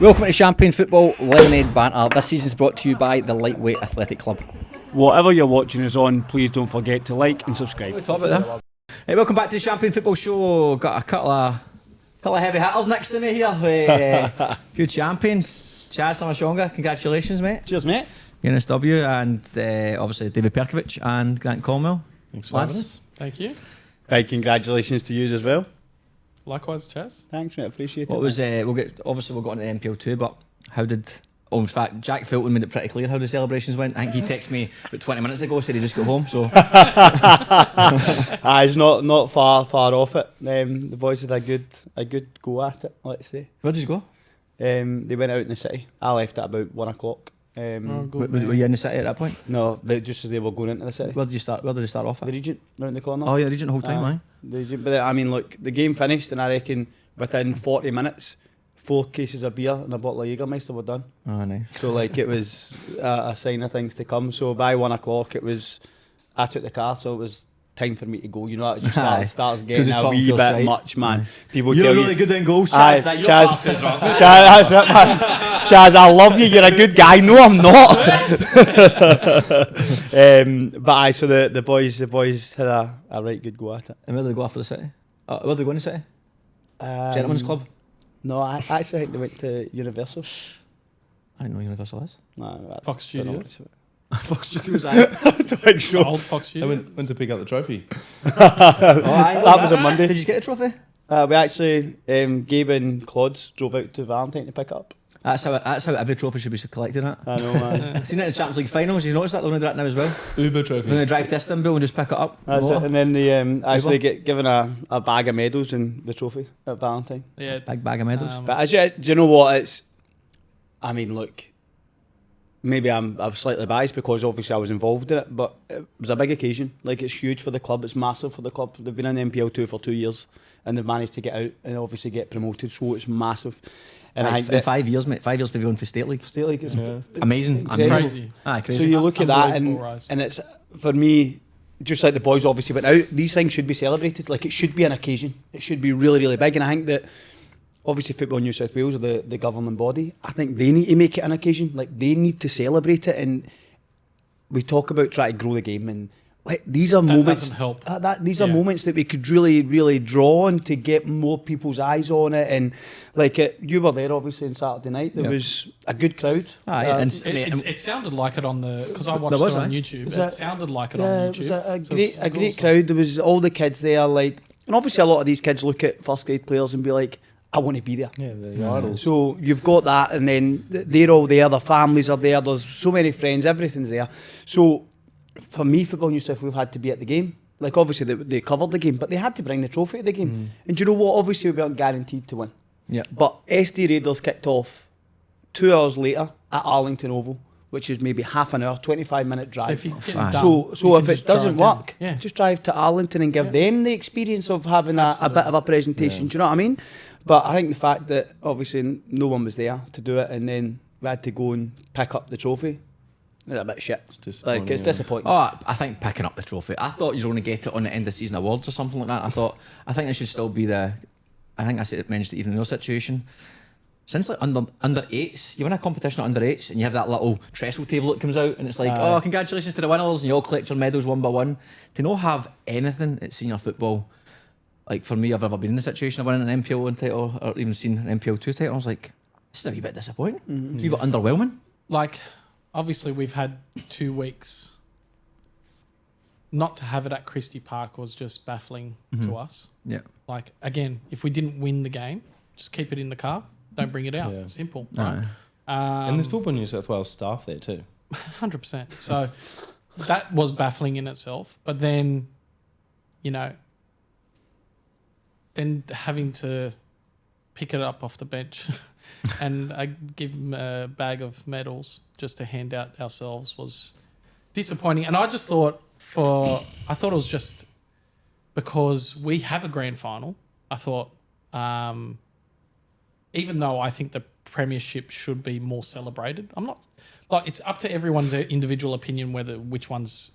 Welcome to Champagne Football Lemonade Banter. This season is brought to you by the Lightweight Athletic Club. Whatever you're watching us on, please don't forget to like and subscribe. Hey, welcome back to the Champagne Football Show. Got a couple of heavy hitters next to me here. A few champions. Chaz Samashonga, congratulations, mate. Cheers, mate. UNSW, and obviously David Perkovic and Grant Cornwell. Thanks for having us. Thank you. Big congratulations to you as well. Likewise, Chaz. Thanks, mate. Appreciate it. What was we'll get on to NPL 2, but how did? Oh, in fact, Jack Filton made it pretty clear how the celebrations went. I think he texted me about 20 minutes ago, said he just got home. So, it's not far off it. The boys had a good go at it. Let's say. Where did you go? They went out in the city. I left at about 1 o'clock. Were you in the city at that point? No, just as they were going into the city. Where did you start? Where did they start off at? The Regent, round the corner. Oh yeah, Regent the whole time, aye. The Regent, but I mean, look, the game finished, and I reckon within 40 minutes, 4 cases of beer and a bottle of Jägermeister were done. Oh, nice. So like it was a sign of things to come. So by 1 o'clock, I took the car, so it was time for me to go. You know, it just starts getting a wee bit much, man. People you're tell really you, good in goals, Chaz. You're Chaz, far too drunk. Chaz, that's it, man. Chaz, I love you. You're a good guy. No, I'm not. So the boys had a right good go at it. And where did they go after the city? Where did they go in the city? Gentlemen's Club? No, I actually think they went to Universal. I didn't know Universal is. No, Fox Studios. Fox Studios. I don't think so. Old Fox I Studios. went to pick up the trophy. That was a Monday. Did you get a trophy? We actually, Gabe and Claude drove out to Valentine to pick it up. That's how every trophy should be collected at. I know, man. I've seen it in the Champions League finals. You notice that? They're going to do that now as well. Uber trophy. They're going to drive to Istanbul and just pick it up. That's it. And then they actually get given a bag of medals and the trophy at Valentine. Yeah. Big bag of medals. But do you know what? I mean, look, maybe I'm slightly biased because obviously I was involved in it, but it was a big occasion. Like, it's huge for the club. It's massive for the club. They've been in the NPL 2 for 2 years and they've managed to get out and obviously get promoted, so it's massive. And I think in 5 years, mate. 5 years for going for State League. State League is Amazing. Crazy. Crazy. So you look at that Unbelievable and it's, for me, just like the boys obviously went out, these things should be celebrated. Like, it should be an occasion. It should be really, really big. And I think that obviously Football New South Wales are the governing body. I think they need to make it an occasion. Like, they need to celebrate it. And we talk about trying to grow the game, and like, these are moments. Doesn't help. These are moments that we could really, really draw on to get more people's eyes on it. And like, you were there obviously on Saturday night. There was a good crowd. It sounded like it on the, because I watched it on YouTube. It sounded like it on YouTube. It was a great crowd. There was all the kids there, like, and obviously a lot of these kids look at first grade players and be like, I want to be there. Yeah, the idols. So you've got that, and then they're all there. Their families are there. There's so many friends. Everything's there. So for me, Football New South Wales had to be at the game. Like, obviously they covered the game, but they had to bring the trophy to the game. And do you know what? Obviously we weren't guaranteed to win. Yeah. But SD Raiders kicked off 2 hours later at Arlington Oval, which is maybe half an hour, 25-minute drive. So if, you get it done, so if it doesn't work, yeah, just drive to Arlington and give them the experience of having a bit of a presentation. Do you know what I mean? But I think the fact that obviously no one was there to do it, and then we had to go and pick up the trophy, it's a bit shit. It's disappointing. It's disappointing. Oh, I think picking up the trophy. I thought you were going to get it on the end of season awards or something like that. I think it should still be I think I mentioned it even in your situation. Since like under 8s, you win a competition at under 8s and you have that little trestle table that comes out and it's like, oh, congratulations to the winners, and you all collect your medals one by one. To not have anything at senior football, like for me, I've never been in a situation of winning an NPL 1 title or even seen an NPL 2 title. I was like, this is a wee bit disappointing. A wee bit underwhelming. like, obviously we've had 2 weeks. Not to have it at Christie Park was just baffling to us. Yeah. Like, again, if we didn't win the game, just keep it in the car. Don't bring it out. Yeah. Simple, right? And there's Football New South Wales staff there too. 100%. So that was baffling in itself. But then, then having to pick it up off the bench and give him a bag of medals just to hand out ourselves was disappointing. And I just thought it was just because we have a grand final. I thought, even though I think the premiership should be more celebrated, I'm not, like, it's up to everyone's individual opinion which one's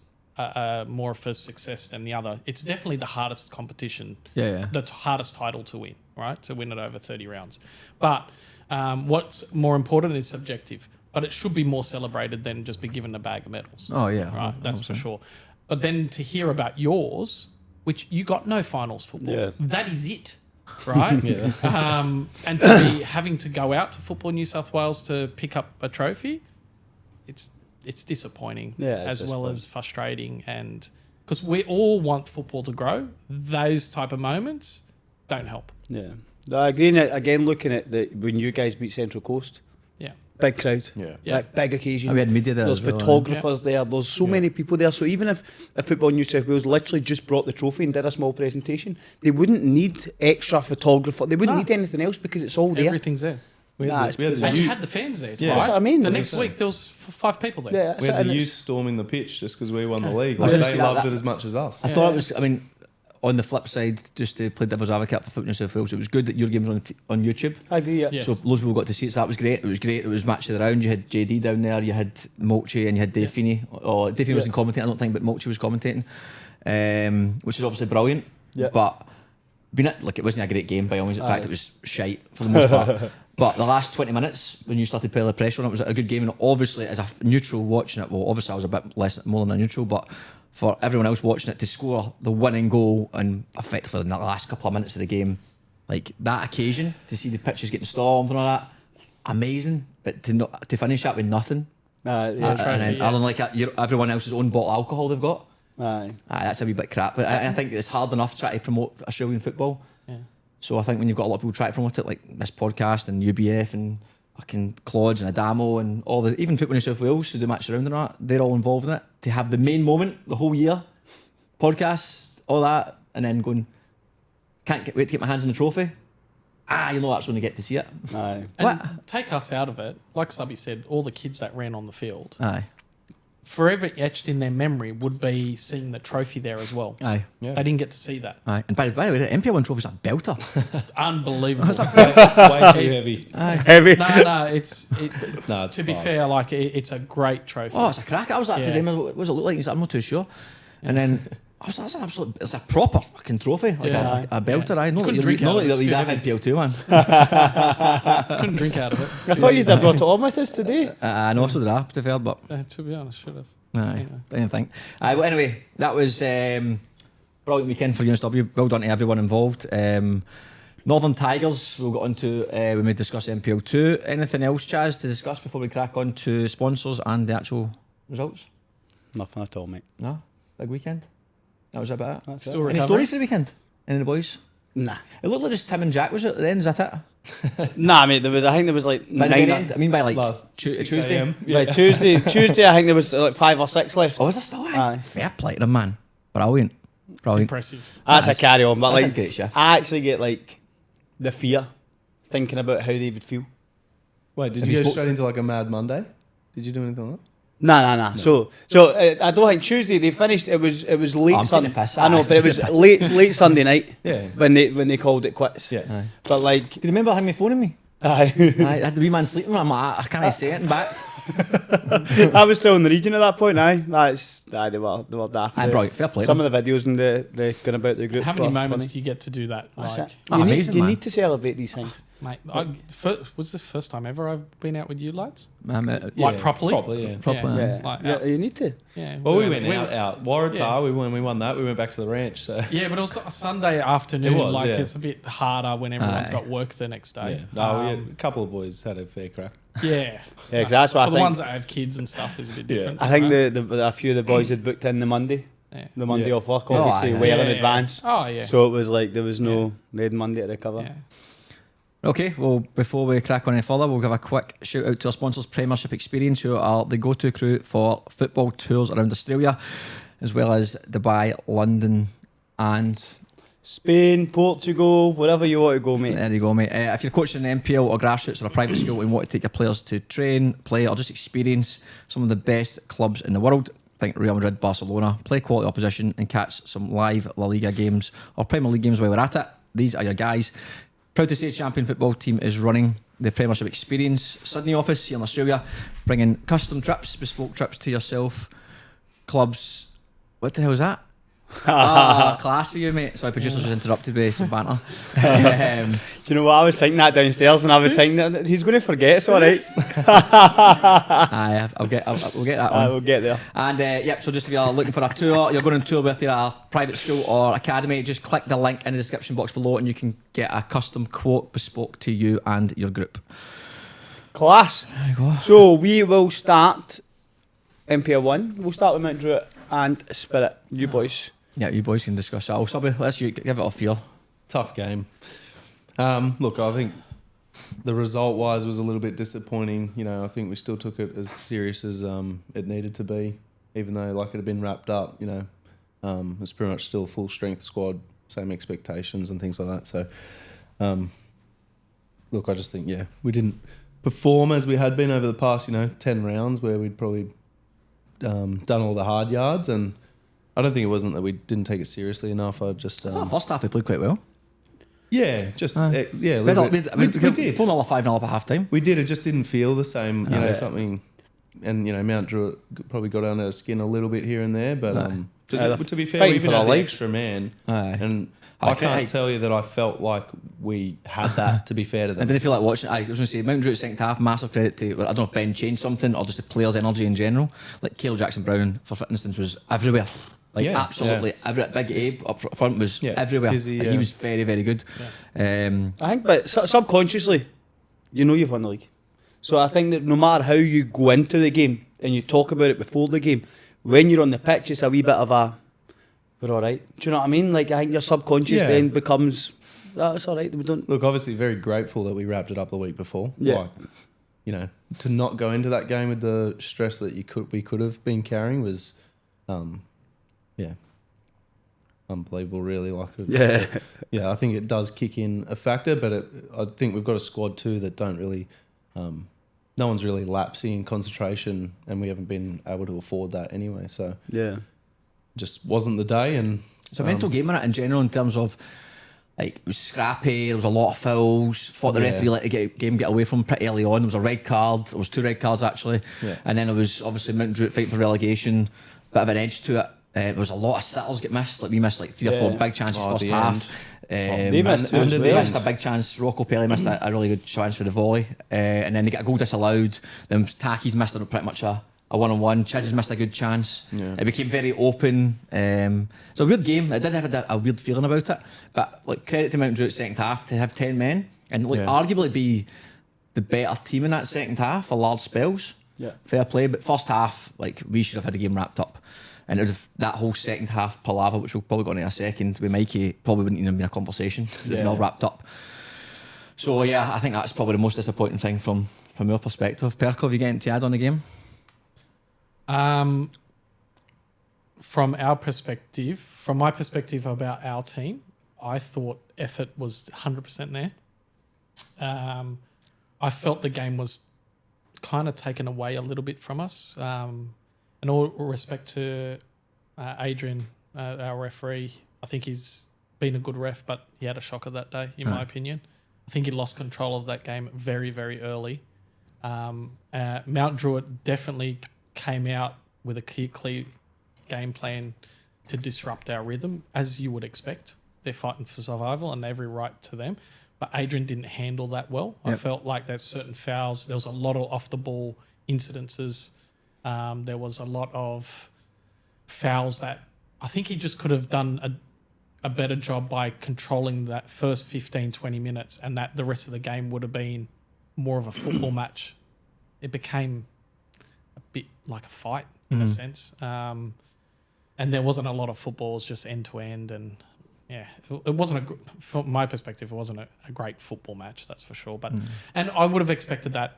more of a success than the other. It's definitely the hardest competition, the hardest title to win, right? To win it over 30 rounds. But What's more important is subjective, but it should be more celebrated than just be given a bag of medals. Oh yeah, Right, that's for sure. But then to hear about yours, which you got no finals football, Yeah. that is it, right? And to be having to go out to Football New South Wales to pick up a trophy, it's disappointing, Yeah, it's as well as frustrating, and because we all want football to grow, those type of moments don't help. Yeah. No, I agree. Again, looking at when you guys beat Central Coast, Yeah, big crowd, Yeah. like big occasion. Oh, we had media there There's as well, photographers there. There's so many people there. So even if Football New South Wales literally just brought the trophy and did a small presentation, they wouldn't need extra photographer. They wouldn't need anything else because it's all there. everything's there. We had And you had the fans there, Yeah. right? That's what I mean. The That's next week there was 5 people there. Yeah, we had the and youth it's- storming the pitch just because we won the league. I was Like, gonna they say loved that- it as much as us. I thought it was. I mean, on the flip side, just to play devil's advocate for Football New South Wales, it was good that your game was on YouTube. I agree. Yeah. Yes. So loads of people got to see it. So that was great. It was great. It was match of the round. You had JD down there. You had Mulchy and you had Dave Feeney. Oh, Dave Feeney wasn't commentating, I don't think, but Mulchy was commentating, which is obviously brilliant. Yeah. But it wasn't a great game by all means. In fact, it was shite for the most part. But the last 20 minutes, when you started putting the pressure on it, was a good game. And obviously, as a neutral watching it, well, obviously I was a bit more than a neutral, but for everyone else watching it to score the winning goal and effectively in the last couple of minutes of the game, like that occasion to see the pitches getting stormed and all that, amazing. But to finish that with nothing, Yeah. and then other than like everyone else's own bottle of alcohol they've got, Aye. that's a wee bit crap. But I think it's hard enough trying to promote Australian football. Yeah. So I think when you've got a lot of people trying to promote it, like this podcast and UBF and fucking Clods and Adamo and all the, even Football New South Wales who do match around and all that, they're all involved in it. To have the main moment the whole year, podcast, all that, and then going, wait to get my hands on the trophy. You know that's when you get to see it. Aye. And take us out of it, like Subby said, all the kids that ran on the field, Aye. forever etched in their memory would be seeing the trophy there as well. Aye. They didn't get to see that. Aye. And by the way, the NPL trophy's a belter. Unbelievable. Way too heavy. Heavy. No, it's No, it's to be class. fair, like it's a great trophy. Oh, it's a crack. I was at Yeah. today. What does it look like? He said, I'm not too sure. And then I was like, it's a proper fucking trophy, like Yeah. a belter. I know Couldn't that drink you out of it, it's you too have heavy. NPL too, man. Couldn't drink out of it. It's I too thought you'd heavy. have brought it on with us today. I know, so did I, to be fair, but To be honest, should have. aye, didn't think. Well, anyway, that was brilliant weekend for UNSW. Well done to everyone involved. Northern Tigers, we'll get on to when we discuss NPL 2. Anything else, Chaz, to discuss before we crack on to sponsors and the actual results? Nothing at all, mate. No? Big weekend? That was about it? That's Still it. Any recovering. stories for the weekend? Any of the boys? Nah. It looked like just Tim and Jack was it at the end, is that it? Nah, mate. I think there was like By the 9. end? I mean by like Last 6 Tuesday. a.m. By Tuesday, I think there was like 5 or 6 left. Oh, was there still? Aye. Fair play to them, man. Brilliant. It's Brilliant. impressive. That's Nice. a carry on, but That's a like great shift. I actually get like the fear thinking about how they would feel. Wait, did Have you you go spoke straight to- into like a Mad Monday? Did you do anything like that? Nah. So I don't think Tuesday they finished. It was late. I'm taking Sunday. the piss, I know, aye. but it was Taking the late Sunday night. Yeah. When they called it quits. Yeah. Aye. But like, Do you remember having me phoning me? aye. I had the wee man sleeping. I'm like, I can't say it and back. I was still in the region at that point. Aye, they were daft. Aye, brilliant. Fair play. Some of the videos and the going about the group. How many were moments funny. do you get to do that? That's Like, it. Oh, You amazing, need, you man. need to celebrate these things. mate, was this the first time ever I've been out with you lads? Yeah, Properly? Properly, yeah. properly. Yeah, Like, yeah, you need to. Yeah. Well, we went out. Yeah. Waratah, we won that. We went back to the ranch. So Yeah, but it was a Sunday afternoon. It was, like yeah. it's a bit harder when everyone's Aye. got work the next day. yeah, no, we had a couple of boys had a fair crack. Yeah. Yeah, 'cause that's what I For the think. ones that have kids and stuff is a bit different. I think right? a few of the boys had booked in the Monday Yeah. Monday Yeah. off work, Oh, obviously, aye, well in Yeah. advance. Oh yeah. So it was like there was no they had Monday to recover. yeah. Okay, well, before we crack on any further, we'll give a quick shout out to our sponsors, Premiership Experience, who are the go-to crew for football tours around Australia, as well as Dubai, London, and Spain, Portugal, wherever you want to go, mate. there you go, mate. If you're coaching an NPL or grassroots or a private school and want to take your players to train, play, or just experience some of the best clubs in the world, think Real Madrid, Barcelona, play quality opposition and catch some live La Liga games or Premier League games while we're at it, these are your guys. Proud to say Champion Football Team is running the Premiership Experience Sydney office here in Australia, bringing custom trips, bespoke trips to yourself, clubs. What the hell is that? Class for you, mate. Sorry, producers just interrupted with some banter. Do you know what? I was thinking that downstairs, and I was thinking that he's going to forget. It's all right. Aye, we'll get that one. We'll get there. And yep, so just if you're looking for a tour, you're going on tour with your private school or academy, just click the link in the description box below and you can get a custom quote bespoke to you and your group. Class. There you go. So we will start NPL 1. We'll start with Mount Druitt and Spirit. You boys. Yeah, you boys can discuss it. I'll let's give it a feel. Tough game. Look, I think the result-wise was a little bit disappointing. You know, I think we still took it as serious as it needed to be, even though like it had been wrapped up. You know, it's pretty much still a full-strength squad, same expectations and things like that. So, look, I just think we didn't perform as we had been over the past 10 rounds where we'd probably done all the hard yards, and I don't think it wasn't that we didn't take it seriously enough. I just I thought first half we played quite well. Yeah, just we did. 4-0 or 5-0 up at half time. We did. It just didn't feel the same. Something, and Mount Druitt probably got under our skin a little bit here and there. But to be fair, we even had the extra man, and I can't tell you that I felt like we had that. To be fair to them, I didn't feel like watching. I was going to say Mount Druitt second half. Massive credit to I don't know if Ben changed something or just the players' energy in general. Like Caleb Jackson-Brown, for instance, was everywhere. Absolutely everywhere. Big Abe up front was everywhere. He was very, very good. I think, but subconsciously, you've won the league. So I think that no matter how you go into the game and you talk about it before the game, when you're on the pitch, it's a wee bit of a, we're all right. Do you know what I mean? Like, I think your subconscious then becomes, it's all right. We don't look. Obviously, very grateful that we wrapped it up the week before. Yeah. To not go into that game with the stress that we could have been carrying was, unbelievable. Really, I think it does kick in a factor, but I think we've got a squad too that don't really. No one's really lapsing in concentration, and we haven't been able to afford that anyway. So just wasn't the day, and it's a mental game in general in terms of like it was scrappy. There was a lot of fouls. Thought the referee let the game get away from pretty early on. There was a red card. There was 2 red cards actually, and then it was obviously Mount Druitt fighting for relegation. Bit of an edge to it. There was a lot of sitters get missed. Like we missed like 3 or 4 big chances first half. They missed a big chance. Rocco Pelly missed a really good chance for the volley, and then they get a goal disallowed. Then Taki's missed pretty much a 1-on-1. Chidge's missed a good chance. It became very open. It's a weird game. It did have a weird feeling about it. But like credit to Mount Druitt second half to have 10 men and arguably be the better team in that second half for large spells. Yeah, fair play. But first half, like we should have had the game wrapped up. And that whole second half palaver, which we'll probably go into in a second, with Mikey, probably wouldn't even be a conversation. It's been all wrapped up. So I think that's probably the most disappointing thing from your perspective. Perko, have you got anything to add on the game? From my perspective about our team, I thought effort was 100% there. I felt the game was kind of taken away a little bit from us. And all respect to Adrian, our referee, I think he's been a good ref, but he had a shocker that day, in my opinion. I think he lost control of that game very, very early. Mount Druitt definitely came out with a clear game plan to disrupt our rhythm, as you would expect. They're fighting for survival and every right to them. But Adrian didn't handle that well. Yep. I felt like there's certain fouls. There was a lot of off-the-ball incidences. There was a lot of fouls that I think he just could have done a better job by controlling that first 15, 20 minutes, and that the rest of the game would have been more of a football match. It became a bit like a fight in a sense. And there wasn't a lot of football. It was just end-to-end. And, it wasn't, from my perspective, it wasn't a great football match, that's for sure. But and I would have expected that,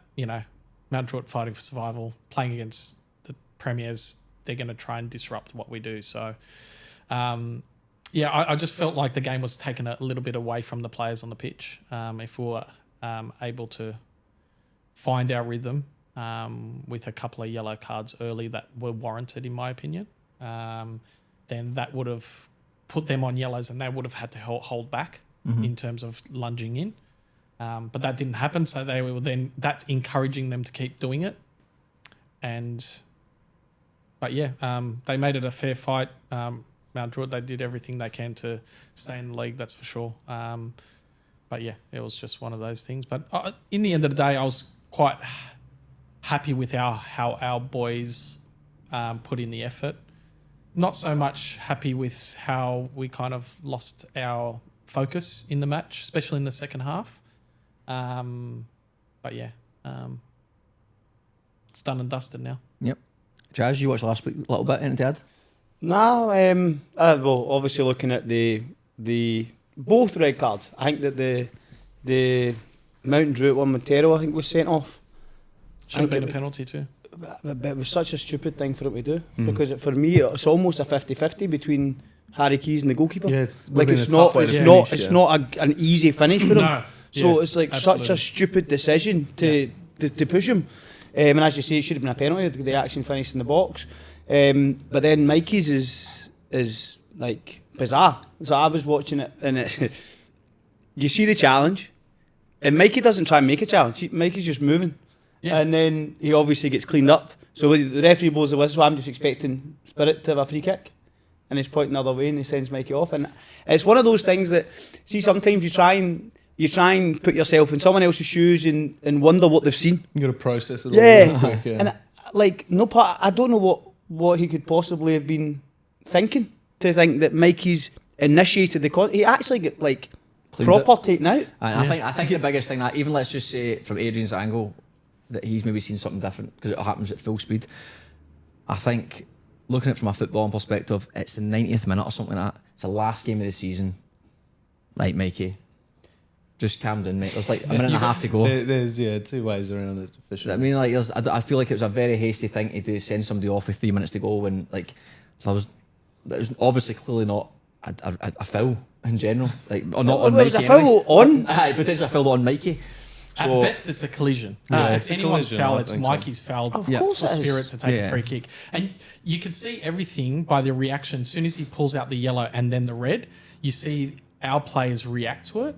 Mount Druitt fighting for survival, playing against the premiers, they're going to try and disrupt what we do. So, I just felt like the game was taken a little bit away from the players on the pitch. If we were able to find our rhythm with a couple of yellow cards early that were warranted, in my opinion, then that would have put them on yellows and they would have had to hold back in terms of lunging in. But that didn't happen, so they were that's encouraging them to keep doing it. They made it a fair fight. Mount Druitt, they did everything they can to stay in the league, that's for sure. But yeah, it was just one of those things. But in the end of the day, I was quite happy with how our boys put in the effort. Not so much happy with how we kind of lost our focus in the match, especially in the second half. But yeah, it's done and dusted now. Yep. Chaz, you watched last week a little bit, anything to add? No, well, obviously looking at the both red cards, I think that the Mountain Druitt one, Montero, I think was sent off. Should have been a penalty too. But it was such a stupid thing for him to do because for me it's almost a 50-50 between Harry Keys and the goalkeeper. Yeah, it's not an easy finish for him. No. So Yeah, it's like absolutely. such a stupid decision to push him. And as you say, it should have been a penalty. The action finished in the box. But then Mikey's is like bizarre. So I was watching it and you see the challenge and Mikey doesn't try and make a challenge. Mikey's just moving. Yeah. And then he obviously gets cleaned up. So the referee blows the whistle. So I'm just expecting Spirit to have a free kick. And he's pointing the other way and he sends Mikey off. And it's one of those things that, see, sometimes you try and put yourself in someone else's shoes and wonder what they've seen. You got to process it all. Yeah. Quick, yeah. And I don't know what he could possibly have been thinking to think that Mikey's initiated the he actually get like Cleaned proper taken out. And I think the biggest thing that, even let's just say from Adrian's angle, that he's maybe seen something different because it happens at full speed. I think looking at it from a footballing perspective, it's the 90th minute or something like that. It's the last game of the season. Like, Mikey, just calm down, mate. There's like a minute and a half to go. There's 2 ways around it. For sure. I mean, like, I feel like it was a very hasty thing to do, send somebody off with 3 minutes to go when, like, that was obviously clearly not a foul in general. Like, or not on It Mikey. was a foul on. Aye, but it's a foul on Mikey. So, At best, it's a collision. Yeah, If it's it's a anyone's collision, foul, I it's think so. Mikey's foul Of for course it is. Spirit to take Yeah. a free kick. And you can see everything by the reaction. As soon as he pulls out the yellow and then the red, you see our players react to it.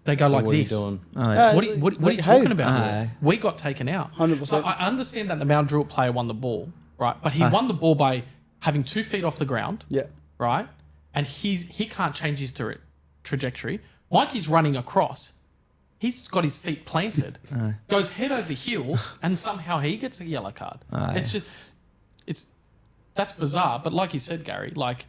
They go like what are you this. doing? aye. What are Like you how? talking about? Aye. We got taken out. 100%. So I understand that the Mount Druitt player won the ball, right? But he won the ball by having 2 feet off the ground, Yeah. right? And he can't change his trajectory. Mikey's running across. He's got his feet planted, goes head over heels, and somehow he gets a yellow card. That's bizarre. But like you said, Gary, like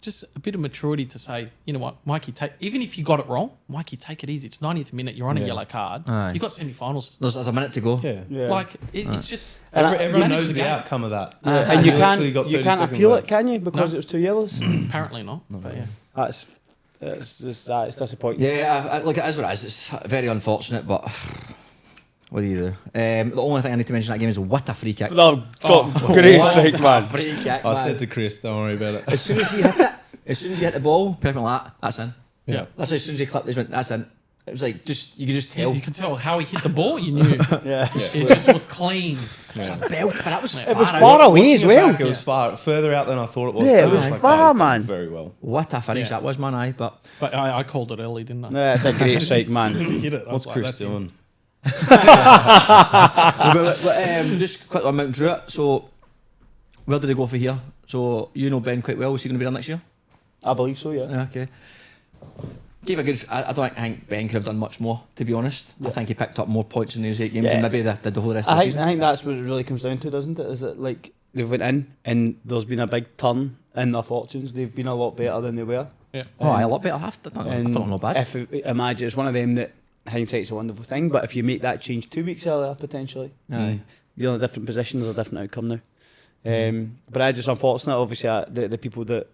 just a bit of maturity to say, you know what, Mikey, even if you got it wrong, Mikey, take it easy. It's 90th minute. You're on a yellow card. Aye. You've got semi-finals. There's a minute to go. Yeah. Yeah. Like it's just Everyone manage knows the the game. outcome of that. And you literally got 30 can't seconds appeal left. it, can you? Because No. it was 2 yellows. Apparently not. But yeah. It's just that. It's disappointing. Yeah, look, it is what it is. It's very unfortunate, but what do you do? The only thing I need to mention that game is what a free kick. Oh, great What strike, a man. free kick, I man. said to Chris, don't worry about it. As soon as he hit it, as soon as he hit the ball, people like that, that's in. Yeah. That's as soon as he clipped, he went, that's in. It was like you could just tell. You can tell how he hit the ball. You knew Yeah. it just was clean. Belt, but that was It was far far out. away as Watching it well. back, it was further out than I thought it was. Yeah, it too. was Like, far, that was done man. Very well. What a finish Yeah. that was, man. Aye, but But I called it early, didn't I? Yeah, it's a great strike, man. He hit it. I What's was like, Chris that's him. doing? just quickly on Mountain Druitt. So, where did he go for here? So, you know Ben quite well. Is he going to be there next year? I believe so, yeah. Yeah, okay. Gave a good. I don't think Ben could have done much more, to be honest. I think he picked up more points in those 8 games Yeah. and maybe the whole rest of I the think, season. I think that's what it really comes down to, doesn't it? Is that like they've went in and there's been a big turn in their fortunes. They've been a lot better than they were. Yeah. Oh, I a lot better. I thought not bad. If imagine it's one of them that hindsight's a wonderful thing, but if you make that change 2 weeks earlier, potentially, Aye. you're in a different position. There's a different outcome now. But I just unfortunate. Obviously, the people that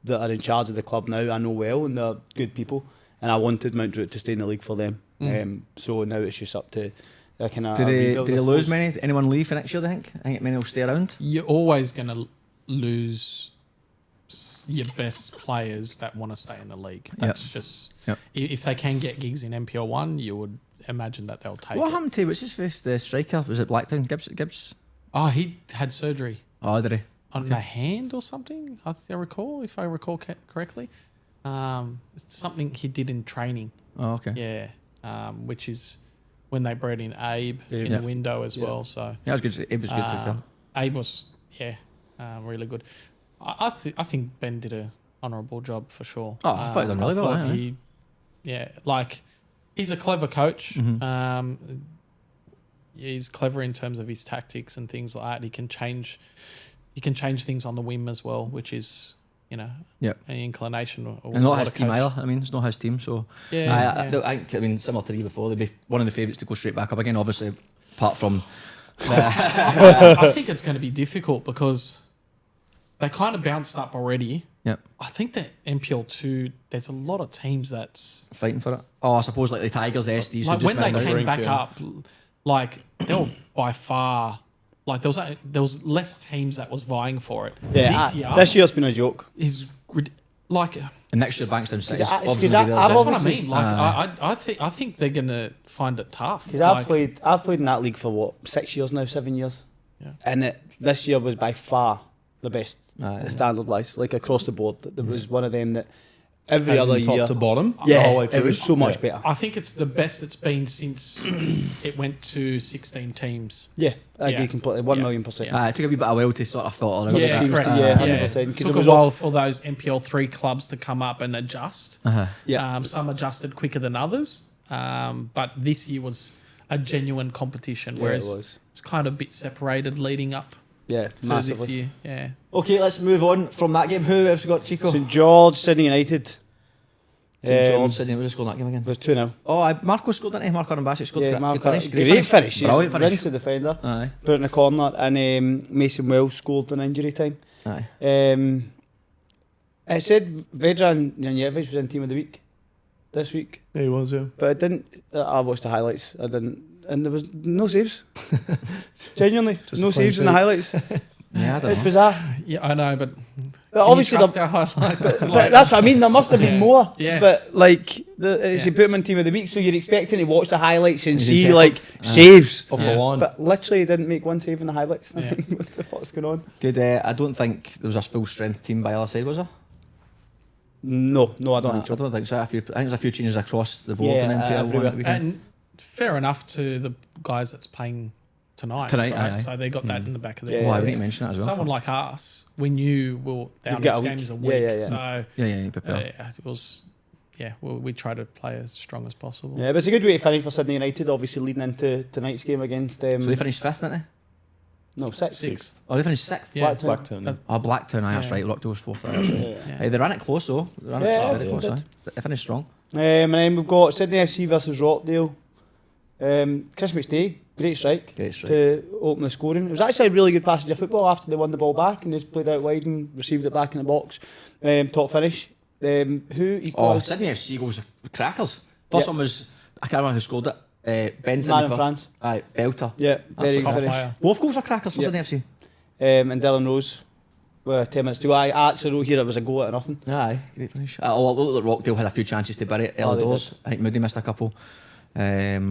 are in charge of the club now, I know well, and they're good people. And I wanted Mount Druitt to stay in the league for them. So now it's just up to kind of. Did they lose many? Anyone leave for next year, do you think? I think many will stay around. You're always going to lose your best players that want to stay in the league. That's just if they can get gigs in NPL 1, you would imagine that they'll take What it. happened to what's his face? The striker was it Blacktown Gibbs? Oh, he had surgery Oh, did he? on a hand or something. If I recall correctly, it's something he did in training. Oh, okay. Yeah, which is when they brought in Abe in the window as well. So Yeah, it was good. It was good to film. Abe was really good. I think Ben did a honourable job for sure. Oh, I thought he done really well. thought he's a clever coach. He's clever in terms of his tactics and things like that. He can change things on the whim as well, which is an inclination. Or And not his team either. I mean, it's not his team, so I mean, similar to you before, they'd be one of the favourites to go straight back up again. Obviously, apart from. I think it's going to be difficult because they kind of bounced up already. Yep. I think that NPL 2, there's a lot of teams that's Fighting for it. Oh, I suppose like the Tigers, the SDs, like who when just they missed out. came back up, like they were by far like there was less teams that was vying for it. Yeah, this year's been a joke. Is like And next year, Bankstown City. Is it- obviously is be that- there. I've that's what I obviously- mean. Like I think they're gonna find it tough. Because Like, I've played in that league for 6 years now, 7 years, Yeah. and this year was by far the best Aye. standard wise, like across the board. There was one of them that every As other in top year, to bottom. the yeah, whole way it through. was so much Yeah. better. I think it's the best it's been since it went to 16 teams. Yeah, I agree Yeah. completely, 1 Yeah. million %. It took a wee bit of while to sort of filter out. Yeah, teams correct. to- yeah, Yeah, 100%, 'cause Took it a was while for those NPL 3 clubs to come up and adjust. Yeah. Some adjusted quicker than others, but this year was a genuine competition, whereas it was. it's kind of a bit separated leading up Yeah, to this massively. year. Yeah. Okay, let's move on from that game. Who else we got, Chico? St George, Sydney United. St George, Sydney. We'll just go on that game again. It was 2-0. Oh, Marco scored, didn't he? Marco Arambassi scored. Yeah, Great great finish. finish. Brilliant finish. Rinse the defender. Aye. Put it in the corner, and Mason Wells scored in injury time. Aye. It said Vedran Janjevic was in team of the week this week, Yeah, he was, yeah. but I didn't. I watched the highlights. I didn't, and there was no saves. Genuinely, Just no a plain saves in the save. highlights. Yeah, I don't It's know. bizarre. Yeah, I know, but But can obviously, you trust our highlights? but that's what I mean. There must have been Yeah. more. Yeah. But like, you Yeah. put him in team of the week, so you're expecting to watch the highlights and He's see impeccable. like saves. Off Yeah. the line. But literally, he didn't make one save in the highlights. Yeah. What the fuck's going on? Good. I don't think there was a full strength team by our side, was there? No, I don't think I so. don't think so. I think there's a few changes across the board Yeah, in NPL. everywhere. one weekend. And fair enough to the guys that's playing tonight. Tonight, right? aye. So they got that in the back of their Yeah, Oh, I minds. didn't mention that as well. Someone like us, we knew our You'd get next a game week. is a Yeah, week. yeah, yeah. So Yeah, prepare. it was, we try to play as strong as possible. Yeah, but it's a good way to finish for Sydney United, obviously leading into tonight's game against So they finished fifth, didn't they? sixth. Sixth. Oh, they finished sixth. Yeah. Blacktown. That's- Oh, Blacktown, aye, that's Yeah. right. Rockdale was fourth. Actually. Yeah. Hey, they ran it close though. They ran it Yeah, very they close. did. Aye. They finished strong. And then we've got Sydney FC versus Rockdale. Chris McStay, great strike Great strike. to open the scoring. It was actually a really good passage of football after they won the ball back and just played out wide and received it back in the box. Top finish. Who Oh, equalised? Sydney FC goals crackers. First Yeah. one was, I can't remember who scored it. Ben's Man in France. Aye, Belter. Yeah, very good Top finish. player. Both goals are crackers for Yeah. Sydney FC. And Dylan Rose. 10 minutes to go. I actually wrote here it was a goal out of nothing. Aye, great finish. It looked like Rockdale had a few chances to bury it early they doors. I think Moody missed a couple. I can't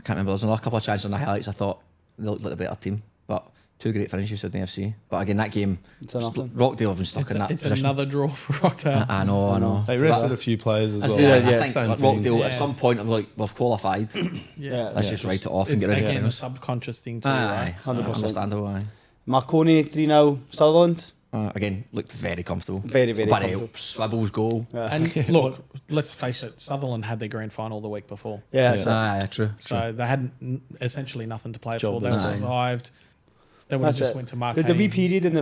remember. There was another couple of chances on the highlights. I thought they looked like a better team. But two great finishes, Sydney FC. But again, that game, It's a nothing. Rockdale have been stuck in that It's position. another draw for Rocktown. I know. They rested But a few players as I well. say that, yeah, I think same like, thing. Rockdale Yeah. at some point of like, we've qualified. Let's just write it off and It's get rid of again it. a subconscious thing too, Aye, right? So, 100%. understandable. Aye. Marconi 3-0 Sutherland. Again, looked very comfortable. Very, very Barry comfortable. Swibbles goal. and look, let's face it, Sutherland had their grand final the week before. Yeah, Aye, true. So they had essentially nothing to play for. They Jobless. survived. They would have That's just it. went to Did Marquette. the wee period in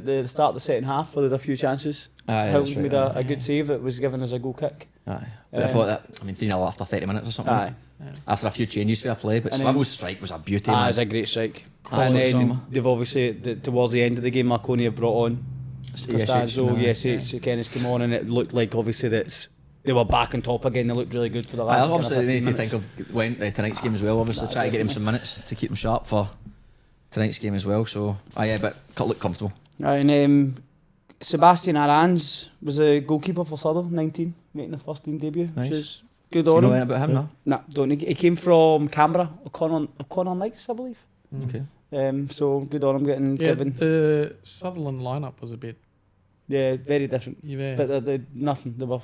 the start of the second half where there was a few chances? Aye, Hilton that's right, made aye. a good save that was given as a goal kick. Aye. But I thought that, 3-0 after 30 minutes or something. Aye. After a few changes, fair play. But And then- Swibbles' strike was a beauty, It man. was a great strike. Quality And then summer. they've obviously, towards the end of the game, Marconi have brought on Costanzo, ESH, Kenneth came on, and it looked like obviously they were back on top again. They looked really good for the last. Obviously, they need to 15 think of tonight's game as well. Obviously, try to get him some minutes to keep him sharp for tonight's game as well. So, but look comfortable. Right, and Sebastian Arans was a goalkeeper for Sutherland, 19, making the first team debut, Nice. which is good Do you on know him. anything about him now? Nah, don't. He came from Canberra, O'Connor Knights, I believe. Okay. So good on him getting Yeah, given. the Sutherland lineup was a bit. Yeah, very different. Yeah, But they nothing. They were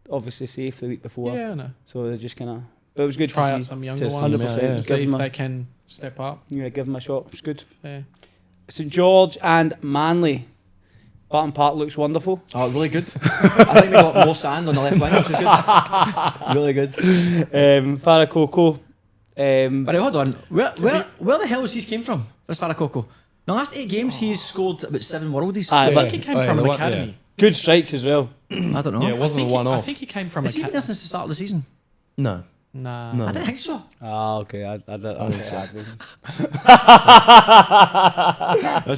obviously safe the week before, yeah, I know. so they just kind of. But it was good Try to out see. some younger some, ones. yeah, yeah. See Give if them a- they can step up. Yeah, give them a shot. It's good. Fair. St George and Manly. Barton Park looks wonderful. Oh, really good. I think we got more sand on the left wing, which is good. Really good. Farah Coco. But hold on, where the hell has he came from? This Farah Coco. The last 8 games, he's scored about 7 worldies. Aye, I but think he came from an academy. good strikes as well. I don't know. Yeah, it wasn't a I one-off. think he came from Has he been there academy. since the start of the season? No. Nah. No. I didn't think so. Ah, okay. I That's what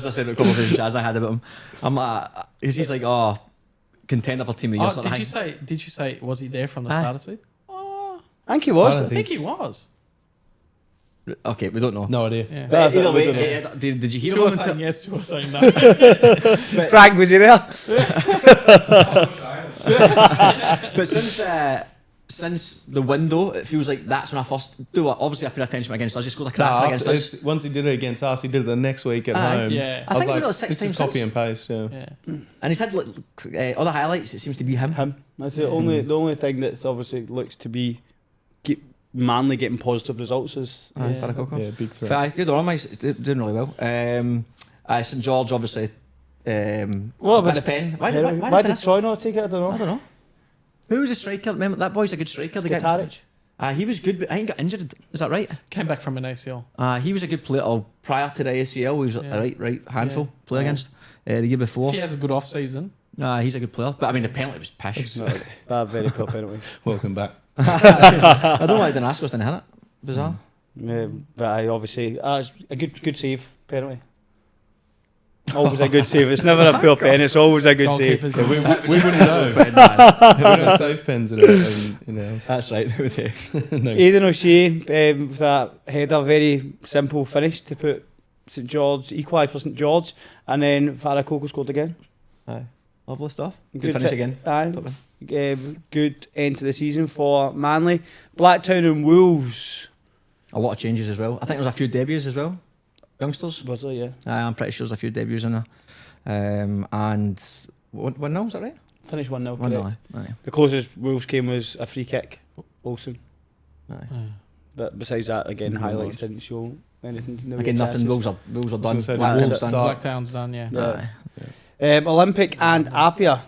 I said about conversations Chaz I had about him. I'm like, he's like, oh, contender for team of the year. Oh, sort of thing. did you say, was he there from the Aye. start of the season? Oh, I think he was. I I don't think he so. was. Okay, we don't know. No idea. Yeah. But either we way, don't did you hear Two are about him? saying yes, 2 are saying no. Frank, was he there? But since the window, it feels like that's when I first do it. Obviously, I paid attention against us. He scored a cracker against us. Once he did it against us, he did it the next week at Aye. home. Yeah. I I was think he's like, got 6 this times is copy since. and paste. Yeah. Yeah. And he's had like, other highlights. It seems to be him. That's the only thing that's obviously looks to be Manly getting positive results is. Aye, Yeah. Farah Coco. Yeah, big threat. Fair, good on him. He's doing really well. St George, obviously. What by about the pen? Why Why did Troy not take it? I don't know. I don't know. Who was the striker? Remember that boy's a good striker. The guy. Taric. He was good, but I think got injured. Is that right? Came back from an ACL. He was a good player. Prior to the ACL, he was Yeah. a right handful Yeah. play against. The year before, If he has a good off season, he's a good player. But I mean, the penalty was pish. That very poor penalty. Welcome back. I don't know why Danascos didn't hit it. Bizarre. But I obviously it's a good save penalty. Always a good save. It's never a poor pen. It's always a good save. goalkeepers. We wouldn't know. We don't safe pens in ours. That's right. No. Aidan O'Shea with that header, very simple finish to put St George equalised for St George, and then Farah Coco scored again. Aye. Lovely stuff. Good finish again. Aye. Top man. Good end to the season for Manly. Blacktown and Wolves. A lot of changes as well. I think there was a few debuts as well. Youngsters. Was there, yeah. I'm pretty sure there's a few debuts in there. And 1-0, is that right? Finished 1-0. 1-0. Correct. The closest Wolves came was a free kick. Olsen. Aye. But besides that, again, No highlights worries. didn't show anything. No Again, chances. nothing. Wolves are done. So the Blacktown's Wolves done. start- Blacktown's done, yeah. Yeah. Olympic and Apia.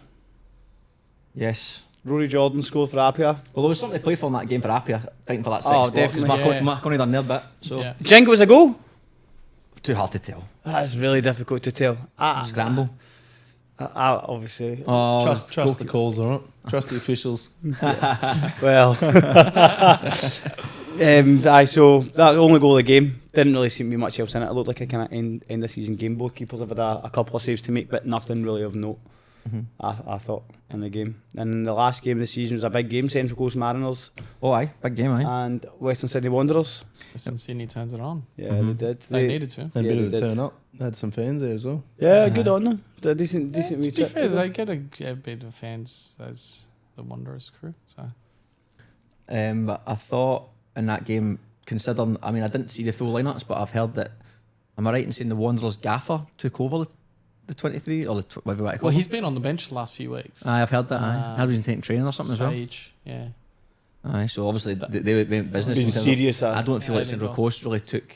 Yes. Rory Jordan scored for Apia. Well, there was something to play for in that game for Apia, fighting for that Oh, sixth spot. Because definitely. Yeah. Marconi done their bit. So Yeah. Do you think it was a goal? too hard to tell. That's really difficult to tell. Scramble. Obviously. Oh, Trust the calls, all right? Trust the officials. Well. So that only goal of the game. Didn't really seem to be much else in it. It looked like a kind of end of season game. Both keepers have had a couple of saves to make, but nothing really of note. I thought in the game. And the last game of the season was a big game. Central Coast Mariners Oh, aye. Big game, aye. and Western Sydney Wanderers. Since Sydney turns it on. Yeah, they did. They needed to. They Yeah, bit of they a did. turn up. They had some fans there as well. Yeah, good on them. They're decent To wee be trip fair, to they them. get a bit of fans as the Wanderers crew. So But I thought in that game, considering, I mean, I didn't see the full lineups, but I've heard that, am I right in saying the Wanderers gaffer took over the 23 or whatever you want to call well, it? he's been on the bench the last few weeks. Aye, I've heard that. Aye. I heard he was taking training or something Sage, yeah. as well. Aye, so obviously they went business. Been in terms of- serious. I don't feel Aye, like they Central lost. Coast really took.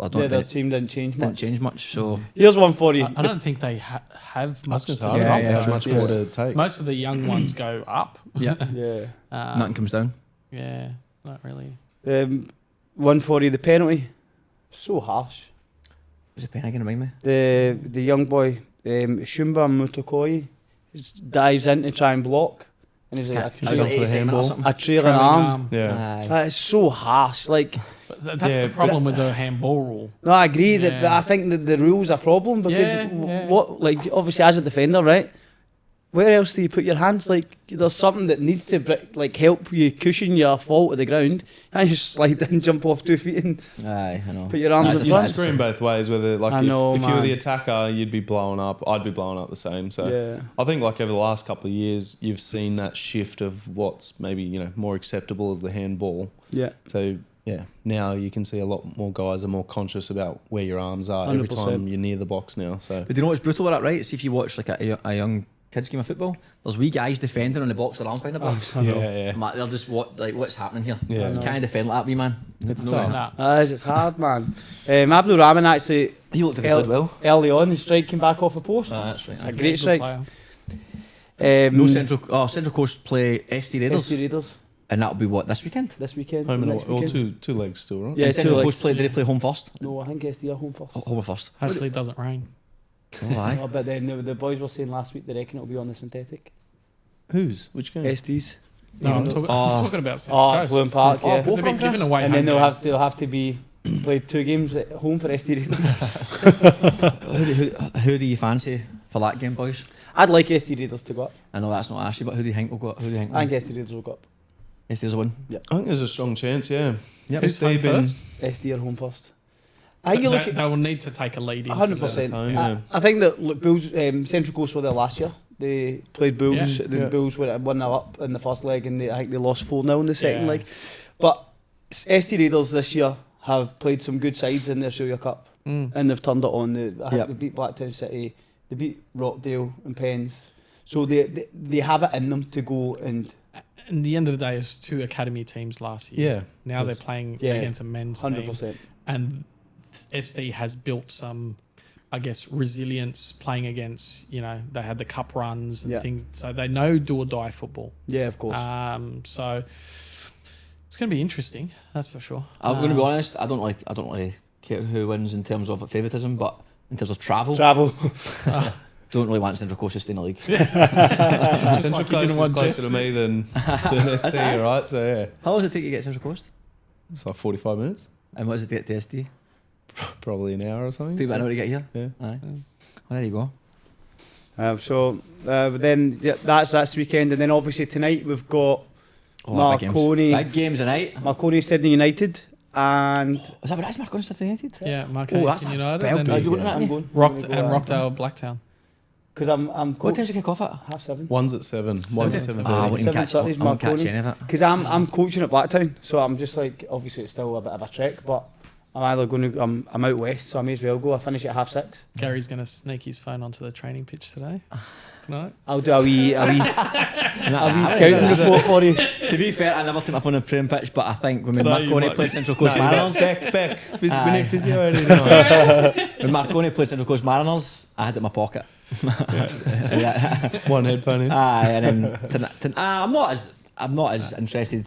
I don't Yeah, their think team didn't change it didn't much. change much. So Here's one for you. I don't think they have much to It's drop. hard. Yeah, There's yeah, much yeah. more to take. Most of the young ones go up. yeah, Yeah. nothing comes down. Yeah, not really. One for you. The penalty. So harsh. Was it pen again? Remind me. The young boy, Shumba Mutokoyi, dives in to try and block, and he's like I was like for the 87 or handball. something. a trailing Trailing arm. arm. Yeah. Aye. That is so harsh. Like, But that's Yeah, the problem with the handball rule. no, I agree that, Yeah. but I think that the rule's a problem because Yeah. what, like, obviously as a defender, right? Where else do you put your hands? Like, there's something that needs to like help you cushion your fall to the ground, and you just slide in, jump off 2 feet, and Aye, I know. Put your arms Aye, in it's a You'd front. fact. scream both ways. Whether like I know, if you were man. the attacker, you'd be blowing up. I'd be blowing up the same. So yeah. I think like over the last couple of years, you've seen that shift of what's maybe more acceptable as the handball. Yeah. So yeah, now you can see a lot more guys are more conscious about where your arms are every 100%. time you're near the box now. So But do you know what's brutal about that, right? See if you watch like a young kids game of football, there's wee guys defending on the box, their arms behind the box. yeah. They're just what's happening here? Yeah. You can't defend like that, wee man. It's No tough. way. Nah. It's hard, man. Abdul Rahman actually He looked to be good well. Early on, the strike came back off a post. That's right. It's a Yeah, great good strike. player. No Central Coast play ST Raiders, SC Raiders and that'll be what this weekend. this weekend. Home and and next away. Or weekend. two legs still, right? Yeah, And Central two Coast legs. play. Did they play home first? No, I think SD are home first. Home first. Hopefully it doesn't rain. Oh, aye. No, but then the boys were saying last week they reckon it'll be on the synthetic. Whose? Which game? SDs. No, I'm talking about Central Oh, Coast. Bloom Park, yeah. Because they've been giving away And home then games. they'll have to be played 2 games at home for SD Raiders. Who do you fancy for that game, boys? I'd like SD Raiders to go up. I know that's not Ashley, but who do you think will go? Who do you think? I think SD Raiders will go up. SD's a win. I think there's a strong chance, yeah. Yep. Who's home first? SD are home first. I think you look at They will need to take a lead in. 100%. time, yeah. I think that look, Bulls, Central Coast were there last year. They played Bulls. Yeah. The Yeah. Bulls were 1-0 up in the first leg, and I think they lost 4-0 in the second Yeah. leg. But ST Raiders this year have played some good sides in the Australia Cup, Mm. and they've turned it on. I think Yep. they beat Blacktown City, they beat Rockdale and Pens. So they have it in them to go and In the end of the day, it's 2 academy teams last year. Yeah. Now they're Yes. playing Yeah. against a men's 100%. team, and SD has built some, I guess, resilience playing against. They had the cup runs and Yeah. things, so they know do or die football. Yeah, of course. So it's going to be interesting. That's for sure. I'm going to be honest. I don't really care who wins in terms of favouritism, but in terms of travel, Travel. don't really want Central Coast to stay in the league. Central like you Coast didn't is want closer Jess to me than ST, right? So yeah, How long does it take you to get Central Coast? it's like 45 minutes, And what does it take to get to SD? probably an hour or something. Take about an hour to get here. Yeah. Aye. Well, there you go. But then that's this weekend, and then obviously tonight we've got Big games. Marconi. Big games tonight. Marconi Sydney United, and Is that right? Is Marconi City United? Yeah, Marconi Oh, that's a United belter. and Are you going to that? I'm going. Rockdale, Blacktown. Because I'm What time's it kick off at? 7:30. One's at 7. One's at 7. Ah, I wouldn't catch 7:30 's I won't catch Marconi. any of it. Because I'm coaching at Blacktown, so I'm just like, obviously it's still a bit of a trek, but I'm either going to I'm out west, so I may as well go. I finish at 6:30. Gary's going to sneak his phone onto the training pitch tonight. I'll do a wee scouting report for you. To be fair, I never took my phone on the prem pitch, but I think when Today Marconi you might. played Central Coast Mariners, Back. We Aye. need physio already. when Marconi played Central Coast Mariners, I had it in my pocket. Yeah. One headphone in. Aye, and then I'm not as interested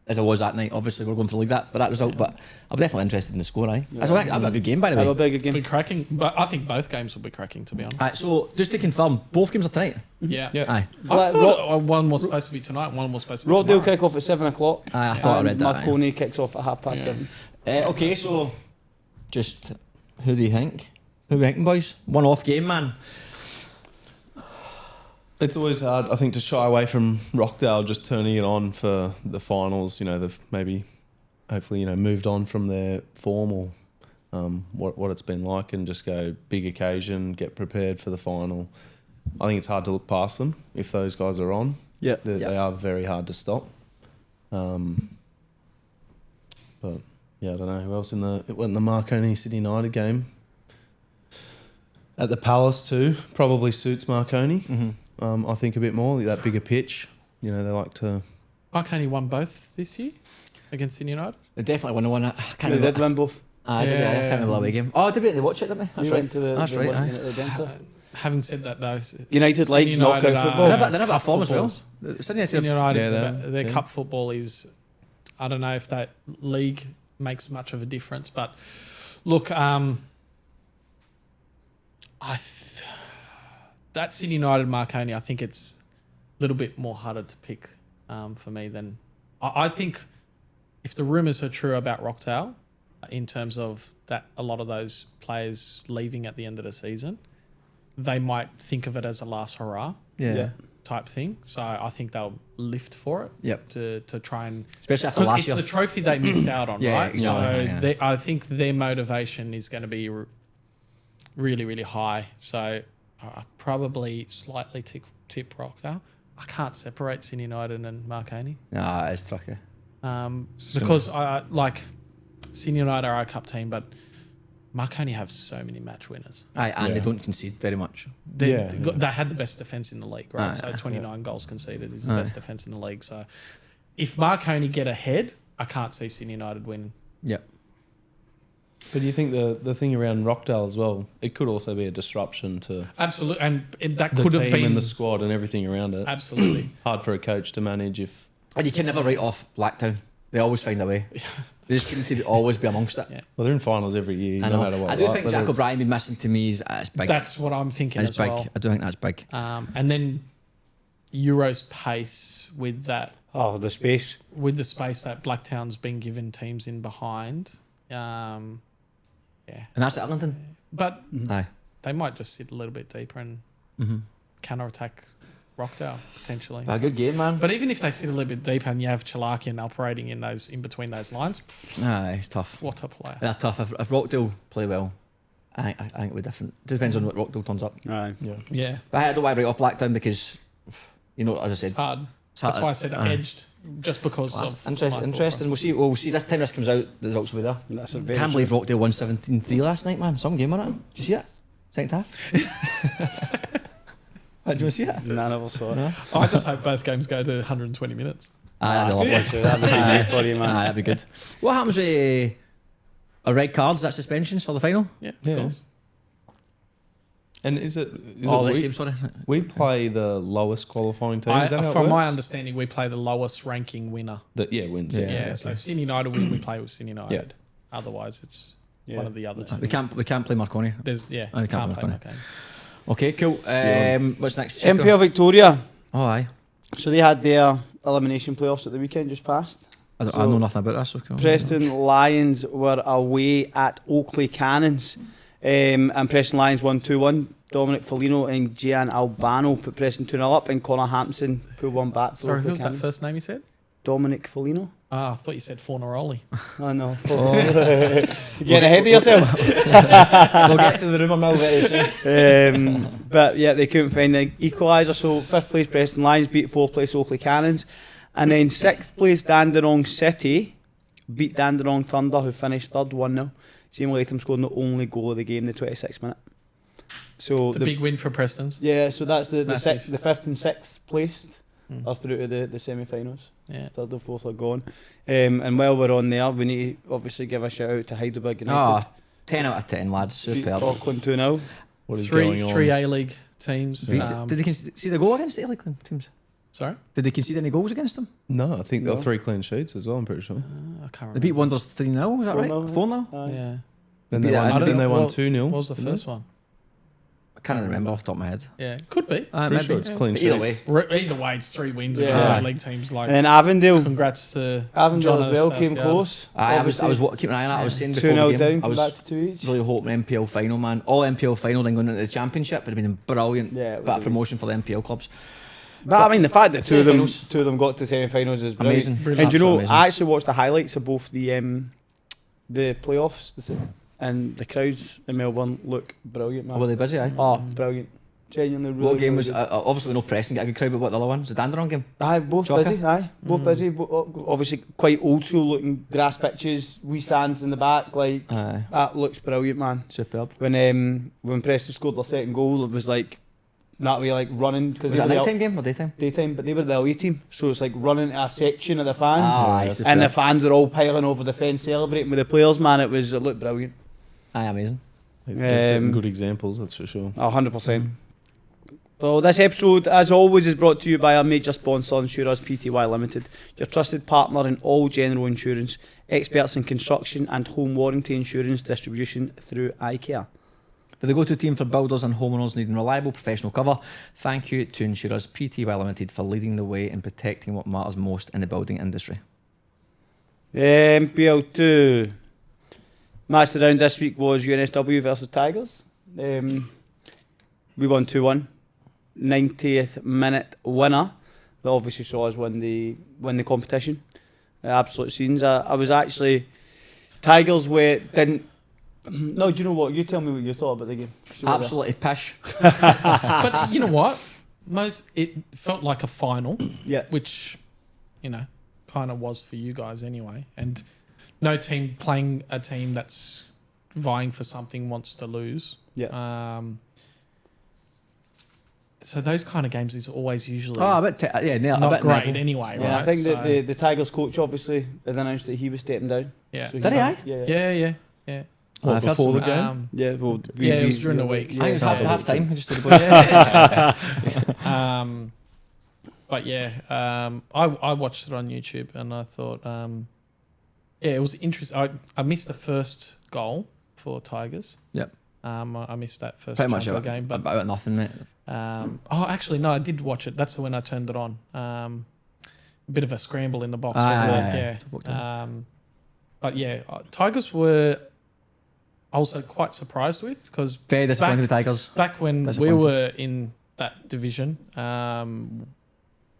as I was that night. Obviously, we're going for league but that result. But I'm definitely interested in the score. Aye, that'll be a good game, by the Have a way. big Be game. cracking, but I think both games will be cracking, to be honest. Aye, so just to confirm, both games are tonight. Yeah. Yeah. Aye, I thought one was supposed to be tonight, one was supposed to be Rockdale tomorrow. kick off at 7:00. aye, I thought I and read that. aye. Marconi kicks off at 7:30. Okay, so just who do you think? Who are we thinking, boys? One off game, man. It's always hard, I think, to shy away from Rockdale just turning it on for the finals. They've maybe, hopefully, moved on from their form or what it's been like, and just go big occasion, get prepared for the final. I think it's hard to look past them if those guys are on. Yeah. They are very hard to stop. But yeah, I don't know who else in the Marconi City United game. At the Palace too, probably suits Marconi. Mm-hmm. I think a bit more, that bigger pitch. They like to. Marconi won both this year against Sydney United. They definitely won the one. I can't They remember. did win both. Aye, Yeah, I can't remember the away game. Oh, did they watch it, didn't they? That's We right. went to the That's right. one Aye. at the Denter. Having said that, though, United like Sydney knockout United are football. They're a bit cup of form as well. footballers. Sydney Sydney United. United, Yeah, their yeah. cup football is. I don't know if that league makes much of a difference, but look, that Sydney United Marconi, I think it's a little bit more harder to pick for me than I think. If the rumours are true about Rockdale, in terms of that, a lot of those players leaving at the end of the season, they might think of it as a last hurrah Yeah. type thing. So I think they'll lift for it. Yep. To try and, Especially after because last it's year. the trophy they missed out on, Yeah, right? exactly, So yeah. I think their motivation is going to be really, really high. So I probably slightly tip Rockdale. I can't separate Sydney United and Marconi. Nah, it's tricky. Because I like Sydney United are a cup team, but Marconi have so many match winners. Aye, and Yeah. they don't concede very much. They Yeah, they had the best defence in the league, right? Aye, So 29 goals conceded is the Aye. best defence in the league. So if Marconi get ahead, I can't see Sydney United winning. Yep. But do you think the thing around Rockdale as well, it could also be a disruption to Absolutely, and that the could team have been and the squad and everything around it? absolutely. Hard for a coach to manage if... And you can never write off Blacktown. They always find a way. They just seem to always be amongst it. Yeah. Well, they're in finals every year, I no know. matter what. I do right? think Whether Jack it's- O'Brien being missing to me is big. That's what I'm thinking It's as big. well. I do think that's big. And then Euro's pace with that, Oh, the space. with the space that Blacktown's been given teams in behind. Yeah, And that's at Ellington. but Aye. they might just sit a little bit deeper and counter attack Rockdale potentially. But a good game, man. But even if they sit a little bit deeper and you have Chalakian operating in between those lines, Aye, it's tough. what a player! And that's tough. If Rockdale play well, I think it'll be different. Depends on what Rockdale turns up. Aye. Yeah. Yeah, But I don't want to write off Blacktown because, as I said, it's hard. it's hard. That's why I said edged, just because Well, of that's my thought interesting. process. We'll see. This time this comes out, the results will be there. That's a very Can't believe Rockdale won 17-3 last night, man. Some game, wasn't it? Did you see it? Second half. Did you see it? Nah, I never saw it. I just hope both games go to 120 minutes. That'd be lovely. That'd be great for you, man. That'd be good. What happens with a red cards? That suspensions for the final? Yeah, of Yeah. course. And is it The same, sorry. we play the lowest qualifying team? Is that how it From my works? understanding, we play the lowest ranking winner. That wins. Yeah. Yeah. Yeah, so if Sydney United win, we play with Sydney United. Otherwise, it's Yeah. one of the other teams. We can't play Marconi. There's we can't can't play play. that game. Okay, cool. What's next? NPL Victoria. Oh, aye. So they had their elimination playoffs at the weekend just passed. I So- know nothing about this. Okay. Preston Lions were away at Oakley Cannons, and Preston Lions won 2-1. Dominic Foligno and Gian Albano put Preston 2-0 up, and Connor Hampson put one back. for Sorry, Oakley who's that Cannons. first name you said? Dominic Foligno. Ah, I thought you said Fornaroli. Oh no. You're getting ahead of yourself. We'll get to the rumour mill very soon. But yeah, they couldn't find the equaliser. So 5th place Preston Lions beat 4th place Oakley Cannons, and then 6th place Dandenong City beat Dandenong Thunder, who finished 3rd 1-0. Samuel Latham scored the only goal of the game in the 26th minute. So It's a big win for Preston's. yeah, so that's the Massive. the 5th and 6th placed are through to the semi-finals. Yeah. 3rd and 4th are gone. And while we're on there, we need to obviously give a shout out to Heidelberg United. 10 out of 10, lads. Beat Superb. Auckland 2-0. What is three going on? three A-League teams. Did they concede a goal against the Lakeland teams? Sorry? Did they concede any goals against them? No, I think they're No. 3 clean sheets as well, I'm pretty sure. I can't They remember. beat Wanderers 3-0, is that right? 4-0, 4-0? Aye. Yeah. Then Beat they that- I won, don't then they know. won What- 2-0. What was the didn't first one? I can't remember off the top of my head. Yeah, could be. Pretty Maybe. sure it's clean But sheets. either way. Either way, it's 3 wins Yeah. against Aye. A-League teams. Like, And then Avondale. congrats to Avondale John as well came Anastasiades. close. I was keeping an eye on that. I was saying before 2-0 the down, game, I come was back to 2 each. really hoping NPL final, man. All NPL final, then going into the championship would have been a brilliant Yeah, it bit would of have promotion for the NPL clubs. But I mean, the fact that two Semi-finals. of them got to semi-finals is brilliant. Amazing. Brilliant. And do you know, Absolutely I actually watched the highlights of both the playoffs, and the crowds in Melbourne look brilliant, man. Were they busy, aye? Oh, brilliant. Genuinely, really. What game really was, good. obviously no Preston get a good crowd, but what the other one? Was the Dandenong game? Aye, both Shocker. busy. Aye, both busy. Obviously, quite old school looking grass pitches. Wee stands in the back, like Aye. that looks brilliant, man. Superb. When Preston scored their second goal, it was like that way, like running because Was it a night time game or daytime? daytime, but they were the away team, so it's like running to a section of the fans, Aye, and the superb. fans are all piling over the fence celebrating with the players. Man, it looked brilliant. Aye, amazing. They're setting good examples, that's for sure. 100%. So this episode, as always, is brought to you by our major sponsor, Insurers Pty Limited, your trusted partner in all general insurance, experts in construction and home warranty insurance distribution through iCare. For the go-to team for builders and homeowners needing reliable professional cover, thank you to Insurers Pty Limited for leading the way in protecting what matters most in the building industry. NPL 2. Match of the round this week was UNSW versus Tigers. We won 2-1. 90th minute winner. That obviously saw us win the competition. Absolute scenes. I was actually Tigers didn't. No, do you know what? You tell me what you thought about the game. Absolutely pish. But you know what? It felt like a final, Yeah. which, kind of was for you guys anyway. And no team playing a team that's vying for something wants to lose. Yeah. So those kind of games is always usually Oh, a bit, a not bit great nervy. anyway, Yeah, right? I think So, that the Tigers coach obviously had announced that he was stepping down. yeah. So Did he, aye? Yeah. Yeah. I've heard before the some- game? Yeah, well, it was during the week. I think it was half time. I just told the boys. But yeah, I watched it on YouTube and I thought, it was interesting. I missed the first goal for Tigers. Yep. I missed that first Pretty much chunk of the game, but about nothing, mate. actually no, I did watch it. That's when I turned it on. A bit of a scramble in the box, wasn't it? Yeah. But yeah, Tigers were also quite surprised with because Very disappointed with Tigers. back when we Disappointed. were in that division,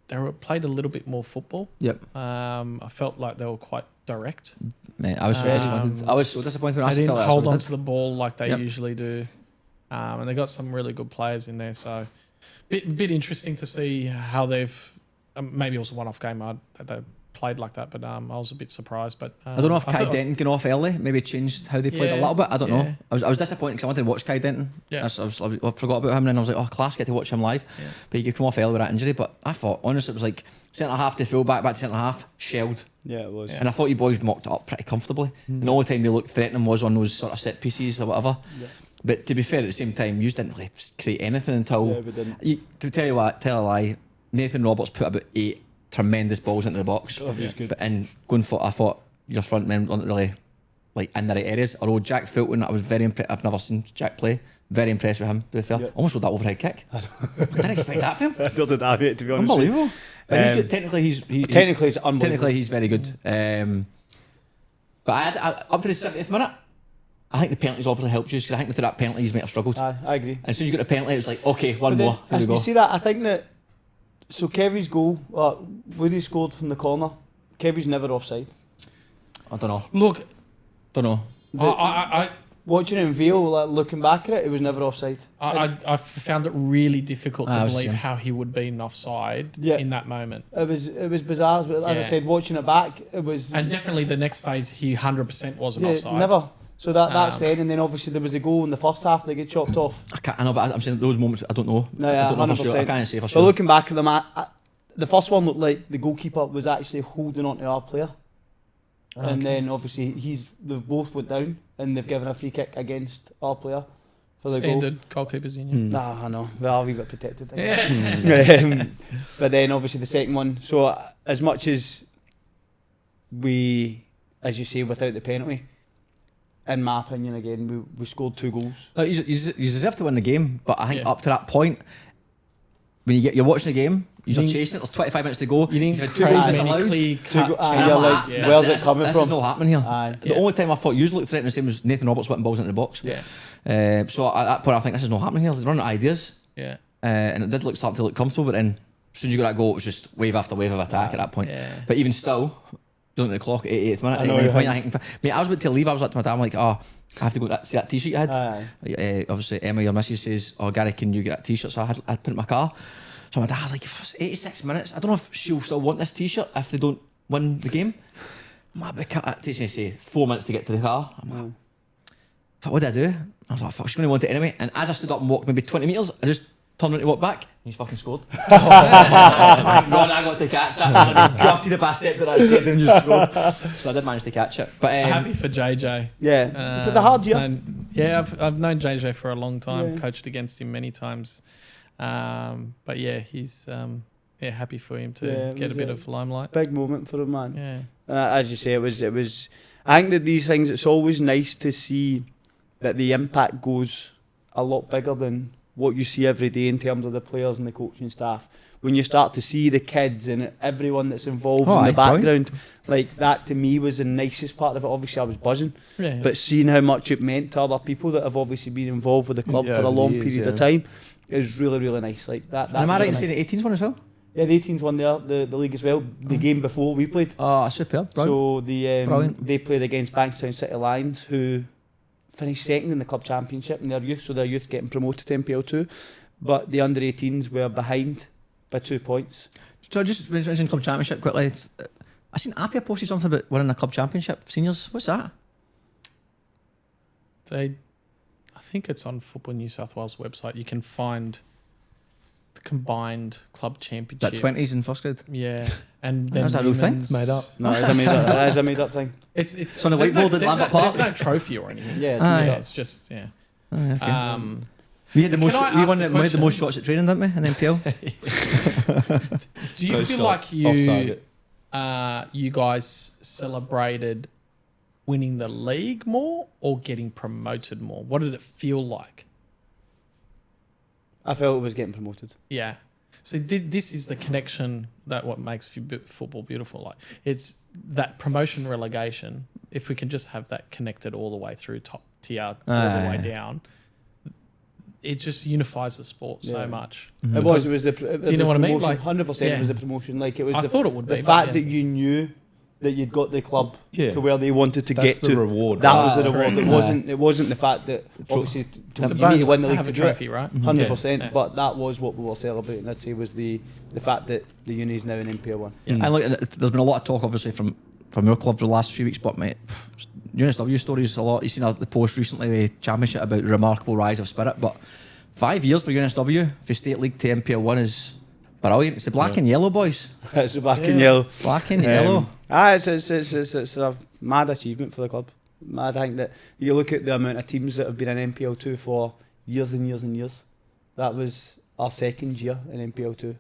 they played a little bit more football. Yep. I felt like they were quite direct. Mate, I was so disappointed. I was so disappointed when I They felt didn't like hold that's what on they to the ball like they Yep. usually do. And they got some really good players in there. So bit interesting to see how they've maybe it was a one-off game that they played like that, but I was a bit surprised. But I don't know if Kai thought- Denton going off early maybe changed how they played a Yeah, little bit. I don't know. yeah. I was disappointed because I wanted to watch Kai Denton. Yeah. I forgot about him and then I was like, oh, class, get to watch him live. Yeah. But he could come off early with that injury. But I thought, honestly, it was like centre half to full back to centre half, shelled. Yeah, it was. Yeah. And I thought you boys mocked it up pretty comfortably. And the only time they looked threatening was on those sort of set pieces or whatever. Yeah. But to be fair, at the same time, you didn't really create anything until. Yeah, we didn't. To tell a lie, Nathan Roberts put about 8 tremendous balls into the box. Oh, he's good. But in going for, I thought your front men weren't really like in the right areas. Although Jack Fulton, I was very impressed. I've never seen Jack play. Very impressed with him. To be fair, Yeah. almost with that overhead kick. I didn't expect that from him. I did have it, to be honest. Unbelievable. But he's Um, good. Technically, he's Technically, it's unbelievable. technically he's very good. But up to the 70th minute, I think the penalties obviously helped you because I think without that penalty, he's might have struggled. I agree. And as soon as you got a penalty, it was like, okay, one But then, more. Here we as go. you see that, I think that. So Kevy's goal, when he scored from the corner, Kevy's never offside. I don't know. Look, Don't know. I Watching it in Vale, like, looking back at it, it was never offside. I found it really difficult I to was believe the same. how he would be in offside Yeah. in that moment. It was bizarre, but as I Yeah. said, watching it back, it was And definitely the next phase, he 100% wasn't yeah, offside. never. So that's Um, then, and then obviously there was a goal in the first half that get chopped off. I know, but I'm saying those moments, I don't know. No, yeah, I don't know for sure. I 100%. can't say for But sure. looking back at them, the first one looked like the goalkeeper was actually holding on to our player, and then obviously they've both went down and they've given a free kick against our player for the Standard goalkeepers in you. goal. Nah, I know. Well, we got protected. Yeah. But then obviously the second one. So as much as we, as you say, without the penalty, in my opinion, again, we scored 2 goals. You deserve to win the game, but I think Yeah. up to that point, when you're watching the game, you're You chasing it. There's 25 minutes to go. You He's didn't had 2 create goals many disallowed. clear Two cut go- And you're I'm like, yeah. where's it this- coming this from? is not happening here. Aye. The Yeah. only time I thought you looked threatening the same was Nathan Roberts whipping balls into the box. Yeah, So at that point, I think this is not happening here. They're running out of ideas, yeah, and it did start to look comfortable. But then, as soon as you got that goal, it was just wave after wave of attack at that point. yeah. But even still, looking at the clock at 88th minute, I know, 89th yeah. minute, I think, mate, I was about to leave. I was like to my dad, I'm like, oh, I have to go see that T-shirt you had. Aye. Obviously, Emma, your missus says, oh, Gary, can you get that T-shirt? So I put it in my car. So my dad was like, if it's 86 minutes, I don't know if she'll still want this T-shirt if they don't win the game. I'm like, it takes me, say, 4 minutes to get to the car. I'm like, fuck, what did I do? I was like, fuck, she's going to want it anyway. And as I stood up and walked maybe 20 metres, I just turned around to walk back, and he's fucking scored. Thank God I got to catch it. I gutted if I stepped to that stadium and just scored. So I did manage to catch it. But Happy for JJ. Yeah. Is it the hard year? Yeah, I've known JJ for a long time. Yeah. Coached against him many times. But yeah, he's happy for him to it get a was bit a of limelight. Big moment for him, man. Yeah, As you say, it was. I think that these things, it's always nice to see that the impact goes a lot bigger than what you see every day in terms of the players and the coaching staff. When you start to see the kids and everyone that's involved in the background, like that to me was the nicest part of it. Obviously, I was buzzing, yeah. but seeing how much it meant to other people that have obviously been involved with the club Yeah, for a over the long years, period of yeah. time is really, really nice. Like that. am I right really in nice. saying the 18s one as well? Yeah, the 18s won the league as well. The game before we played. Oh, superb. Brilliant. So Brilliant. they played against Bankstown City Lions, who finished second in the club championship in their youth. So their youth getting promoted to NPL 2, but the under 18s were behind by 2 points. So just mentioning club championship quickly. I seen Appiah posted something about winning a club championship seniors. What's that? I think it's on Football New South Wales website. You can find the combined club championship. That 20s in first grade. Yeah, and then That's a real thing? women's- Made up. No, it's a made up thing. It's on the there's whiteboard at there's Lambert Park. There's no trophy or anything. Yeah, it's Ah, made yeah. up. It's just yeah. Oh, yeah, okay. Can we had the most. I We ask won a the, we had the most question? shots at training, didn't we? In NPL. Do you Those feel shots, like off you target. you guys celebrated winning the league more or getting promoted more? What did it feel like? I felt it was getting promoted. Yeah. So this is the connection that what makes football beautiful. Like it's that promotion relegation. If we can just have that connected all the way through top tier, all the way down, it just unifies the sport so much. It was the. Do you know what I mean? Like 100%. yeah. It was the promotion. Like it was. I thought it would be, the but fact yeah. that you knew that you'd got the club Yeah. to where they wanted to That's get the to. reward. That right? was the reward. Correct. It wasn't the fact that obviously it's a you need to bonus win the to league have to a do trophy, it. right? 100%. Yeah. But that was what we were celebrating. I'd say was the fact that the uni is now in NPL 1. Yeah. And look, there's been a lot of talk, obviously, from your club for the last few weeks. But mate, UNSW stories a lot. You've seen the post recently with Championship about the remarkable rise of spirit. But 5 years for UNSW, for State League to NPL 1 is brilliant. It's the black and yellow, boys. It's black and yellow. Black and yellow. It's a mad achievement for the club. Mad. I think that you look at the amount of teams that have been in NPL 2 for years and years and years. That was our second year in NPL 2,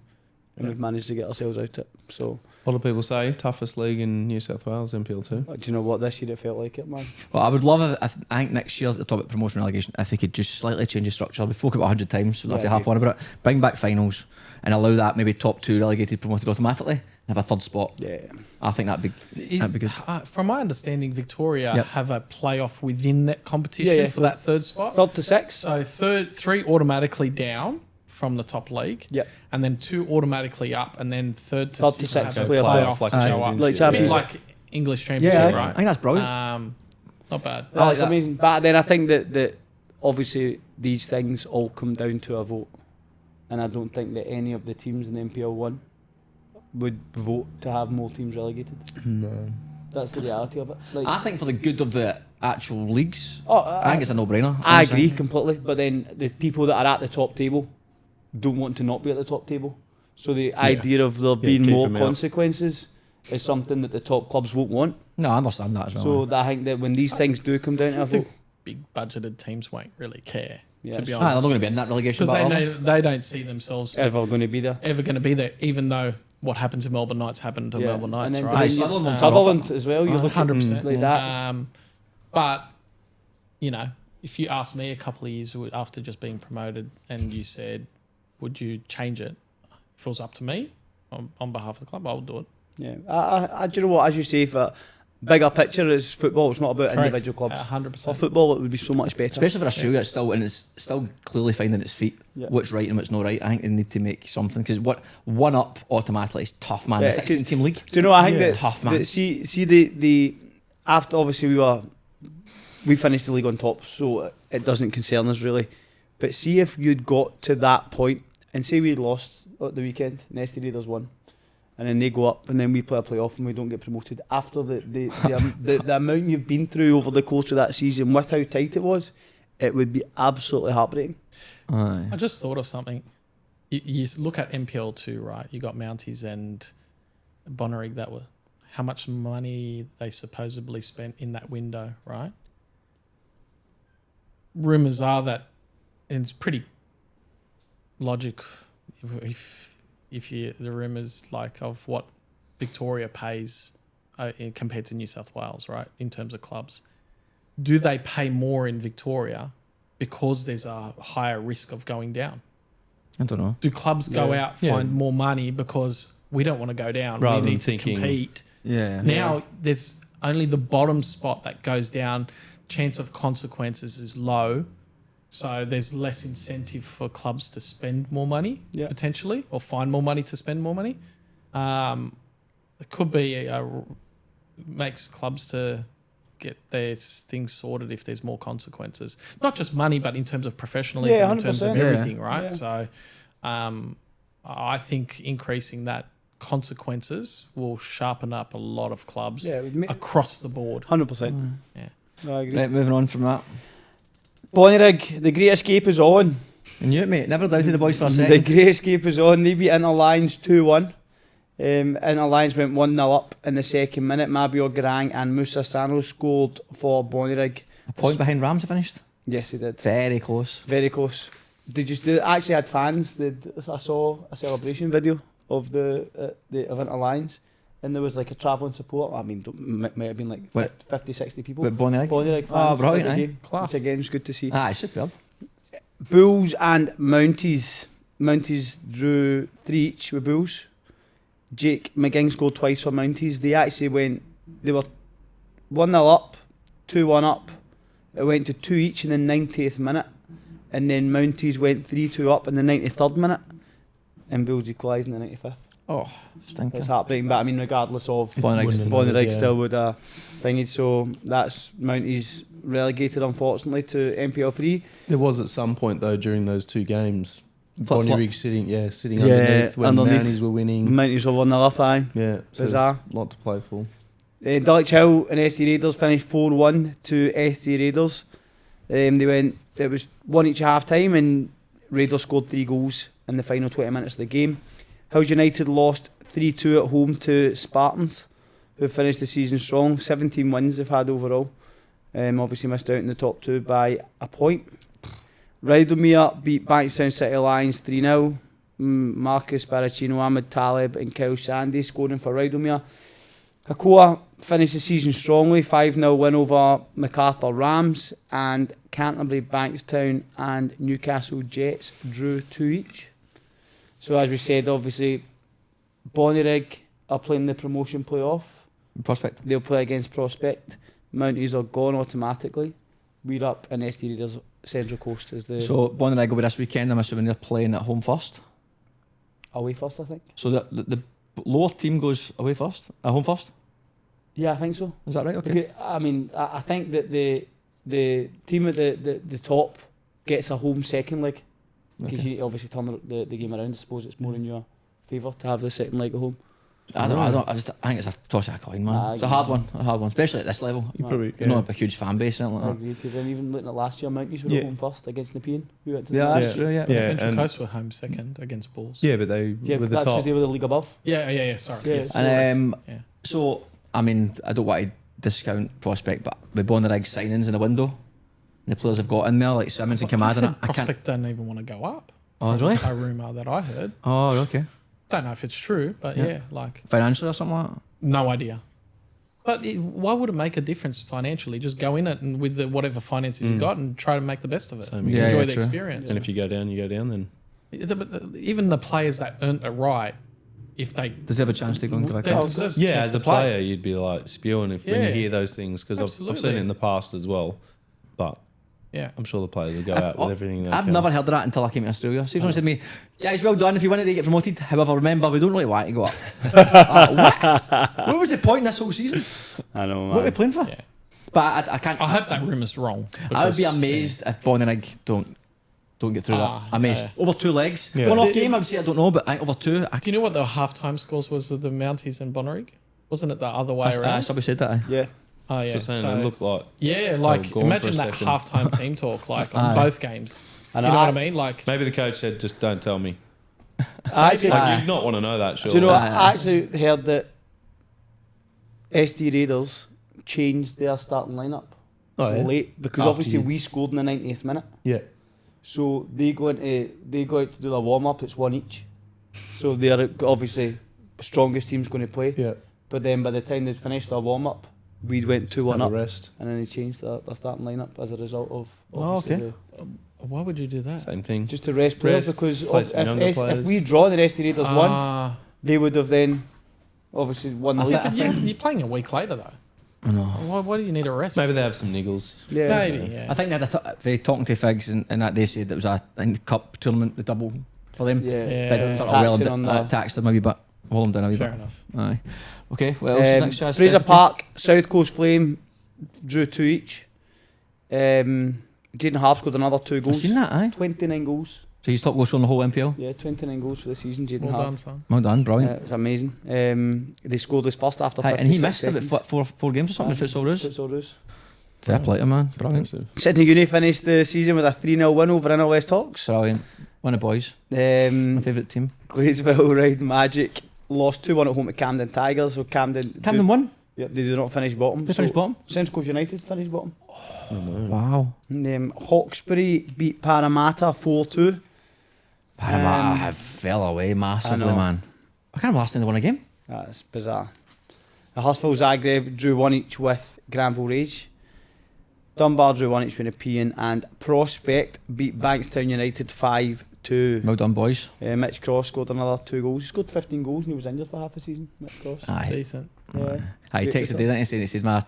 and we've managed to get ourselves out it. So, A lot of people say toughest league in New South Wales, NPL2. do you know what? This year it felt like it, man. Well, I would love if I think next year at the top of promotion relegation, if they could just slightly change the structure. We've spoken about 100 times, so not to Yeah, harp on about it. Bring back finals and allow that maybe top 2 relegated promoted automatically and have a third spot. Yeah. I think that'd be good. From my understanding, Victoria Yep. have a playoff within that competition Yeah, yeah. for that third spot. 3rd to 6th. So 3 automatically down from the top league. Yep. And then 2 automatically up, and then 3rd to 3rd to 6th sixth have a play a playoff playoff, like to a go up. championship. Like It's a bit championship. like English championship, I right? think that's brilliant. Not bad. I like That's that. amazing. But then I think that obviously these things all come down to a vote, and I don't think that any of the teams in NPL 1 would vote to have more teams relegated. No. That's the reality of it. Like, I think for the good of the actual leagues, oh, I think it's a no-brainer. I honestly. agree completely. But then the people that are at the top table don't want to not be at the top table. So the idea of there being keep more them out. consequences is something that the top clubs won't want. No, I understand that as well. So I think that when these things do come down to a I think vote, big budgeted teams won't really care, Yeah, to be it's- they're not honest. going to be in that relegation Because battle. they know they don't see themselves ever going to be there. ever going to be there, even though what happened to Melbourne Knights happened to Yeah. Melbourne And Knights, then right? Sutherland won't Sutherland as well. You look at 100%. like that. But, you know, if you asked me a couple of years after just being promoted and you said, would you change it? If it was up to me, on behalf of the club, I would do it. Yeah, I do you know what? As you say, for bigger picture is football. It's not about Correct. individual clubs. 100%. For football, it would be so much better. Especially for Australia, it's still and it's still clearly finding its feet. Yeah. What's right and what's not right. I think they need to make something because what one up automatically is tough, man. Yeah, The 16 team league. Do you know? I think that Tough, man. See the after obviously we finished the league on top, so it doesn't concern us really. But see if you'd got to that point and say we'd lost at the weekend, Nesty Raiders won, and then they go up, and then we play a playoff and we don't get promoted. After the amount you've been through over the course of that season, with how tight it was, it would be absolutely heartbreaking. Aye. I just thought of something. You look at NPL 2, right? You got Mounties and Bonnyrigg that were how much money they supposedly spent in that window, right? Rumours are that and it's pretty logic if you the rumours like of what Victoria pays compared to New South Wales, right? In terms of clubs, do they pay more in Victoria because there's a higher risk of going down? I don't know. Do clubs go out find more money because we don't want to go down, Rather we than need to thinking- compete? Yeah. Now there's only the bottom spot that goes down. Chance of consequences is low, so there's less incentive for clubs to spend more money potentially, or find more money to spend more money. It could be makes clubs to get their things sorted if there's more consequences, not just money, but in terms of professionalism, in terms of 100%. everything, right? Yeah. So, I think increasing that consequences will sharpen up a lot of clubs across the board. 100%. Yeah. I agree. Right, moving on from that. Bonnyrigg, the Great Escape is on. I knew it, mate. Never doubted the boys for a The second. Grey Escape is on. They beat Inter Lions 2-1. Inter Lions went 1-0 up in the second minute. Mabior Garang and Musa Sano scored for Bonnyrigg. A point behind Rams finished. Yes, he did. Very close. Very close. Did you still actually had fans? I saw a celebration video of the Inter Lions, and there was like a travelling support. I mean, might have been like 50, 60 people. With Bonnyrigg. Bonnyrigg Oh, fans. brilliant, at the eh? game. Class. Which again was good to see. Aye, superb. Bulls and Mounties. Mounties drew 3 each with Bulls. Jake McGinn scored twice for Mounties. They were 1-0 up, 2-1 up. It went to 2 each in the 90th minute. And then Mounties went 3-2 up in the 93rd minute. And Bulls equalised in the 95th. Oh, stinker. That's heartbreaking, but I mean, regardless of Bonnyrigg still would thingy. So that's Mounties relegated, unfortunately, to NPL 3. There was at some point though during those 2 games, Flip-flop. Bonnyrigg sitting underneath when Mounties were winning. Mounties were 1-0 up, aye. Yeah, so Bizarre. there's a lot to play for. Dulwich Hill and ST Raiders finished 4-1 to ST Raiders. It was 1 each at half time, and Raiders scored 3 goals in the final 20 minutes of the game. Hills United lost 3-2 at home to Spartans, who finished the season strong. 17 wins they've had overall. Obviously missed out in the top 2 by a point. Rydalmere beat Bankstown City Lions 3-0. Marcus Baracino, Ahmed Talib and Kyle Sandy scoring for Rydalmere. Hakoah finished the season strongly, 5-0 win over MacArthur Rams, and Canterbury, Bankstown and Newcastle Jets drew 2 each. So as we said, obviously Bonnyrigg are playing the promotion playoff. Prospect. They'll play against Prospect. Mounties are gone automatically. We're up in ST Raiders Central Coast as the So Bonnyrigg will be this weekend. I'm assuming they're playing at home first. away first, I think. So the lower team goes away first, at home first. Yeah, I think so. Is that right? Okay. Because, I mean, I think that the team at the top gets a home second leg. Because Okay. you obviously turn the game around. I suppose it's more in your favour to have the second leg at home. I think it's a toss of a coin, man. It's a hard one, especially at this level. Probably, You're not a huge fan base, something I like that. agree, because then even looking at last year, Mounties were at home first against Nepean. We went to Yeah, the that's true. Yeah. Yeah. Central and- Coast were home second against Bulls. Yeah, but they yeah, were but the that's top. because they were the league above. Yeah. Sorry. Yeah, Yes. And Yeah. so I mean, I don't want to discount Prospect, but with Bonnyrigg signings in the window, and the players have got in there like Simmons and Kamada, I can't. Prospect don't even want to go up. Oh, from really? A rumour that I heard. Oh, okay. Don't know if it's true, but yeah, like Financially or something like that. no idea. But why would it make a difference financially? Just go in it and with the whatever finances you got and try to make the best of it. Same Yeah, Enjoy yeah, the true. experience. And if you go down, then. Even the players that earned it right, if they Does he have a chance to go and give a they cup? deserve the Yeah, chance as to a play. player, you'd be like spewing when you Yeah. hear those things because I've seen Absolutely. it in the past as well. But Yeah. I'm sure the players will go out with everything they I've can. never heard of that until I came to Australia. See, someone said to me, guys, well done. If you win it, they get promoted. However, remember, we don't really want to go up. What was the point in this whole season? I know, What are we playing for? Yeah. But I can't. I hope that rumour's wrong. I would be because- amazed if Bonnyrigg don't get through Ah, that. Amazed. yeah. Over 2 legs. Yeah. One off game, I would say I don't know, but I think over 2. Do you know what the halftime scores was with the Mounties and Bonnyrigg? Wasn't it the other way around? Somebody said that. Yeah. Oh yeah. So saying so- it looked like yeah, like gone for imagine a that second. halftime team talk like on Aye. both games. And Do you know what I mean? Like maybe the coach said, "Just don't tell me." I actually, Like, you'd not want to know that, sure. do you know? Aye. I actually heard that ST Raiders changed their starting lineup late because After obviously you- we scored in the 90th minute. Yeah. So they go out to do the warm up. It's 1 each. So they're obviously strongest team's going to play. Yeah. But then by the time they finished their warm up, we went 2-1 Have up, a rest. and then they changed their starting lineup as a result of. Oh, obviously okay. why would you do that? Same thing. Just to rest players Rest, because play some younger if players. we draw and the rest of the Raiders won, Ah, they would have then obviously won the I league. think- you're playing a week later though. No. Why do you need a rest? Maybe they have some niggles. Yeah. Maybe, yeah. I think they had they talking to Figs and that they said it was a cup tournament, the double for them. Yeah. Yeah. Big sort of well Taxing on the- taxed them maybe, but hold them down a wee Fair bit. enough. Aye. Okay. Well, next Chaz? Fraser Park, South Coast Flame drew 2 each. Jaden Harp scored another 2 I've goals. seen that. Aye. 29 goals. So he's top goal scorer in the whole NPL. Yeah, 29 goals for the season. Jaden Well Harp. done, son. Well done, brilliant. It was amazing. They scored his first after Aye, 56 and he missed seconds. about four games or something. If it's all Aye, is. Futsal Roos. Fair play to him, man. It's Brilliant. impressive. Sydney Uni finished the season with a 3-0 win over NWS Talks. Brilliant. One of the boys. My favourite team. Gleesville Ride Magic lost 2-1 at home to Camden Tigers. So Camden won? Yep, they do not finish bottom. They finished bottom? Central Coast United finished bottom. Wow. Hawkesbury beat Parramatta 4-2. Parramatta fell away massively, I know. man. I can't remember last time they won a game. That's bizarre. Hurstville Zagreb drew 1 each with Granville Rage. Dunbar drew 1 each with Nepean, and Prospect beat Bankstown United 5-2. Well done, boys. Mitch Cross scored another 2 goals. He scored 15 goals and he was injured for half a season. Mitch Cross. It's Aye. decent. Yeah. He Great texted result. Dave and he said, I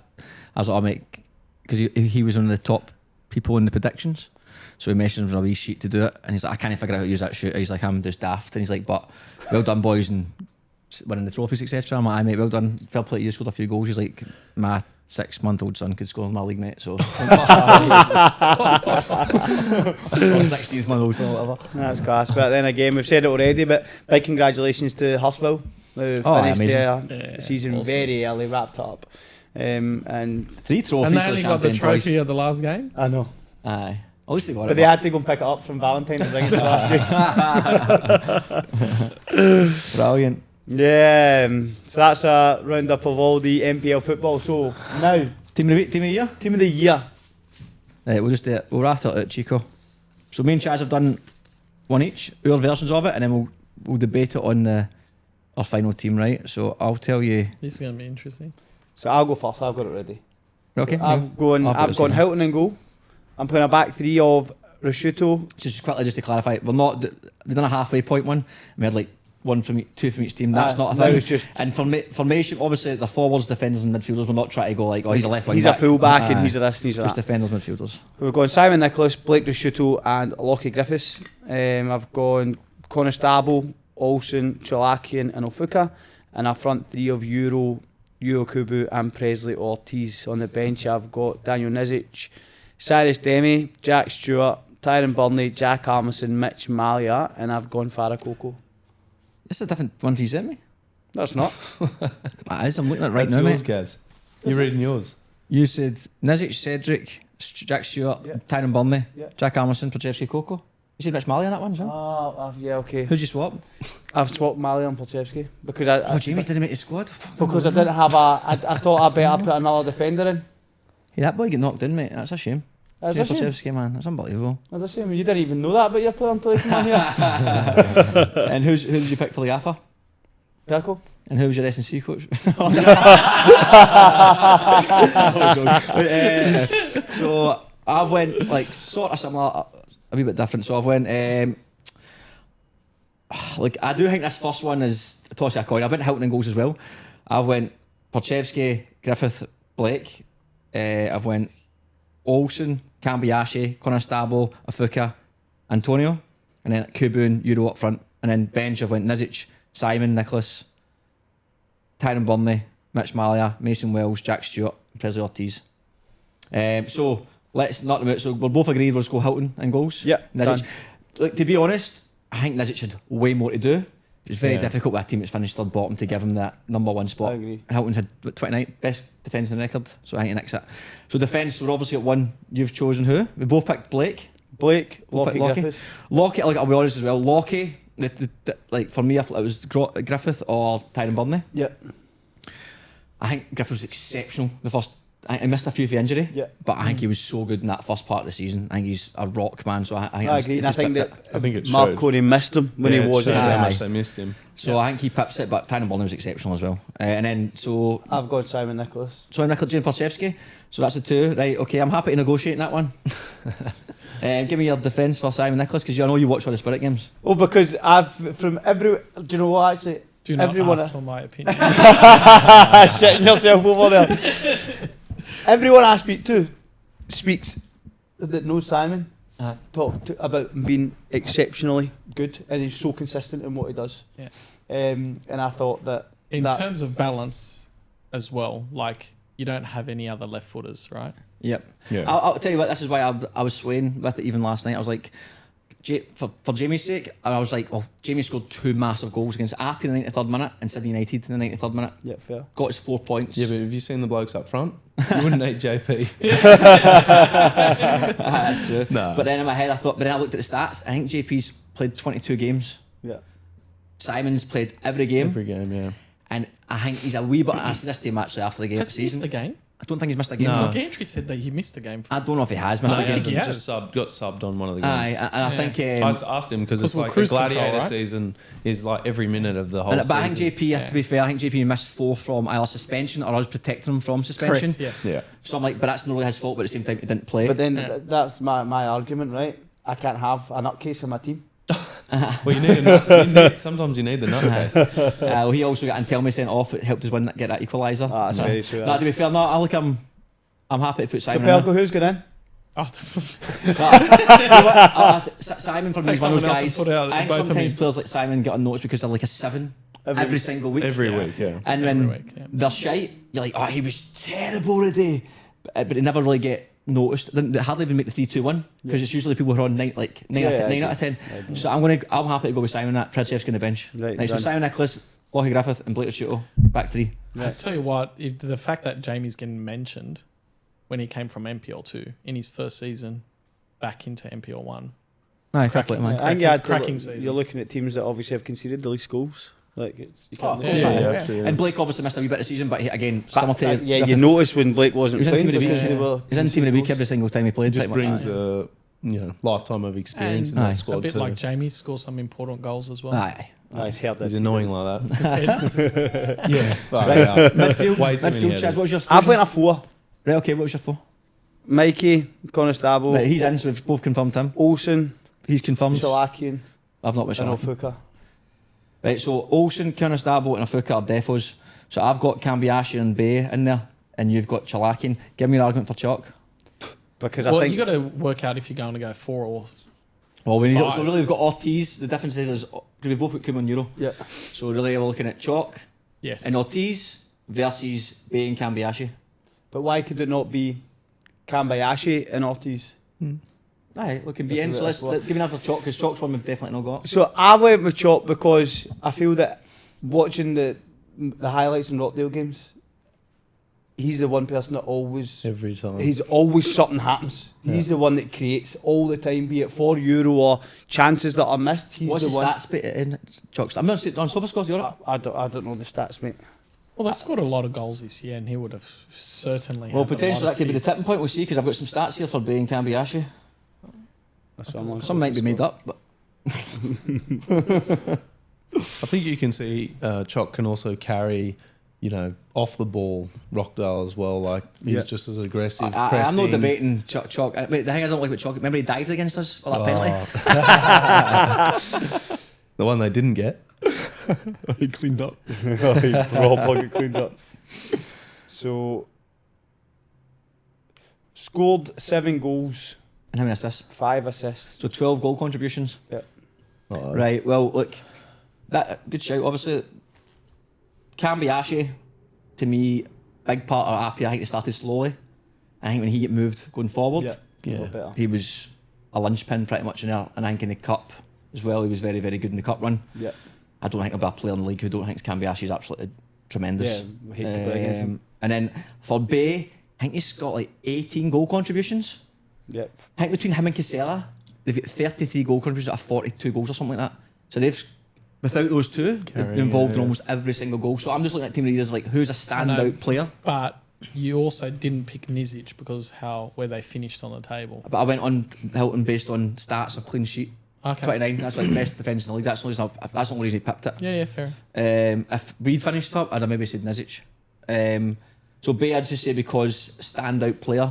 was like, I'll make, because he was one of the top people in the predictions. So he messaged him for a wee sheet to do it. And he's like, I can't figure out how to use that shooter. He's like, I'm just daft. And he's like, but well done, boys, and winning the trophies, etc. I'm like, aye, mate, well done. Fair play to you, scored a few goals. He's like, my 6-month-old son could score in my league, mate. So, or 16-month-old son, or whatever. That's class. But then again, we've said it already, but big congratulations to Hurstville. Who Oh, finished amazing. the season awesome. very early, wrapped it up. And 3 trophies And they for only the got the Champagne trophy boys. at the last game. I know. Aye. At least they got But it. they had to go and pick it up from Valentine to bring it to the last game. Brilliant. Yeah, so that's a roundup of all the NPL football. So now, Team of the week, team of the year? team of the year. Right, we'll just do it. We'll wrap it out, Chico. So me and Chaz have done one each, our versions of it, and then we'll debate it on our final team, right? So I'll tell you. This is going to be interesting. So I'll go first. I've got it ready. Okay. I've gone I've got the same. Hilton in goal. I'm putting a back 3 of Rashuto. Just quickly, just to clarify, we've done a halfway point one. We had like 2 from each team. That's not a no, thing. it's just And formation, obviously, the forwards, defenders, and midfielders. We're not trying to go like, oh, he's a left wing. he's a full back and he's a this and he's a just that. defenders, midfielders. We've gone Simon Nicholas, Blake Rashuto, and Lockie Griffiths. I've gone Constable, Olsen, Chalakian, and Ofuka, and a front 3 of Euro Kubu, and Presley Ortiz. On the bench, I've got Daniel Nizic, Cyrus Demi, Jack Stewart, Tyron Burnley, Jack Armisen, Mitch Malia, and I've gone Farah Coco. This is a different one for you, sent me. That's not. That is. I'm looking at it right That's now, yours, mate. Gaz. You're reading yours. You said Nizic, Cedric, Jack Stewart, Yeah. Tyron Burnley, Yeah. Jack Armisen, Projevski, Coco. You said Mitch Malley on that one, as well? Yeah, okay. Who'd you swap? I've swapped Malia and Polchevsky because Oh, James didn't make his squad. because I didn't have I thought I'd better put another defender in. Hey, that boy get knocked in, mate. That's a shame. That's a shame. Projevski, man. That's unbelievable. That's a shame. You didn't even know that about your player until he came on here. And who did you pick for the Gaffer? Perko. And who was your S&C coach? So I went like sort of similar, a wee bit different. So I went like I do think this first one is a toss of a coin. I went Hilton in goals as well. I went Perchevsky, Griffith, Blake. I've went Olsen, Cambiashi, Constable, Afuka, Antonio, and then Kubu, Euro up front, and then bench I've went Nizic, Simon, Nicholas, Tyron Burnley, Mitch Malia, Mason Wells, Jack Stewart, Presley Ortiz. So let's not about. So we're both agreed. We'll just go Hilton in goals. Yeah, Nizic. done. Look, to be honest, I think Nizic had way more to do. It's very Yeah. difficult with a team that's finished third bottom to give him that number 1 spot. I agree. And Hilton's had 29 best defence in the record, so I think he nicks it. So defence, we're obviously at 1. You've chosen who? We both picked Blake. Blake, We'll Lockie, pick Lockie. Griffiths. Lockie, like I'll be honest as well. Lockie, like for me, I thought it was Griffith or Tyron Burnley. Yeah. I think Griffith was exceptional. The first, I missed a few for injury, Yeah. but I think he was so good in that first part of the season. I think he's a rock man. So I think I agree. And I think that I think it Mark showed. Coney missed him when Yeah, he it was. showed Aye. how much they missed him. So I think he pips it, but Tyron Burnley was exceptional as well. And then so I've got Simon Nicholas. Nicholas Jane Perchevsky. So that's the 2, right? Okay, I'm happy to negotiate in that one. Give me your defence for Simon Nicholas because I know you watch all the Spirit games. Oh, because do you know what actually? Do not Everyone- ask for my opinion. Shitting yourself over there. Everyone I speak to speaks that knows Simon talk to, about him being exceptionally good, and he's so consistent in what he does. Yeah. And I thought that In that terms of balance as well, like you don't have any other left footers, right? Yep. Yeah. I'll tell you what, this is why I was swaying with it even last night. I was like, for Jamie's sake, and I was like, well, Jamie scored 2 massive goals against Appy in the 93rd minute and Sydney United in the 93rd minute. Yeah, fair. Got his 4 points. Yeah, but have you seen the blokes up front? You wouldn't need JP. That's true. No. But then in my head, but then I looked at the stats. I think JP's played 22 games. Yeah. Simon's played every game. Every game, yeah. And I think he's a wee bit. I said this to him actually after the game. Has he missed the game? I don't think he's missed a game. No. Because Gantry said that he missed a game. I don't know if he has missed No, a I game. think he has. Just got subbed on one of the Aye, games. and I Yeah. think. I asked him because it's we're like a cruise control, gladiator right? season is like every minute of the whole But season. I think JP, to be fair, I think JP missed 4 from either suspension or us protecting him from suspension. Correct, yes. Yeah. So I'm like, but that's not really his fault. But at the same time, he didn't play. But then Yeah. that's my argument, right? I can't have a nutcase in my team. Well, you need a nut. Sometimes you need the nutcase. Well, he also got Antelmi sent off. It helped us win, get that equaliser. Ah, that's No. very true. No, to be fair, no, I'm happy to put So Simon in. Perko, who's going in? Oh, Simon for me Take is one of those someone else and guys. put it out I think both of sometimes me. players like Simon get unnoticed because they're like a 7 every single week. Every week, yeah. And Every when week, yeah. they're shite, you're like, oh, he was terrible today. But they never really get noticed. They hardly even make the 3-2-1 because it's usually people who are on 9 out of 10. So I'm happy to go with Simon. That Pridchev's on the bench. Right, So done. Simon Nicholas, Lockie Griffith, and Blake Shuto, back 3. I tell you what, if the fact that Jamie's getting mentioned when he came from NPL 2 in his first season back into NPL 1. Aye, fair play, Cracking man. I think you had to cracking look- season. you're looking at teams that obviously have conceded the least goals. Like it's, you Oh, can't of look course, at aye. it. yeah, absolutely. And Blake obviously missed a wee bit of the season, but again, similar to Yeah, you Griffith, noticed when Blake wasn't he was in playing team of the week. because they were He's in team of the week conceding every single time he played. It just pretty much. brings a lifetime of experience And in Aye. that a squad bit too. like Jamie scores some important goals as well. Aye. goals. He's heard He's that. annoying like that. His head- Yeah. Midfield, Way too many Chaz, headers. what was your I went a 4. Right, okay, what was your 4? Mikey, Constable, Right, he's in, so we've both confirmed him. Olsen, He's confirmed. Shalakian, I've not wished and him. Ofuka. Right, so Olsen, Constable, and Afuka are defos. So I've got Cambiashi and Bay in there, and you've got Chalakian. Give me an argument for Chalk. Because well, I think you got to work out if you're going to go 4 or. Well, we need, Five. so really we've got Ortiz. The difference is because we both got Kuman Euro. yeah. So really we're looking at Chalk Yes. and Ortiz versus Bay and Cambiashi. But why could it not be Kambayashi and Ortiz? Aye, we can be in. So let's give me another Chalk because Chalk's one we've definitely not got. So I went with Chop because I feel that watching the highlights in Rockdale games, he's the one person that always Every time. he's always something happens. He's the one that creates all the time, be it for Euro or chances that are missed. He's What's the the one. stats bit in Chalk's? I'm not on SofaScore. You're up. I don't know the stats, mate. Well, they scored a lot of goals this year, and he would have certainly. Well, had a potentially lot that could be the assists. tipping point. We'll see because I've got some stats here for Bay and Cambiashi. That's what I'm on Some might be made up, but I think you can see Chalk can also carry, off the ball Rockdale as well. Like he's Yeah. just as aggressive. I'm not pressing. debating Chalk. Wait, the thing I don't like about Chalk. Remember he dived against us for that penalty. The one they didn't get. He cleaned up. Proper cleaned up. So scored 7 goals, And how many assists? 5 assists. So 12 goal contributions. Uh-oh. Right. Well, look, that good shout. Obviously, Cambiashi, to me, big part of Appy. I think it started slowly. I think when he get moved going forward, Yeah. Better. he was a linchpin pretty much in there. And I think in the cup as well, he was very, very good in the cup run. Yeah. I don't think there'll be a player in the league who don't think Cambiashi is absolutely tremendous. Yeah, we hate to play against him. And then for Bay, I think he's got like 18 goal contributions. Yeah. I think between him and Casella, they've got 33 goal contributions out of 42 goals or something like that. So they've, without those two, they've been involved in almost every single goal. So I'm just looking at Team of the Year as like, who's a standout player? But you also didn't pick Nizic because where they finished on the table. But I went on Hilton based on stats of clean sheet. Okay. 29, that's like best defence in the league. That's the only reason he picked it. Yeah, fair. If Reed finished top, I'd have maybe said Nizic. So Bay, I'd just say because standout player.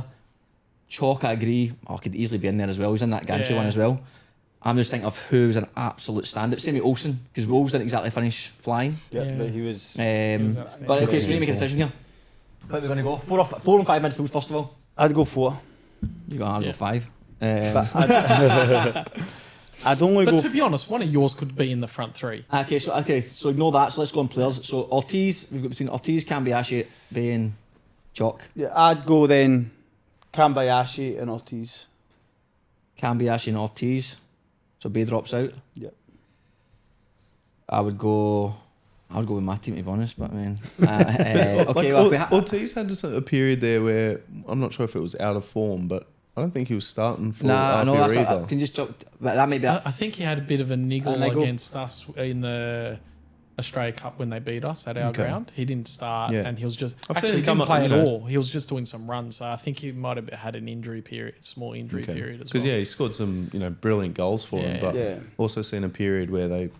Chalk, I agree. I could easily be in there as well. He's in that Gantry one as well. I'm just thinking of who's an absolute standout. Same with Olsen, because Wolves didn't exactly finish flying. Yeah, Yeah. but he was. outstanding. But okay, so we need to make a decision here. Where are we going to go? 4 and 5 midfield, first of all. I'd go 4. You got to Yeah. go 5. But I'd only But go. to be honest, one of yours could be in the front 3. Okay, so ignore that. So let's go on players. So Ortiz, we've got between Ortiz, Cambiashi, Bay and Chalk. Yeah, I'd go then Kambayashi and Ortiz. Cambiashi and Ortiz. So Bay drops out. Yep. I would go with my team, to be honest. But I mean, okay. Well, if we Ortiz had a period there where I'm not sure if it was out of form, but I don't think he was starting for RPR either. Can you just jump? But that may be. I think he had a bit of a niggle niggle. against us in the Australia Cup when they beat us at our ground. He didn't start, and he was just actually didn't play at all. He was just doing some runs. So I think he might have had an injury period, small injury period as well. Because he scored some brilliant goals for him, but also seen a period where they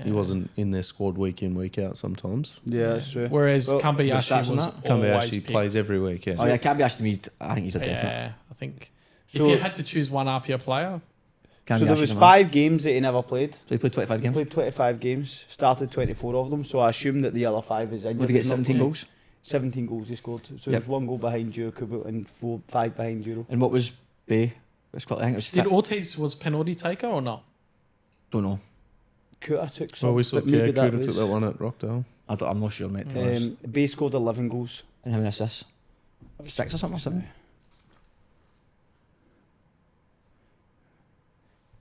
he wasn't in their squad week in, week out sometimes. Yeah, that's true. Whereas Kambayashi was Kambayashi plays every week. Yeah. Oh yeah, Kambayashi to me, I think he's a definite. Yeah, I think if you had to choose one RPO player. So there was 5 games that he never played. So he played 25 games? He played 25 games, started 24 of them, so I assume that the other 5 is injured. Would he get 17 goals? 17 goals he scored. So there's 1 goal behind Kubo and 5 behind Euro. And what was Bay? I think it was Did Ortiz was penalty taker or not? Don't know. Kuta took some. Well, we saw Kuta took that one at Rockdale. I'm not sure, mate. Bay scored 11 goals. And how many assists? 6 or something? 7?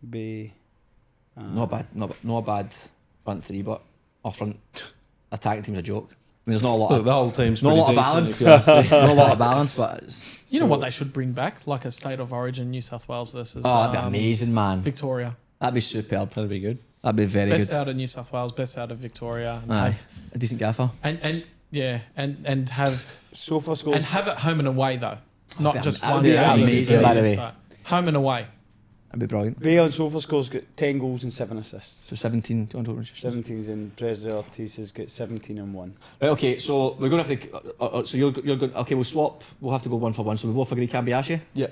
Bay. Not a bad front 3, but our front attacking team's a joke. I mean, there's not a lot. The whole team's not a lot of balance. not a lot of balance, but you know what they should bring back, like a state of origin, New South Wales versus. That'd be amazing, man. Victoria. That'd be superb. That'd be good. That'd be very best good. Out of New South Wales, best out of Victoria, and have a decent gaffer. And have Sofa scores and have it home and away though, not just one. That'd be amazing, by the way. Home and away. That'd be brilliant. Bay on Sofa scores got 10 goals and 7 assists. So 17 on total. 17's and Presley Ortiz has got 17 and 1. Right, okay, so we're going to have to. So you're good. Okay, we'll swap. We'll have to go 1 for 1. So we both agree Kambayashi. Yeah.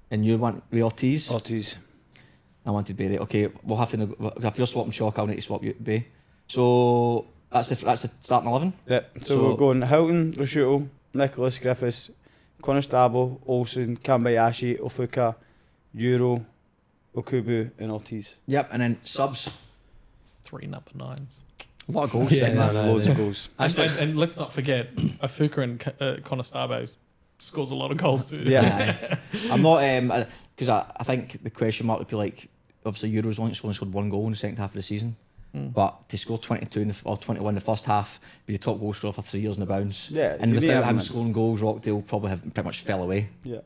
And you want Ortiz. Ortiz. I wanted Bay. Okay, we'll have to. If you're swapping Chalk, I'll need to swap you Bay. So that's the starting 11. Yeah. So we're going Hilton, Rashuto, Nicholas Griffiths, Constable, Olsen, Kambayashi, Ofuka, Euro, Okubu and Ortiz. Yep, and then subs. 3 number 9s. A lot of goals. Loads of goals. And let's not forget, Ofuka and Constable scores a lot of goals too. Yeah. I'm not because I think the question mark would be like, obviously Euro's only scored 1 goal in the second half of the season. But to score 22 or 21 in the first half, be the top goal scorer for 3 years in the bounce. Yeah, and without him scoring goals, Rockdale probably have pretty much fell away. Yeah.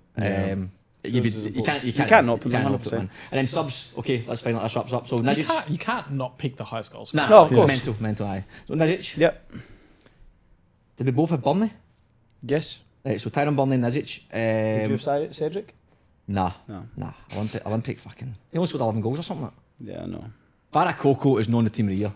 You can't not put him in. And then subs, okay, let's find out this wraps up. So Nizic. You can't not pick the highest goals. Nah, no, of course. Mental eye. So Nizic. Yep. Did we both have Burnley? Yes. Right, so Tyrone Burnley and Nizic. Did you have Cedric? Nah. Olympic fucking. He only scored 11 goals or something like that. Yeah, I know. Barakoko is known the team of the year.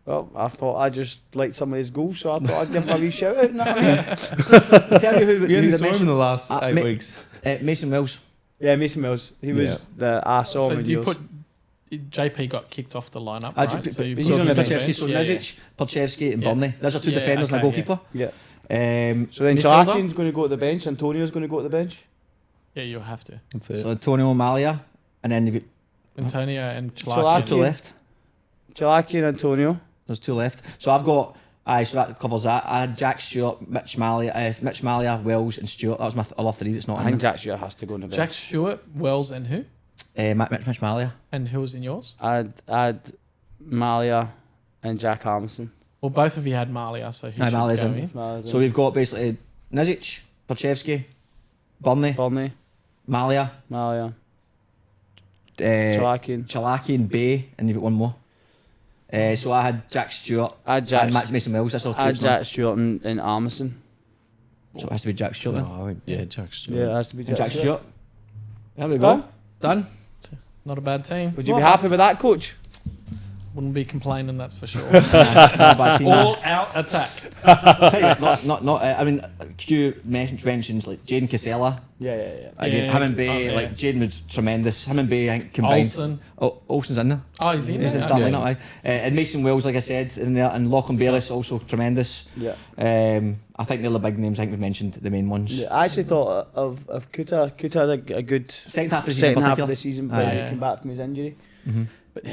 Well, I thought I just liked some of his goals, so I thought I'd give him a wee shout out. You know what I mean? Tell you who we only saw him in the last 8 weeks. Mason Wells. Yeah, Mason Wells. He was the ass on. So do you put JP got kicked off the lineup, right? So he's on the bench. So Nizic, Perkovich and Burnley. Those are 2 defenders and a goalkeeper. Yeah. So then Chalakin's going to go to the bench. Antonio's going to go to the bench. Yeah, you'll have to. That's it. So Antonio Malia, and then you've got Antonio and Chalakin. 2 left. Chalaki and Antonio. There's 2 left. So I've got. So that covers that. I had Jack Stewart, Mitch Malia, Wells, and Stewart. That was my other 3 that's not. I think Jack Stewart has to go in the bench. Jack Stewart, Wells, and who? Mitch Malia. And who was in yours? I'd Malia and Jack Harmison. Well, both of you had Malia, so he should Malia's go in. So we've got basically Nizic, Perkovich, Burnley, Malia, Chalaki and Bay, and you've got 1 more. So I had Jack Stewart and Mason Wells. That's all 2. I had Jack Stewart and Armisen. So it has to be Jack Stewart then? Oh, Jack Stewart. Yeah, it has to be Jack Stewart. There we go. Done. Not a bad team. Would you be happy with that, coach? Wouldn't be complaining, that's for sure. Not a bad team. All out attack. Tell you what, I mean, Q mentions like Jaden Casella. Yeah. Again, him and Bay, Jaden was tremendous. Him and Bay, I think, combined. Olsen. Olsen's in there. Oh, he's in there. He's in the starting lineup, and Mason Wells, like I said, in there, and Lachlan Bayliss also tremendous. Yeah. I think they're the big names. I think we've mentioned the main ones. Yeah, I actually thought of Kuta. Kuta had a good second half of the season, but he came back from his injury. Mm-hmm. But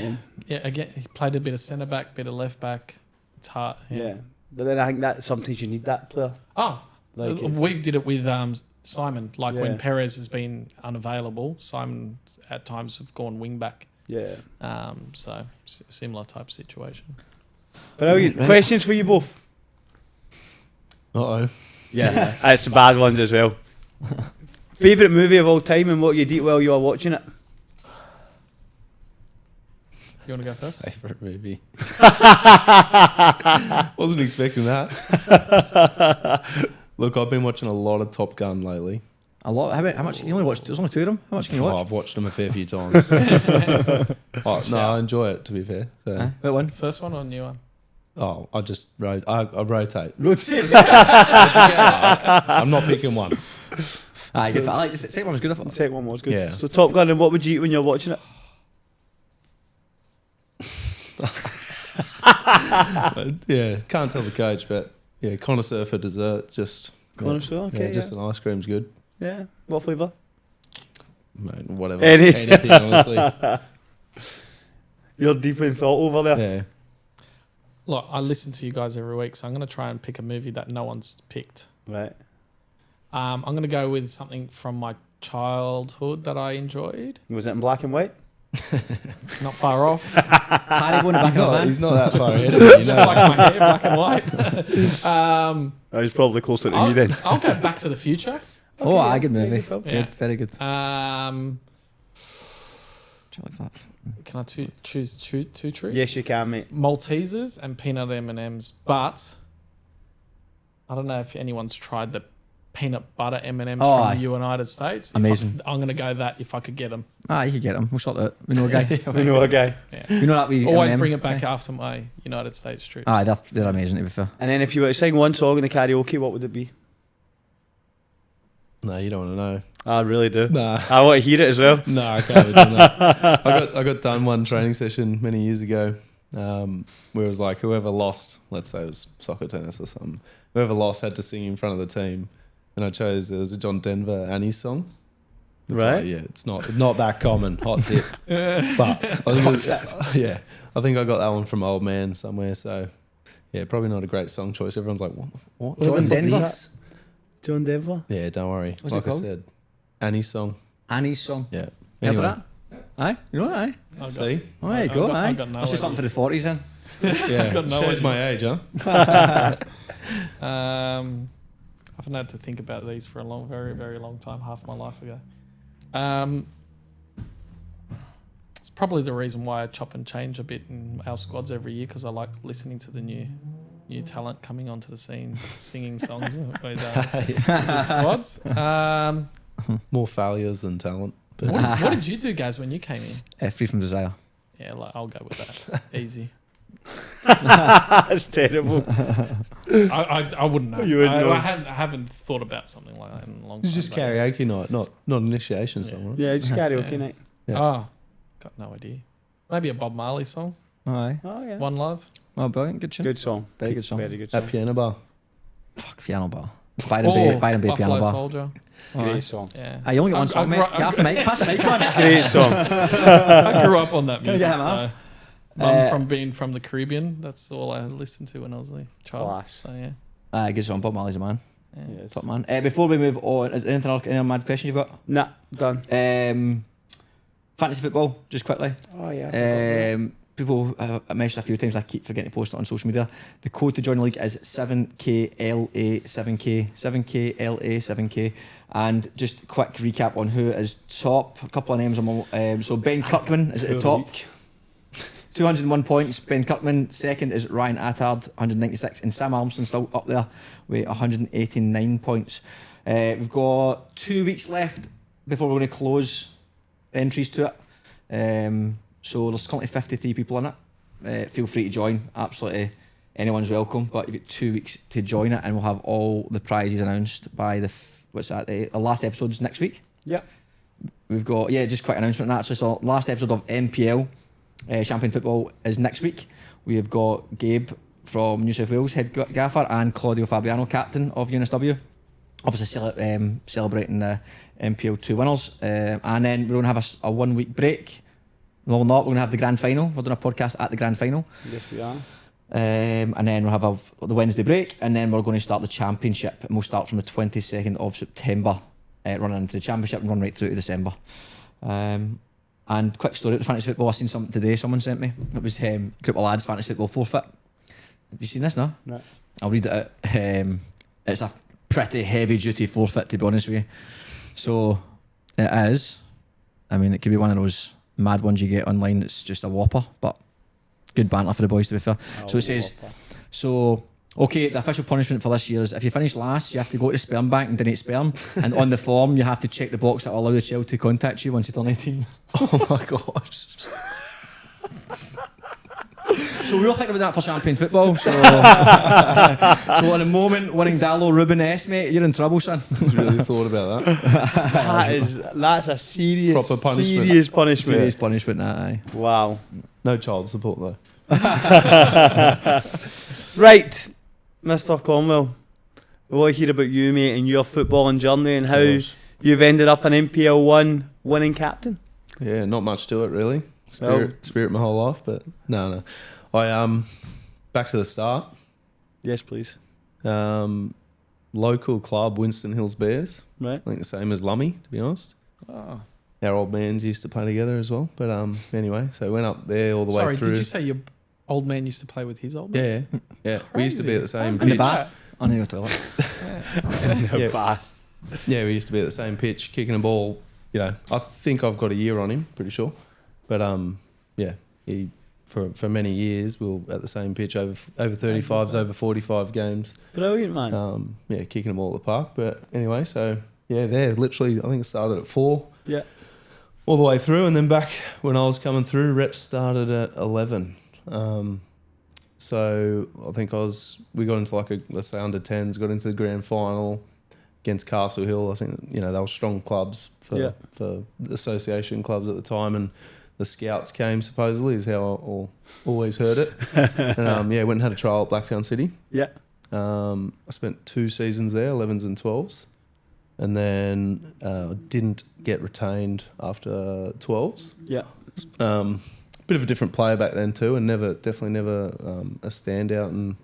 again, he played a bit of centre back, bit of left back. It's hard. Yeah. But then I think that sometimes you need that player. Oh, we did it with Simon. When Perez has been unavailable, Simon at times have gone wing back Yeah. So similar type situation. Brilliant. Right. Questions for you both? Uh-oh. Yeah, it's the bad ones as well. Favourite movie of all time and what you did while you were watching it? You want to go first? Favourite movie. Wasn't expecting that. Look, I've been watching a lot of Top Gun lately. A lot. How much? You only watched. There's only 2 of them. How much can you Oh, watch? I've watched them a fair few times. I enjoy it, to be fair. So, What one? First one or new one? I just I rotate. Rotate. I'm not picking one. I like the second one was good. I thought. The second one was good. Yeah. So Top Gun, and what would you eat when you're watching it? Yeah, can't tell the coach, but yeah, connoisseur for dessert. Just Connoisseur, okay, yeah, just an ice cream's good. Yeah. What flavour? Mate, whatever, Any. anything, honestly. You're deep in thought over there. Yeah. Look, I listen to you guys every week, so I'm going to try and pick a movie that no one's picked. Right. I'm going to go with something from my childhood that I enjoyed. Was it in black and white? Not far off. Harry going back in the van. He's not that far ahead. Just like my hair, black and white. I was probably closer to I'll, you then. I'll go Back to the Future. Oh, aye, good movie. Yeah. Good, very good. Um, Do you like that? can I choose two treats? Yes, you can, mate. Maltesers and peanut M&Ms, but I don't know if anyone's tried the peanut butter M&Ms Oh, from aye. the United States. Amazing. I'm going to go that if I could get them. Ah, you can get them. We'll sort that out. We know a guy. We know a guy. Yeah. We know that we Always M&M. bring it back after my United States trips. Aye, they're amazing to be fair. And then if you were to sing one song in the karaoke, what would it be? No, you don't want to know. I really do. Nah. I want to hear it as well. No, I can't have done that. I got done one training session many years ago, where it was like whoever lost, let's say it was soccer, tennis or something, whoever lost had to sing in front of the team, and I chose, it was a John Denver Annie's song. It's Right. like, yeah, it's not that common, hot tip. But I think I think I got that one from Old Man somewhere, so yeah, probably not a great song choice. Everyone's like, what? John Denver? John Denver? Yeah, don't worry. What's it like I called? said, Annie's song. Annie's song. Yeah. Heard Anyway, of that? Aye, you know that, aye. I've got- see? Oh, there you I've go, got- aye. I've got no That's just something for the 40s then. Yeah, got no shows idea. my age, huh? I've had to think about these for a very, very long time, half my life ago. It's probably the reason why I chop and change a bit in our squads every year, because I like listening to the new talent coming onto the scene, singing songs with the squads. More failures than talent. But What did you do, Gaz, when you came in? Free from Desire. Yeah, I'll go with that. Easy. That's terrible. I wouldn't know. You wouldn't know. I haven't thought about something like that in a long time. it's just but- karaoke night, not an initiation song, right? Yeah, it's karaoke Yeah. night. Yeah. Oh, got no idea. Maybe a Bob Marley song. Aye. Oh, yeah. One Love. Oh, brilliant. Good tune. Good song. Very good song. Very good song. At piano bar. Fuck, piano bar. Byron Bay Buffalo piano bar. Soldier. Great song. Yeah. Aye, you only get one I song, mate. grew- You have to make pass the mic on. Great song. I grew up on that Can I music. get him So. off? Mum from being from the Caribbean, that's all I listened to when I was a child. Class. So yeah. Aye, good song. Bob Marley's a man. yeah. Yes. Top man. Before we move on, is anything else, any other mad questions you've got? Nah, done. Fantasy football, just quickly. Oh, yeah. People, I mentioned a few times, I keep forgetting to post it on social media. The code to join the league is 7KLA7K, 7KLA7K. And just quick recap on who is top. A couple of names. So Ben Kirkman is at the top. 201 points. Ben Kirkman. Second is Ryan Attard, 196. And Sam Almston still up there with 189 points. We've got 2 weeks left before we're going to close entries to it. So there's currently 53 people in it. Feel free to join. Absolutely anyone's welcome. But you've got 2 weeks to join it, and we'll have all the prizes announced by the last episode's next week. Yeah. We've got just quick announcement actually. So last episode of NPL Champion Football is next week. We have got Gabe from New South Wales, head gaffer, and Claudio Fabiano, captain of UNSW. Obviously celebrating the NPL 2 winners. And then we're going to have a 1 week break. Well, not. We're going to have the grand final. We're doing a podcast at the grand final. Yes, we are. And then we'll have the Wednesday break, and then we're going to start the championship, and we'll start from the 22nd of September, running into the championship and run right through to December. And And quick story about fantasy football, I seen something today someone sent me. It was group of lads fantasy football forfeit. Have you seen this, no? No. I'll read it out. It's a pretty heavy duty forfeit, to be honest with you. So it is, I mean, it could be one of those mad ones you get online that's just a whopper, but good banter for the boys, to be fair. So it says, okay, the official punishment for this year is if you finish last, you have to go to the sperm bank and donate sperm. And on the form, you have to check the box that will allow the child to contact you once you turn 18. Oh my gosh. So we all think about that for champagne football. So, so at the moment, winning Dallo Ruben S, mate, you're in trouble, son. Just really thought about that. That's a serious, Proper punishment. serious punishment. Serious punishment, that, aye. Wow. No child support though. Right, Mr. Cornwell, we want to hear about you, mate, and your footballing journey and how you've ended up an NPL 1 winning captain. Yeah, not much to it really. Spirit my whole life, but no. I back to the start. Yes, please. Local club, Winston Hills Bears. Right. I think the same as Lummy, to be honest. Oh. Our old mans used to play together as well. But anyway, so went up there all the way through. Sorry, did you say your old man used to play with his old man? Yeah. We used to be at the same In the pitch. bath? On the toilet. Yeah, we used to be at the same pitch, kicking a ball. You know, I think I've got a year on him, pretty sure. But he for many years we were at the same pitch over 35s, over 45 games. Brilliant, man. Kicking them all at the park. But anyway, so yeah, there literally I think it started at 4. Yeah. All the way through, and then back when I was coming through, reps started at 11. So I think we got into like let's say under 10s, got into the grand final against Castle Hill. I think they were strong clubs for the association clubs at the time, and the scouts came supposedly is how I always heard it. And went and had a trial at Blacktown City. Yeah. I spent 2 seasons there, 11s and 12s, and then didn't get retained after 12s. Yeah. Bit of a different player back then too, and definitely never a standout. And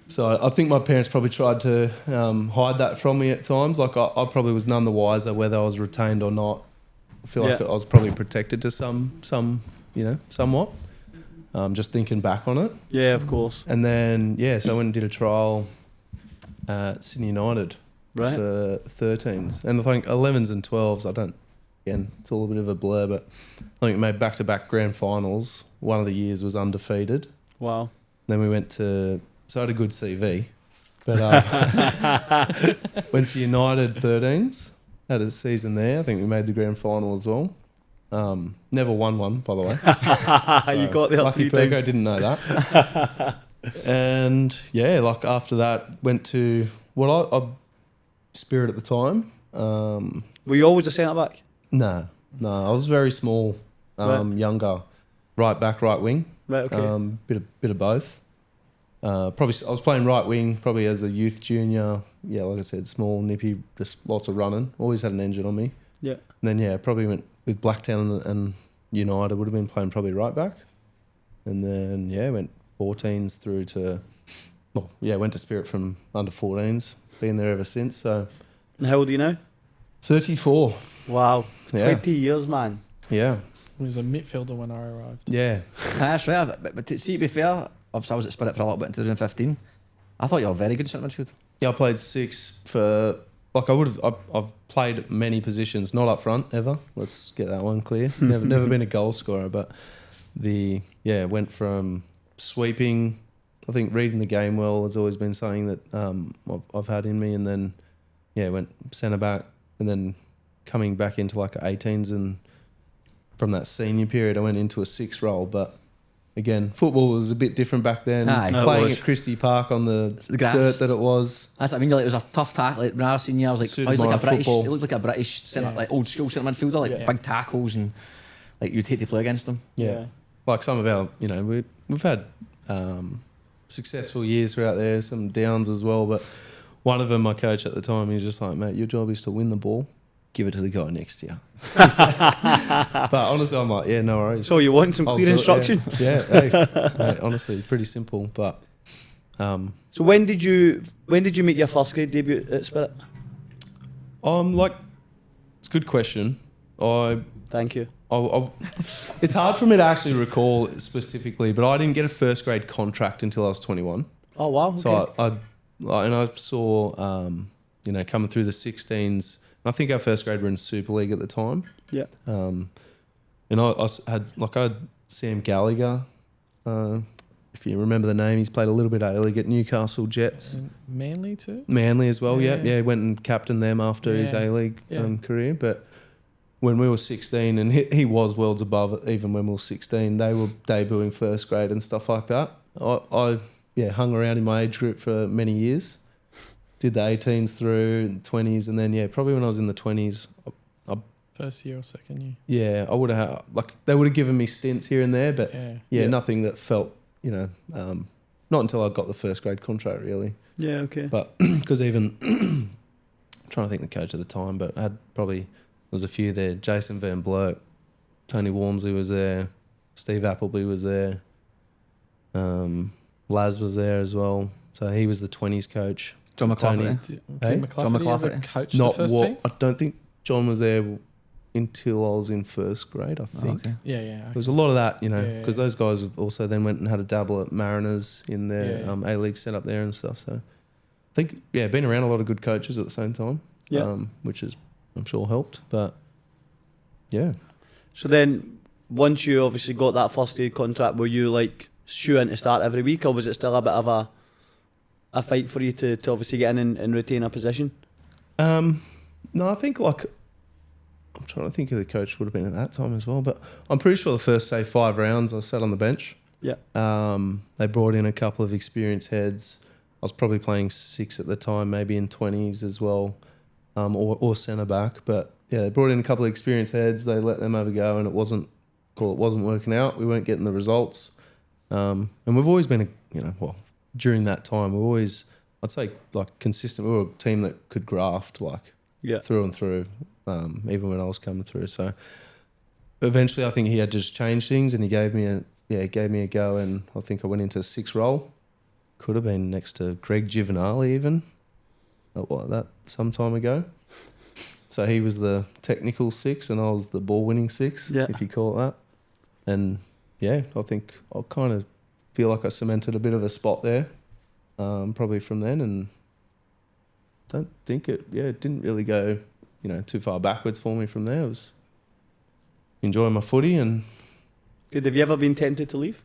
so I think my parents probably tried to hide that from me at times. Like I probably was none the wiser whether I was retained or not. I feel like I was probably protected to somewhat. Just thinking back on it. Yeah, of course. And then so I went and did a trial at Sydney United for 13s, and I think 11s and 12s. Again, it's all a bit of a blur, but I think we made back-to-back grand finals. One of the years was undefeated. Wow. Then we went to... So I had a good CV. But went to United 13s. Had a season there. I think we made the grand final as well. Never won one, by the way. So you got there lucky 3 Perko, times. didn't know that. And after that, went to... I Spirit at the time. Were you always a centre-back? No, I was very small, younger, right back, right wing. Right, okay. Bit of both. Probably I was playing right wing, probably as a youth junior. Yeah, like I said, small, nippy, just lots of running. Always had an engine on me. Yeah. And then probably went with Blacktown and United. Would have been playing probably right back. And then went 14s through to, went to Spirit from under 14s. Been there ever since. So. And how old are you now? 34. Wow. Yeah. 20 years, man. Yeah. He was a midfielder when I arrived. Yeah. That's right. But to be fair, obviously I was at Spirit for a little bit in 2015. I thought you were very good in centre midfield. Yeah, I played 6 for... I've played many positions, not up front ever. Let's get that one clear. Never been a goal scorer, but went from sweeping. I think reading the game well has always been something that I've had in me, and then went centre back, and then coming back into like 18s, and from that senior period I went into a 6 role. But again, football was a bit different back then. Aye. Playing at Christie Park on the grass. dirt that it was. That's what I mean. It was a tough tackle. Like, when I was senior, I was like, Suited he's like my a British. football. He looked like a British centre, like old school centre midfielder, like big tackles, and like you'd hate to play against them. Yeah. Like some of our, we've had successful years throughout there, some downs as well. But one of them, my coach at the time, he was just like, mate, your job is to win the ball. Give it to the guy next to you. But honestly, I'm like, no worries. So you want some I'll clear do it, instruction? Hey, honestly, pretty simple. But So when did you make your first grade debut at Spirit? it's a good question. I Thank you. It's hard for me to actually recall specifically, but I didn't get a first grade contract until I was 21. Oh wow. Okay. So I saw, coming through the 16s. I think our first grade were in Super League at the time. Yeah. And I had Sam Gallagher. If you remember the name, he's played a little bit of A-League at Newcastle Jets. And Manly too? Manly as well, Yeah. yeah. Went and captained them after his A-League career. But when we were 16, and he was worlds above it, even when we were 16, they were debuting first grade and stuff like that. I hung around in my age group for many years. Did the 18s through, 20s, and then, probably when I was in the 20s, First year or second year? yeah, I would have, they would have given me stints here and there, but nothing that felt, not until I got the first grade contract, really. Yeah, okay. But because even, I'm trying to think the coach at the time, but there was a few there. Jason Van Blurk, Tony Wormsley was there, Steve Appleby was there, Laz was there as well. So he was the 20s coach. John McLaughlin. Did Hey? McLaughlin John McLaughlin. ever coach the first team? I don't think John was there until I was in first grade, I think. Okay. Yeah. There was a lot of that, because Yeah. those guys also then went and had a dabble at Mariners in their A-League set up there and stuff. So I think, been around a lot of good coaches at the same time, which is, I'm sure, helped. But, yeah. So then, once you obviously got that first grade contract, were you like shooing to start every week, or was it still a bit of a fight for you to obviously get in and retain a position? No, I think I'm trying to think who the coach would have been at that time as well, but I'm pretty sure the first, 5 rounds I sat on the bench. Yeah. They brought in a couple of experienced heads. I was probably playing 6 at the time, maybe in 20s as well, or centre back. But they brought in a couple of experienced heads. They let them have a go, and it wasn't working out. We weren't getting the results. And we've always been, during that time, we're always, I'd say, consistent. We were a team that could graft, through and through, even when I was coming through. So eventually I think he had just changed things, and he gave me a go, and I think I went into 6 role. Could have been next to Greg Giovanali even, that some time ago. So he was the technical 6 and I was the ball winning 6, if you call it that. And I think I kind of feel like I cemented a bit of a spot there, probably from then, and don't think it didn't really go, too far backwards for me from there. I was enjoying my footy. And Good. Have you ever been tempted to leave?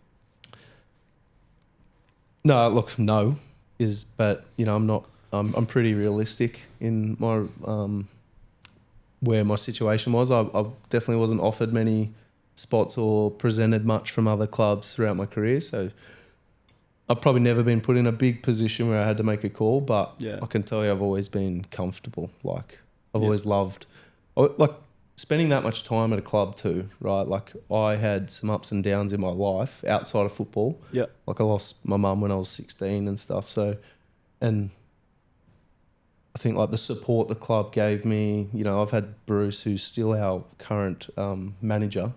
no, look, no, but I'm not. I'm pretty realistic in my where my situation was. I definitely wasn't offered many spots or presented much from other clubs throughout my career, so I've probably never been put in a big position where I had to make a call, but I can tell you I've always been comfortable. I've always loved, spending that much time at a club too, right? I had some ups and downs in my life outside of football. Yeah. I lost my mum when I was 16 and stuff. So, and I think the support the club gave me, I've had Bruce, who's still our current manager.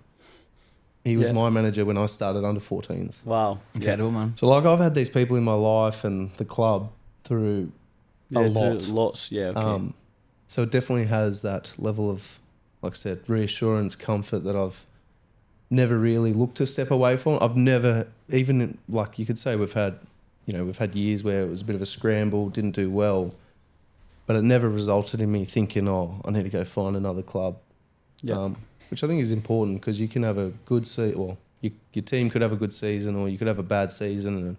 He was my manager when I started under 14s. Wow. Incredible, man. So I've had these people in my life and the club through a lot. Lots, yeah, okay. So it definitely has that level of, like I said, reassurance, comfort that I've never really looked to step away from. I've never, even you could say we've had years where it was a bit of a scramble, didn't do well, but it never resulted in me thinking, I need to go find another club. Yeah. Which I think is important, because you can have a good season, well, your team could have a good season, or you could have a bad season, and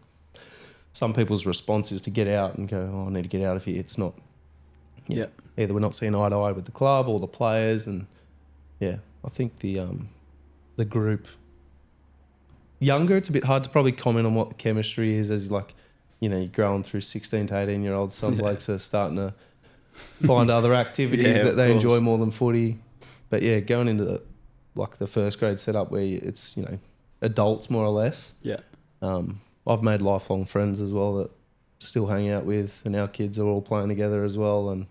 some people's response is to get out and go, I need to get out of here. It's not, either we're not seeing eye to eye with the club or the players, and I think the group, younger, it's a bit hard to probably comment on what the chemistry is as you're growing through 16 to 18-year-olds. Some blokes are starting to find other activities that they enjoy more than footy. But going into the first grade setup where it's adults more or less. Yeah. I've made lifelong friends as well that still hang out with, and our kids are all playing together as well. And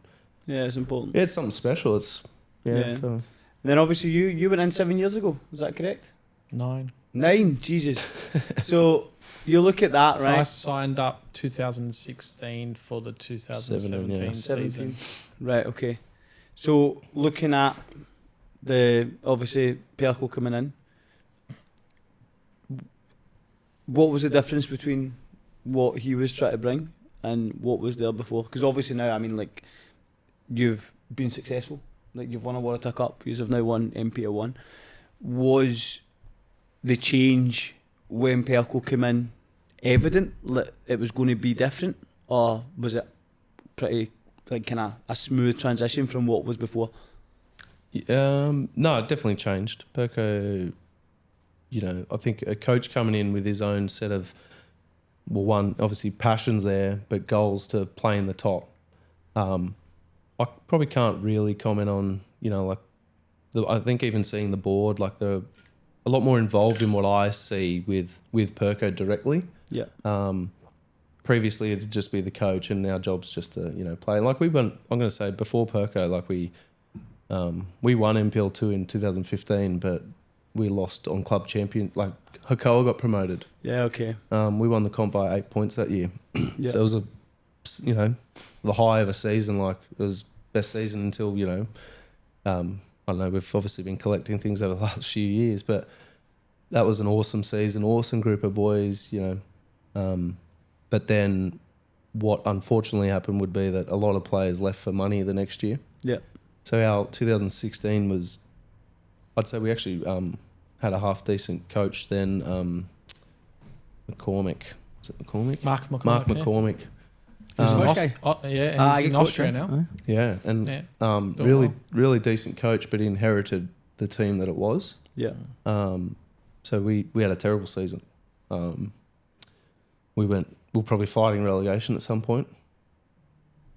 it's important. Yeah, it's something special. It's So. And then obviously you went in 7 years ago. Is that correct? 9. 9, Jesus. So you look at that, So right? I signed up 2016 for the 2017 season. Right, okay. So looking at The obviously Perko coming in. What was the difference between what he was trying to bring and what was there before? Because obviously now, I mean, like, you've been successful. Like, you've won a Water Cup. You've now won NPL 1. Was the change when Perko came in evident that it was going to be different, or was it pretty like kind of a smooth transition from what was before? No, it definitely changed. Perko, you know, I think a coach coming in with his own set of, well, one, obviously passions there, but goals to play in the top. I probably can't really comment on, you know, like, I think even seeing the board, like they're a lot more involved in what I see with Perko directly. Yeah. Previously it'd just be the coach, and our job's just to, you know, play. Like we went, I'm going to say before Perko, like we won NPL 2 in 2015, but we lost on club champion. Like Hakoah got promoted. Yeah. Okay. We won the comp by 8 points that year. Yeah. So it was you know, the high of a season. Like it was best season until, you know, I don't know, we've obviously been collecting things over the last few years, but that was an awesome season, awesome group of boys, you know. But then what unfortunately happened would be that a lot of players left for money the next year. Yeah. So our 2016 was, I'd say we actually had a half decent coach then, McCormick. Is it McCormick? Mark McCormick. Mark McCormick. He's a Scottish guy. Yeah, and he's in Austria now. Yeah, and Doing really, well. really decent coach, but he inherited the team that it was. Yeah. So we had a terrible season. We were probably fighting relegation at some point.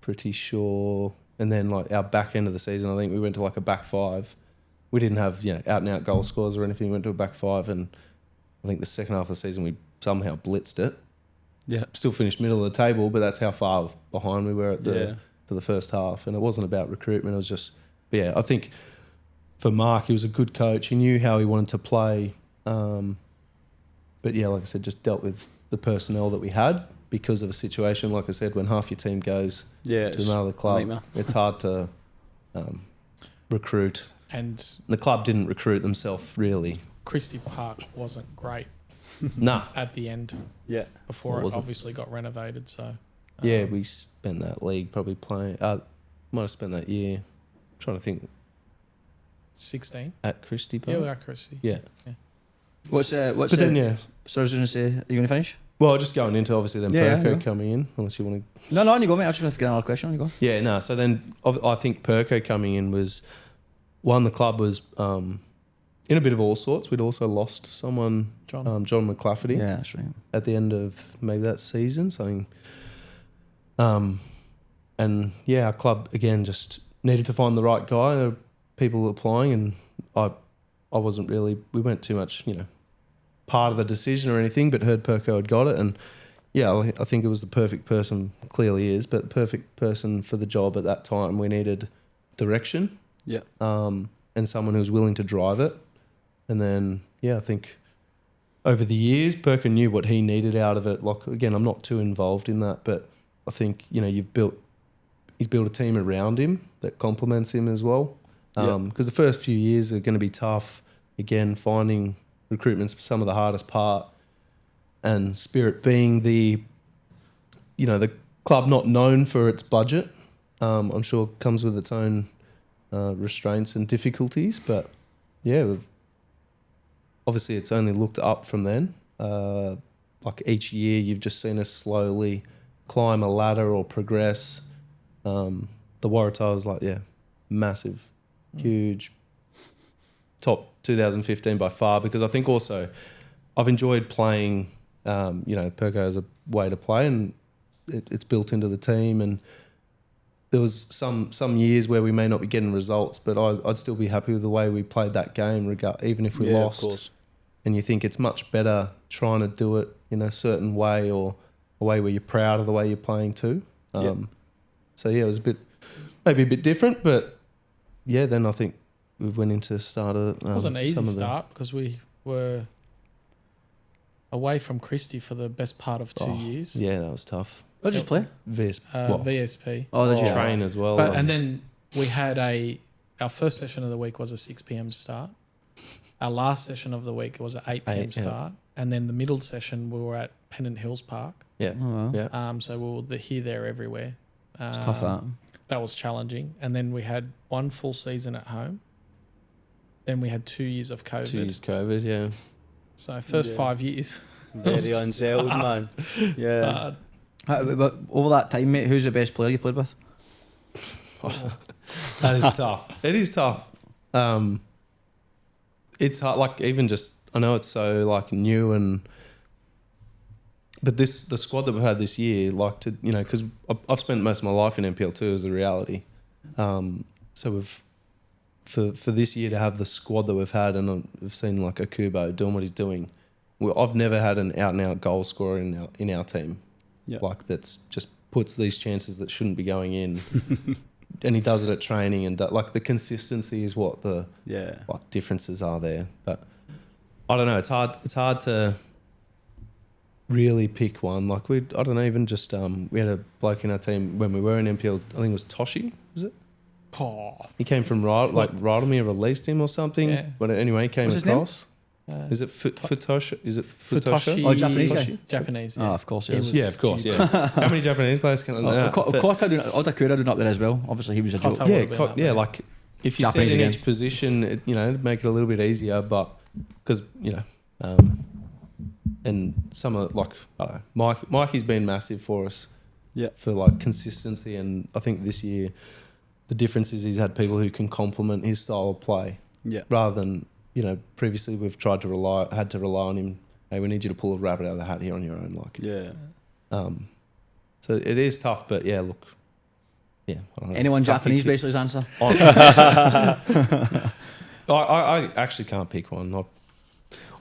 Pretty sure. And then like our back end of the season, I think we went to like a back five. We didn't have, you know, out and out goal scorers or anything. We went to a back five, and I think the second half of the season we somehow blitzed it. Yeah. Still finished middle of the table, but that's how far behind we were at for the first half. And it wasn't about recruitment. It was just, yeah, I think for Mark, he was a good coach. He knew how he wanted to play. But yeah, like I said, just dealt with the personnel that we had because of a situation, like I said, when half your team goes to another club, it's hard to recruit. And the club didn't recruit themselves, really. Christie Park wasn't great Nah. at the end. Yeah. Before It it wasn't. obviously got renovated. So Yeah, we spent that league probably playing. Might have spent that year. I'm trying to think 16. at Christie Park. Yeah, we are Christie. Yeah. What's But then yeah. So I was going to say, are you going to finish? Well, just going into obviously then Yeah, Perko yeah. coming in, unless you want to. No, on you go, mate. I was just going to get another question. On you go. Yeah, no. So then I think Perko coming in was one. The club was in a bit of all sorts. We'd also lost someone, John. John McClafferty. Yeah, that's right. At the end of maybe that season, something. And yeah, our club again just needed to find the right guy. There were people applying, and I wasn't really. We weren't too much, you know, part of the decision or anything, but heard Perko had got it, and yeah, I think it was the perfect person. Clearly is, but the perfect person for the job at that time. We needed direction. Yeah. And someone who was willing to drive it. And then, yeah, I think over the years, Perko knew what he needed out of it. Like, again, I'm not too involved in that, but I think, you know, he's built a team around him that complements him as well. Because the first few years are going to be tough. Again, finding recruitment's some of the hardest part. And Spirit being the club not known for its budget, I'm sure comes with its own restraints and difficulties. But yeah, obviously it's only looked up from then. Like each year you've just seen us slowly climb a ladder or progress. The Waratah was like, yeah, massive, huge, top 2015 by far, because I think also I've enjoyed playing, Perko as a way to play, and it's built into the team. And there was some years where we may not be getting results, but I'd still be happy with the way we played that game, even if we lost. Of course. And you think it's much better trying to do it in a certain way, or a way where you're proud of the way you're playing too. So yeah, it was maybe a bit different, but yeah, then I think we went into starter. It wasn't an easy start because we were away from Christie for the best part of 2 years. Yeah, that was tough. What did you play? VSP. VSP. Oh, did you? Train as well. But, and then we had a our first session of the week was a 6 p.m. start. Our last session of the week was an 8 p.m. start. And then the middle session, we were at Pennant Hills Park. Yeah. Oh, wow. Yeah. So we were here, there, everywhere. It's tough, that. That was challenging. And then we had one full season at home. Then we had 2 years of COVID. 2 years COVID, yeah. So first 5 years. Very unsettled, man. Yeah. But over that time, mate, who's the best player you played with? That is tough. It is tough. It's hard, like, even just, I know it's so, like, new but the squad that we've had this year, like, to, you know, because I've spent most of my life in NPL 2 as a reality. So we've, for this year to have the squad that we've had, and we've seen, like, Akubo doing what he's doing. I've never had an out-and-out goal scorer in our team. Yeah. Like, that's just puts these chances that shouldn't be going in. And he does it at training, and like the consistency is what the like differences are there. But I don't know. It's hard to really pick one. Like I don't know. Even just we had a bloke in our team when we were in NPL. I think it was Toshi. Was it? Oh, He came from Rydalmere, released him or something. Yeah. But anyway, he came What's his name? across. Is it Futoshi? Is it Futoshi. Futoshi? Oh, Japanese guy? Japanese, yeah. Oh, of course, He yes. was Yeah, of course. Yeah. How many Japanese players can I know? Odakura doing up there as well. Obviously, he was a joke. Kota Yeah, would've been up yeah. there. Like if you Japanese see in again. each position, it'd make it a little bit easier. But because and some of like I don't know, Mikey's been massive for us. Yeah. For like consistency, and I think this year the difference is he's had people who can complement his style of play. Yeah. Rather than previously we've had to rely on him. Hey, we need you to pull a rabbit out of the hat here on your own. Like Yeah. So it is tough, but yeah, look. Yeah. I don't know. Anyone Can't Japanese, pick- basically, his answer. I actually can't pick one.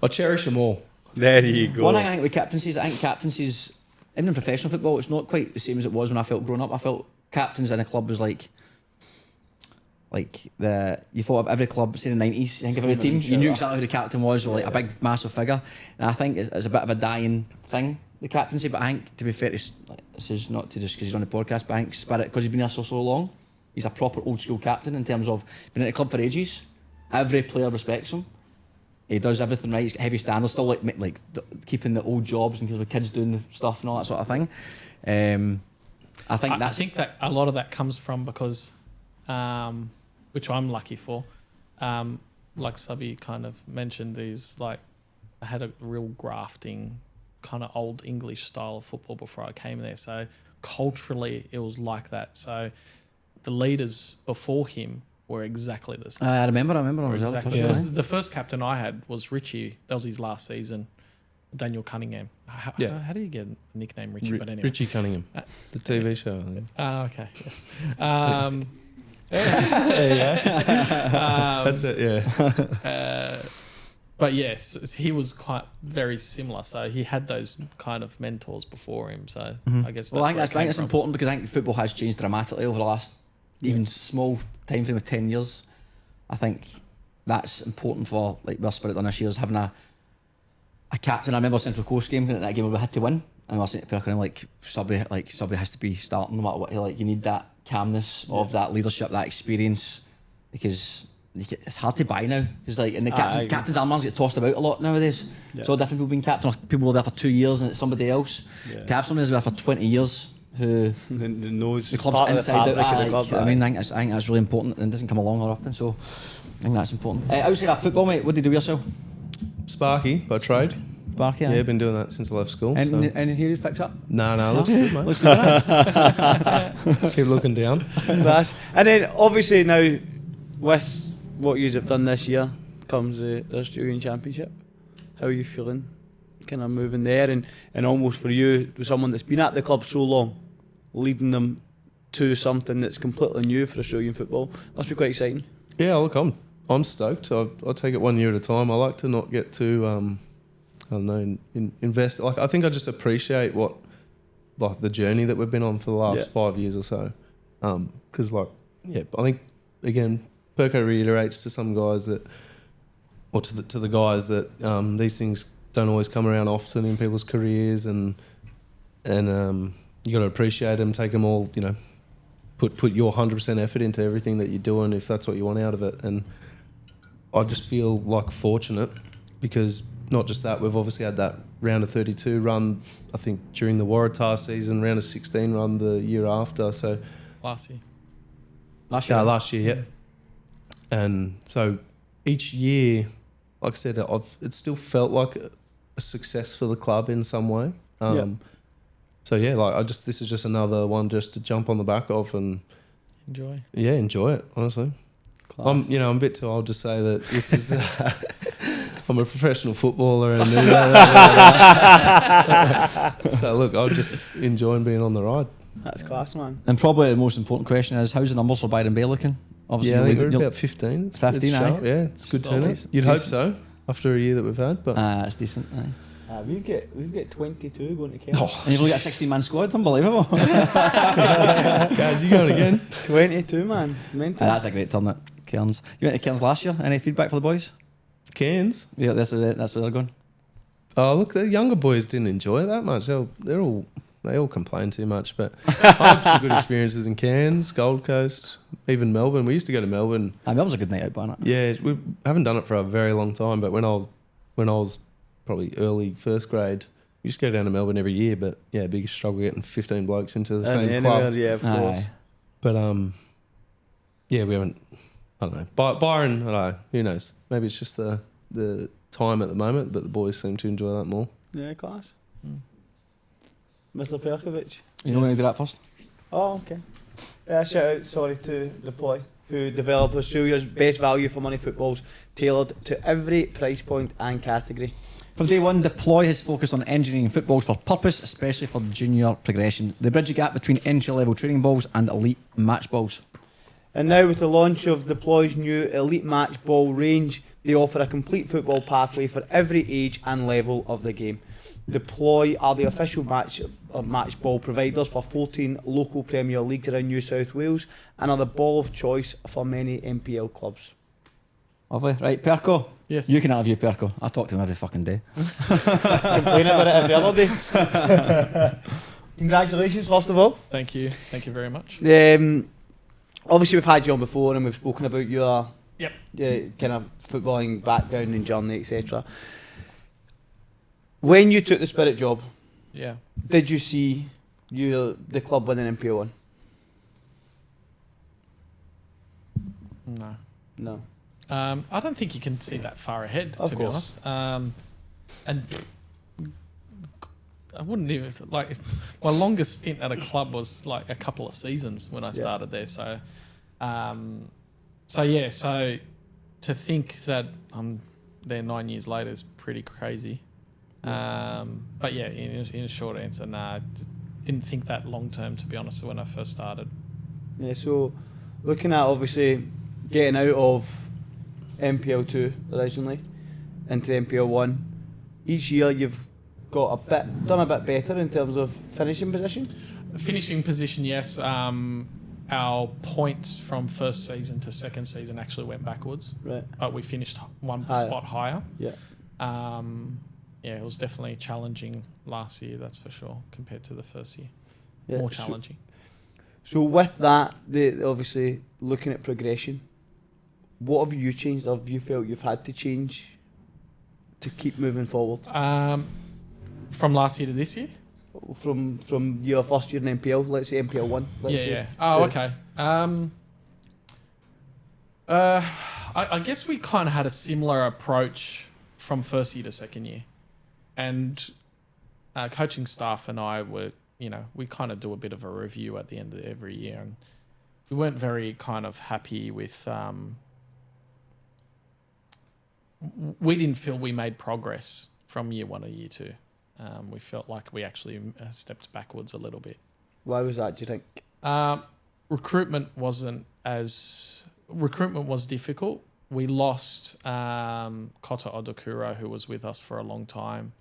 I cherish them all. There you go. One thing I think with captaincies, even in professional football, it's not quite the same as it was when I felt growing up. I felt captains in a club was like you thought of every club, say in the 90s, you think of every team, you knew exactly who the captain was, or like a big massive figure. And I think it's a bit of a dying thing, the captaincy, but I think, to be fair, this is not to just because he's on the podcast, but I think Spirit, because he's been there so long, he's a proper old school captain in terms of been at the club for ages. Every player respects him. He does everything right. He's got heavy standards, still like keeping the old jobs and the kids doing the stuff and all that sort of thing. I think that a lot of that comes from because, which I'm lucky for, like Subby kind of mentioned, these like I had a real grafting kind of old English style of football before I came there. So culturally, it was like that. So the leaders before him were exactly the same. I remember. I was Exactly. there. Because the first captain I had was Richie. That was his last season. Daniel Cunningham. How do you get a nickname Richie? But anyway. Richie Cunningham, the TV show. I think. Okay. Yes. That's it. Yeah. But yes, he was quite very similar. So he had those kind of mentors before him. So I guess. Well, I think where it that's came from. important because I think football has changed dramatically over the last even small time frame of 10 years. I think that's important for like where Spirit done this year is having a captain. I remember Central Coast game, that game where we had to win, and I was saying to Perkovic, like Subby has to be starting no matter what. Like you need that calmness of that leadership, that experience, because it's hard to buy now. Because like, and the captain's armbands get tossed about a lot nowadays. Yeah. So different people being captain, or people were there for 2 years and it's somebody else. Yeah. To have somebody who's there for 20 years who the nose, the club's part of the inside fabric out. of the club. I mean, I think that's really important and it doesn't come along very often. So I think that's important. Outside of football, mate, what do you do yourself? Sparky by trade. Barky, Yeah, been doing that since I left school. And here you fix up? No, looks good, mate. Looks good, innit? Keep looking down. Class. And then obviously now with what you have done this year comes the Australian Championship. How are you feeling? Kind of moving there and almost for you, with someone that's been at the club so long, leading them to something that's completely new for Australian football. Must be quite exciting. Yeah, look, I'm stoked. I'll take it 1 year at a time. I like to not get too I don't know, invest. Like I think I just appreciate like the journey that we've been on for the last 5 years or so. Because I think again, Perko reiterates to some guys that, or to the guys that these things don't always come around often in people's careers, and you got to appreciate them, take them all, put your 100% effort into everything that you're doing if that's what you want out of it. And I just feel like fortunate because not just that, we've obviously had that round of 32 run, I think, during the Waratah season, round of 16 run the year after. So Last year. last year, yeah. And so each year, like I said, it still felt like a success for the club in some way. So yeah, like this is just another one just to jump on the back of and Enjoy. yeah, enjoy it. Honestly, I'm a bit too old to say that this is. I'm a professional footballer, and so look, I'm just enjoying being on the ride. That's class, man. And probably the most important question is, how's the numbers for Byron Bay looking? Obviously, Yeah, I think we're about 15. It's 15, it's aye. sharp. Yeah, it's good Solid. turnout. You'd hope so after a year that we've had, but it's decent. Aye. We've got 22 going to Cairns. And you've only got a 16-man squad, unbelievable. guys, you going again? 22, man. Mental. That's a great turn at Cairns. You went to Cairns last year. Any feedback for the boys? Cairns? Yeah, that's where they're going. Oh, look, the younger boys didn't enjoy it that much. They all complain too much, but I had some good experiences in Cairns, Gold Coast, even Melbourne. We used to go to Melbourne. Melbourne's a good night out, but isn't it? Yeah, we haven't done it for a very long time, but when I was probably early first grade, we used to go down to Melbourne every year, but yeah, biggest struggle getting 15 blokes into the same club. Yeah, of course. Aye. But yeah, we haven't. I don't know. Byron, I don't know. Who knows? Maybe it's just the time at the moment, but the boys seem to enjoy that more. Yeah, class. Mr. Perkovic. You know when to do that first? Oh, okay. Shout out, to Deploy, who develop Australia's best value for money footballs, tailored to every price point and category. From day one, Deploy has focused on engineering footballs for purpose, especially for junior progression. They bridge the gap between entry-level training balls and elite match balls. And now with the launch of Deploy's new Elite Match Ball range, they offer a complete football pathway for every age and level of the game. Deploy are the official match ball providers for 14 local Premier Leagues around New South Wales and are the ball of choice for many NPL clubs. Lovely. Right, Perko. Yes. You can interview Perko. I talk to him every fucking day. Complain about it every other day. Congratulations, first of all. Thank you. Thank you very much. Obviously, we've had you on before and we've spoken about your Yep. kind of footballing background and journey, etc. When you took the Spirit job, Yeah. did you see the club winning NPL 1? No. No. I don't think you can see that far ahead, Of to be course. honest. And I wouldn't even my longest stint at a club was like a couple of seasons when I started there. So, so to think that I'm there 9 years later is pretty crazy. But yeah, in a short answer, I didn't think that long term, to be honest, when I first started. Yeah, so looking at obviously getting out of NPL 2 originally into NPL 1, each year you've got done a bit better in terms of finishing position. Finishing position, yes. Our points from first season to second season actually went backwards, Right. but we finished one Higher. spot higher. Yeah. Yeah, it was definitely challenging last year, that's for sure, compared to the first year. Yeah. More challenging. So with that, obviously looking at progression, what have you changed or have you felt you've had to change to keep moving forward? From last year to this year? From your first year in NPL, let's say NPL 1. Let's say. Yeah. Oh, So- okay. I guess we kind of had a similar approach from first year to second year. And coaching staff and I were, we kind of do a bit of a review at the end of every year. And we weren't very kind of happy with... we didn't feel we made progress from year 1 to year 2. We felt like we actually stepped backwards a little bit. Why was that, do you think? Recruitment was difficult. We lost Kota Odokuro, who was with us for a long time.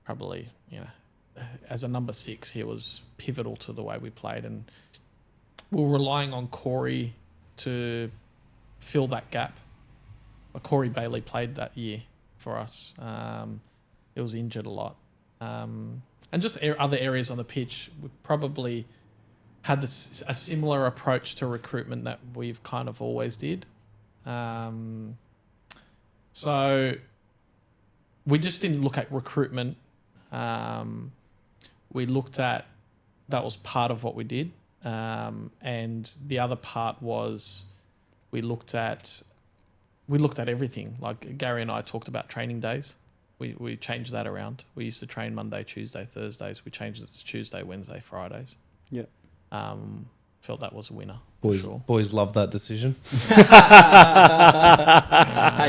Probably, as a number 6, he was pivotal to the way we played, and we were relying on Corey to fill that gap. But Corey Bailey played that year for us. He was injured a lot. And just other areas on the pitch, we probably had a similar approach to recruitment that we've kind of always did. So we just didn't look at recruitment. We looked at, that was part of what we did. And the other part was we looked at everything. Like Gary and I talked about training days. We changed that around. We used to train Monday, Tuesday, Thursdays. We changed it to Tuesday, Wednesday, Fridays. Yeah. Felt that was a winner. Boys love that decision.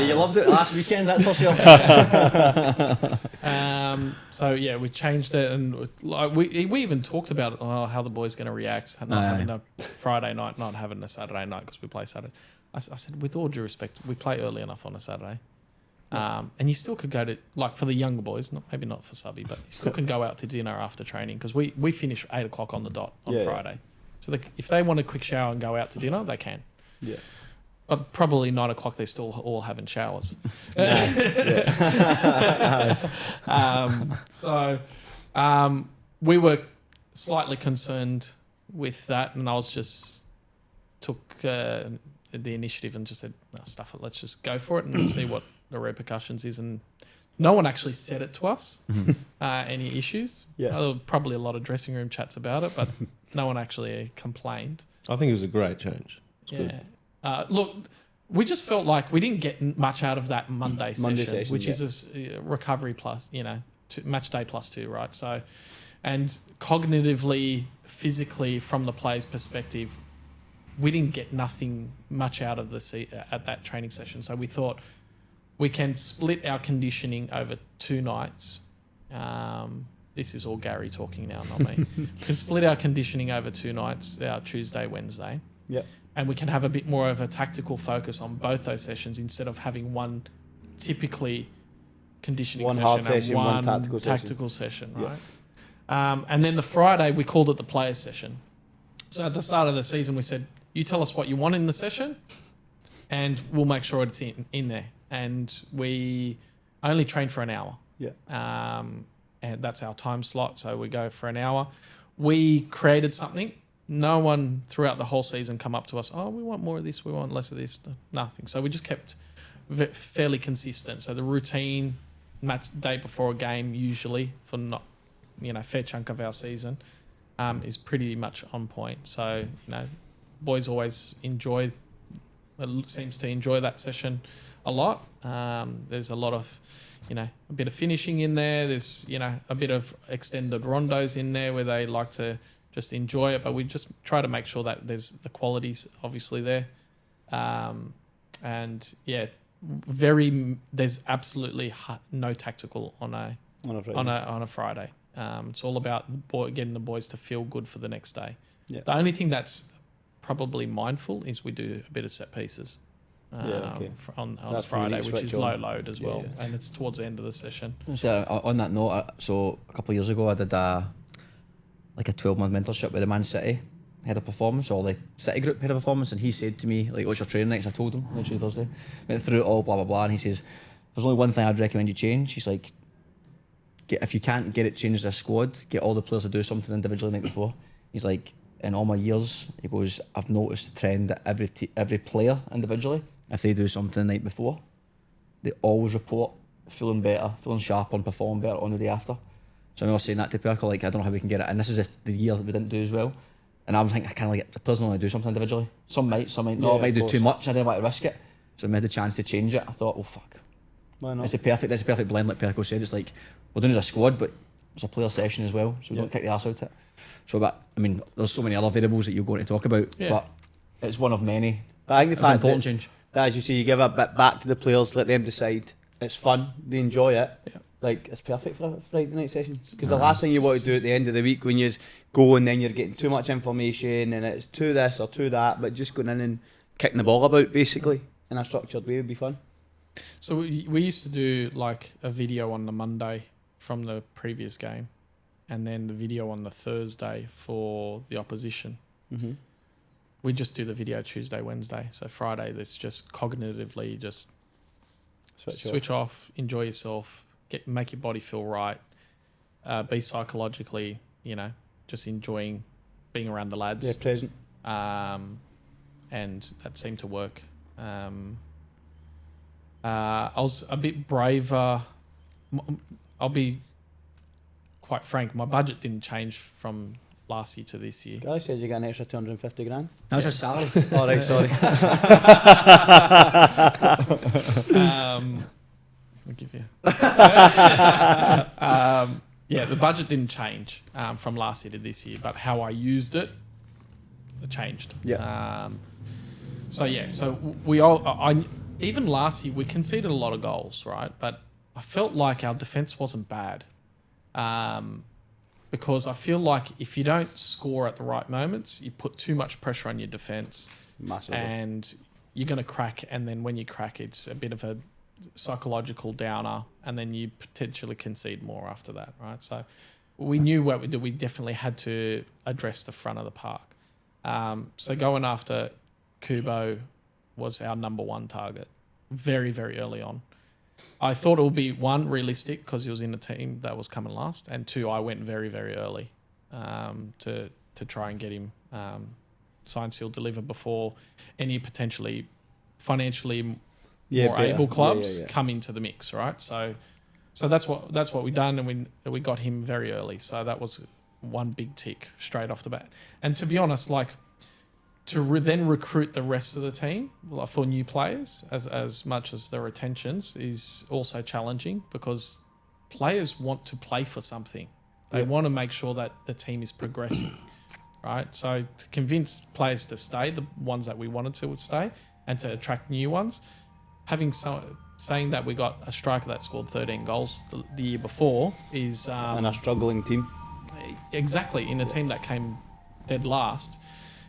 You loved it last weekend, that's for sure. So yeah, we changed it, and like we even talked about how the boys going to react, not having a Friday night, not having a Saturday night because we play Saturdays. I said, with all due respect, we play early enough on a Saturday. And you still could go to, like, for the younger boys, maybe not for subby, but you still can go out to dinner after training because we finish 8 o'clock on the dot on Friday. So if they want a quick shower and go out to dinner, they can. Yeah. But probably 9 o'clock, they're still all having showers. So we were slightly concerned with that, and I was just took the initiative and just said, no, stuff it, let's just go for it and see what the repercussions is. And no one actually said it to us, any issues. There were probably a lot of dressing room chats about it, but no one actually complained. I think it was a great change. Look, we just felt like we didn't get much out of that Monday session, which is a recovery plus, match day plus 2, right? So, and cognitively, physically, from the player's perspective, we didn't get nothing much out of at that training session. So we thought we can split our conditioning over 2 nights. This is all Gary talking now, not me. We can split our conditioning over 2 nights, our Tuesday, Wednesday. Yeah. And we can have a bit more of a tactical focus on both those sessions instead of having one typically conditioning one session, hard session, and one one tactical session, right? Yeah. And then the Friday, we called it the players session. So at the start of the season, we said, you tell us what you want in the session and we'll make sure it's in there. And we only train for an hour. Yeah. And that's our time slot. So we go for an hour. We created something. No one throughout the whole season come up to us, we want more of this, we want less of this. Nothing. So we just kept fairly consistent. So the routine, match day before a game, usually for not, fair chunk of our season, is pretty much on point. So, boys always seems to enjoy that session a lot. There's a lot of, a bit of finishing in there. There's, a bit of extended rondos in there where they like to just enjoy it. But we just try to make sure that there's the qualities obviously there. There's absolutely no tactical on a Friday. It's all about getting the boys to feel good for the next day. Yeah. The only thing that's probably mindful is we do a bit of set pieces on a Friday, which is low load as well, and it's towards the end of the session. So on that note, so a couple of years ago I did a 12-month mentorship with the Man City head of performance, or the City group head of performance, and he said to me, like, what's your training next? I told him on Tuesday, Thursday, went through it all, blah blah blah, and he says, there's only one thing I'd recommend you change. He's like, if you can't get it changed as a squad, get all the players to do something individually the night before. He's like, in all my years, he goes, I've noticed the trend that every player individually, if they do something the night before, they always report feeling better, feeling sharper and performing better on the day after. So I remember saying that to Perko, like, I don't know how we can get it, and this is the year that we didn't do as well. And I was thinking, I kind of like, the players only do something individually. Some might not. It might do too much. I didn't want to risk it. So I made the chance to change it. I thought, oh fuck. Why not? That's a perfect blend, like Perko said. It's like, we're doing it as a squad, but it's a player session as well, so we don't take the arse out of it. So, but I mean, there's so many other variables that you're going to talk about, but it's one of many. But I think the fact an important change. That, as you say, you give a bit back to the players, let them decide. It's fun, they enjoy it. Yeah. Like, it's perfect for a Friday night session. Because the last thing you want to do at the end of the week when you go and then you're getting too much information and it's to this or to that, but just going in and kicking the ball about basically in a structured way would be fun. So we used to do like a video on the Monday from the previous game, and then the video on the Thursday for the opposition. Mm-hmm. We just do the video Tuesday, Wednesday. So Friday, there's just cognitively just switch off, enjoy yourself, make your body feel right, be psychologically, just enjoying being around the lads. Yeah, present. And that seemed to work. I was a bit braver. I'll be quite frank. My budget didn't change from last year to this year. Guy says you got an extra 250 grand. That was a salary. All right, sorry. I'll give you. Yeah, the budget didn't change from last year to this year, but how I used it changed. Yeah. So even last year we conceded a lot of goals, right? But I felt like our defense wasn't bad, because I feel like if you don't score at the right moments, you put too much pressure on your defense, Massively. and you're going to crack. And then when you crack, it's a bit of a psychological downer, and then you potentially concede more after that, right? So we knew what we did. We definitely had to address the front of the park. So going after Kubo was our number one target very, very early on. I thought it would be, one, realistic because he was in the team that was coming last, and two, I went very, very early to try and get him signed, sealed, delivered before any potentially financially more better. able clubs Yeah. come into the mix, right? So that's what we done, and we got him very early. So that was one big tick straight off the bat. And to be honest, like to then recruit the rest of the team for new players, as much as the retentions, is also challenging because players want to play for something. They want to make sure that the team is progressing, right? So to convince players to stay, the ones that we wanted to would stay, and to attract new ones, saying that we got a striker that scored 13 goals the year before is And a struggling team. exactly in a team that came dead last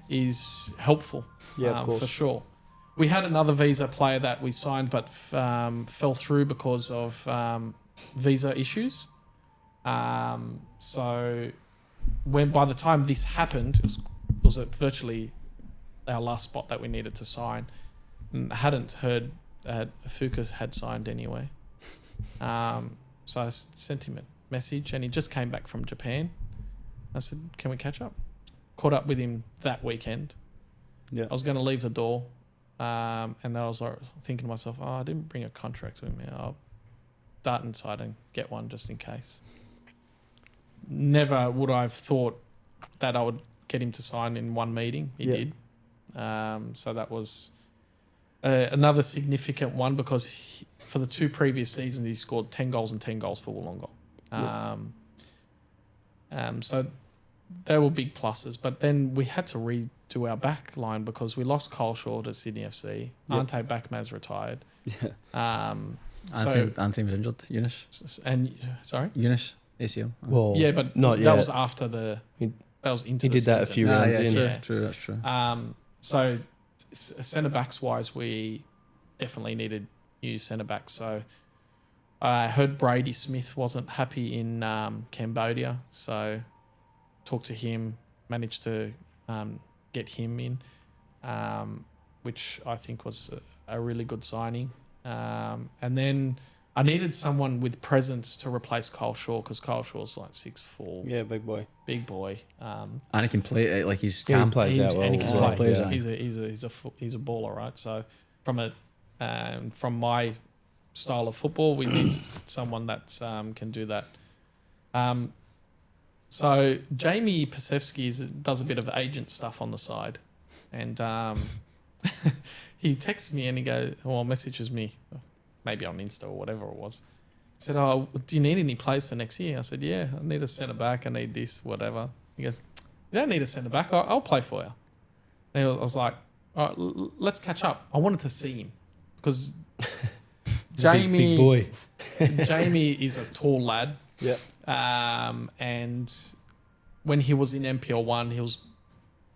is helpful. Yeah, of course. For sure. We had another visa player that we signed but fell through because of visa issues. So by the time this happened, it was virtually our last spot that we needed to sign. And I hadn't heard Fuka had signed anyway. So I sent him a message, and he just came back from Japan. I said, can we catch up? Caught up with him that weekend. Yeah. I was going to leave the door, and then I was like thinking to myself, I didn't bring a contract with me. I'll dart inside and get one just in case. Never would I have thought that I would get him to sign in one meeting. He did. So that was another significant one because for the two previous seasons, he scored 10 goals and 10 goals for Wollongong. So they were big pluses, but then we had to redo our back line because we lost Cole Shaw to Sydney FC. Ante Bakmaz retired. Anthony was injured. Eunice. Eunice ACL. Well, Yeah, but not that yet. was after that was into He the did that a season. few rounds in. True, Yeah. true, that's true. So centre backs wise, we definitely needed new centre backs. So I heard Brady Smith wasn't happy in Cambodia, so talked to him, managed to get him in, which I think was a really good signing. And then I needed someone with presence to replace Cole Shaw because Cole Shaw's like 6'4", Yeah, big boy. big boy. And he can play it like he's Yeah, he camp. plays out well. And he can as well. play. Yeah. He's a baller, right? So from my style of football, we need someone that can do that. So Jamie Pasewski does a bit of agent stuff on the side, and he texts me and messages me, maybe on Insta or whatever it was. He said, "Oh, do you need any plays for next year?" I said, "Yeah, I need a centre back. I need this, whatever." He goes, "You don't need a centre back. I'll play for you." And I was like, "All right, let's catch up." I wanted to see him because Jamie, big boy. Jamie is a tall lad. Yeah. And when he was in NPL 1, he was,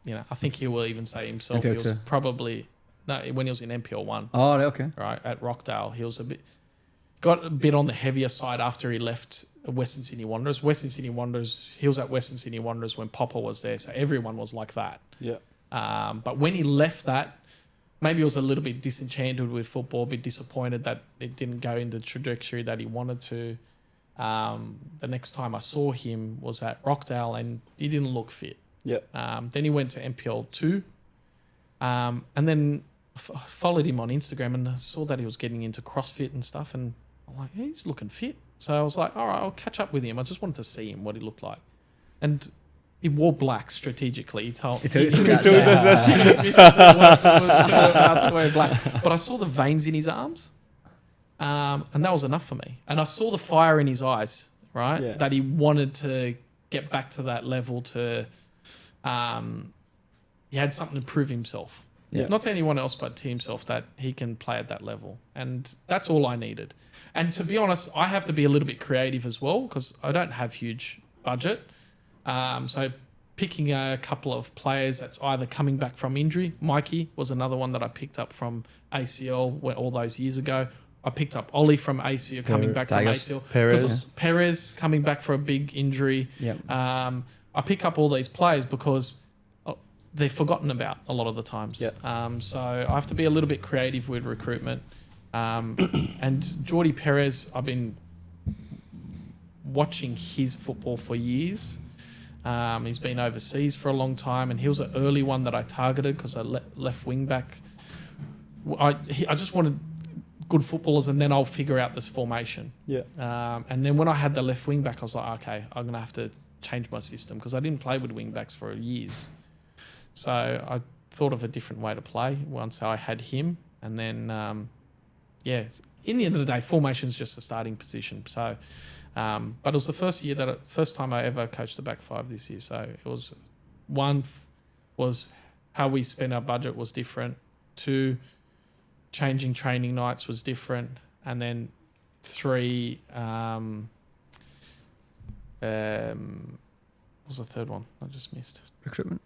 I think he will even say himself, he NPL was 2. probably, no, when he was in NPL 1, Oh, right, okay. right, at Rockdale, he was got a bit on the heavier side after he left Western Sydney Wanderers. He was at Western Sydney Wanderers when Popper was there, so everyone was like that. Yeah. But when he left that, maybe he was a little bit disenchanted with football, a bit disappointed that it didn't go in the trajectory that he wanted to. The next time I saw him was at Rockdale, and he didn't look fit. Yeah. Then he went to NPL 2. And then followed him on Instagram and I saw that he was getting into CrossFit and stuff. And I'm like, hey, he's looking fit. So I was like, all right, I'll catch up with him. I just wanted to see him, what he looked like. And he wore black strategically. He told us to wear black. But I saw the veins in his arms. And that was enough for me. And I saw the fire in his eyes, right? Yeah. That he wanted to get back to that level to... he had something to prove himself. Yeah. Not to anyone else, but to himself, that he can play at that level. And that's all I needed. And to be honest, I have to be a little bit creative as well because I don't have huge budget. So picking a couple of players that's either coming back from injury. Mikey was another one that I picked up from ACL all those years ago. I picked up Ollie from ACL, coming back from ACL. Perez coming back for a big injury. Yep. I pick up all these players because they're forgotten about a lot of the times. Yep. So I have to be a little bit creative with recruitment. And Jordy Perez, I've been watching his football for years. He's been overseas for a long time, and he was an early one that I targeted because I left wing back. I just wanted good footballers, and then I'll figure out this formation. Yeah. And then when I had the left wing back, I was like, okay, I'm gonna have to change my system because I didn't play with wing backs for years. So I thought of a different way to play once I had him, and then in the end of the day, formation is just a starting position. So. But it was the first time I ever coached the back five this year. So it was was how we spent our budget was different. 2, changing training nights was different, and then 3, what was the third one? I just missed recruitment.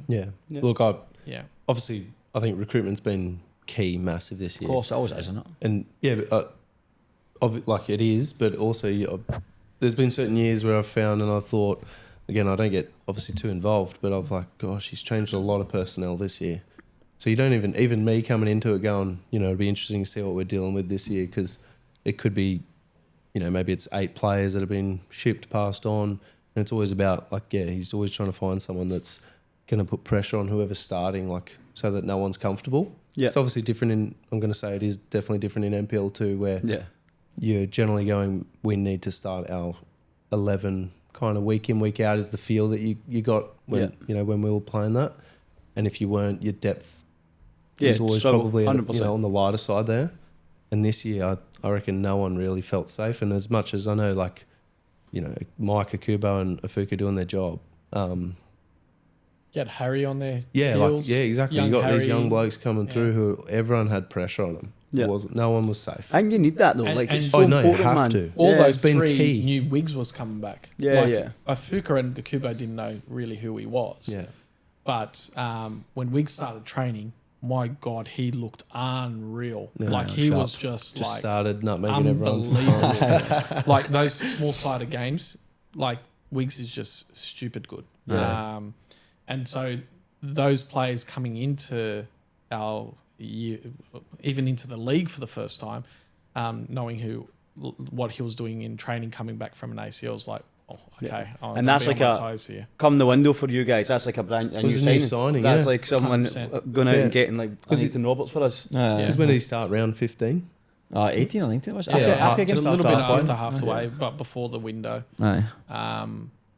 Yeah. Look, obviously I think recruitment's been key, massive this year. Of course, it always is, isn't it? And like it is, but also there's been certain years where I've found and I thought, again, I don't get obviously too involved, but I've like, gosh, he's changed a lot of personnel this year. So you don't even me coming into it going, it'd be interesting to see what we're dealing with this year because it could be, maybe it's 8 players that have been shipped, passed on, and it's always about he's always trying to find someone that's going to put pressure on whoever's starting, like so that no one's comfortable. Yeah. It's obviously different I'm going to say it is definitely different in NPL too, where you're generally going, we need to start our 11 kind of week in, week out is the feel that you got when when we were playing that. And if you weren't, your depth was always probably on the lighter side there. And this year, I reckon no one really felt safe. And as much as I know, Mike, Akubo and Afuka doing their job. You had Harry on there. Exactly. You got Harry, these young blokes coming through who everyone had pressure on them. Yeah. No one was safe. And you need that though. It's so important, you have to. All those 3 new wigs was coming back. Afuka and Gakubo didn't know really who he was. Yeah. But when Wiggs started training, my God, he looked unreal. He was just started not making everyone. Like those small-sided games, Wiggs is just stupid good. Yeah. And so those players coming into our year, even into the league for the first time, knowing what he was doing in training, coming back from an ACL, was like, and that's like come the window for you guys. That's like a new signing. That's like someone 100%. Going out and getting Ethan Roberts for us. Because when did he start? Round 15? 18, I think it was. A little bit after halfway, but before the window.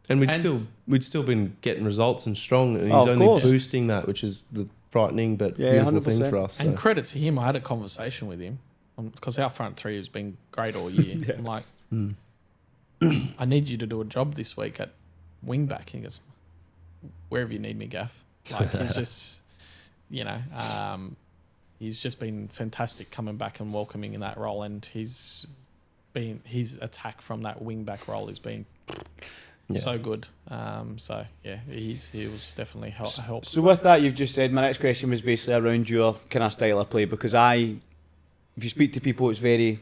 And we'd still been getting results and strong. And he's only boosting that, which is the frightening but beautiful 100%. Thing for us. And credit to him, I had a conversation with him because our front 3 has been great all year. I'm like, I need you to do a job this week at wing back. And he goes, wherever you need me, Gaff. He's just, he's just been fantastic coming back and welcoming in that role. And his attack from that wing back role has been so good. He was definitely a help. So with that, you've just said, my next question was basically around your kind of style of play, because if you speak to people, it's very,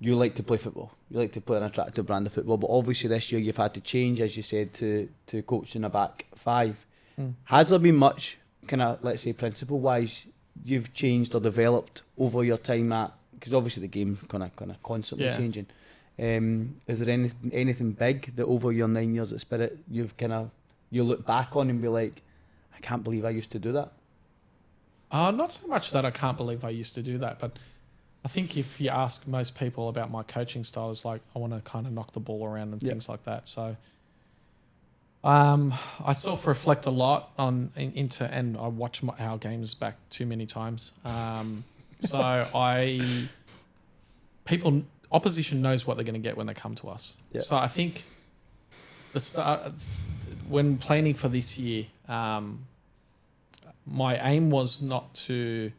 you like to play football. You like to play an attractive brand of football, but obviously this year you've had to change, as you said, to coaching a back 5. Has there been much kind of, let's say, principle-wise, you've changed or developed over your time at, because obviously the game's kind of constantly changing. Is there anything big that over your 9 years at Spirit you've kind of you look back on and be like, I can't believe I used to do that? Not so much that I can't believe I used to do that, but I think if you ask most people about my coaching style, it's like I want to kind of knock the ball around and things like that. So I self-reflect a lot and I watch our games back too many times. Opposition knows what they're going to get when they come to us. Yeah. So I think when planning for this year, my aim was to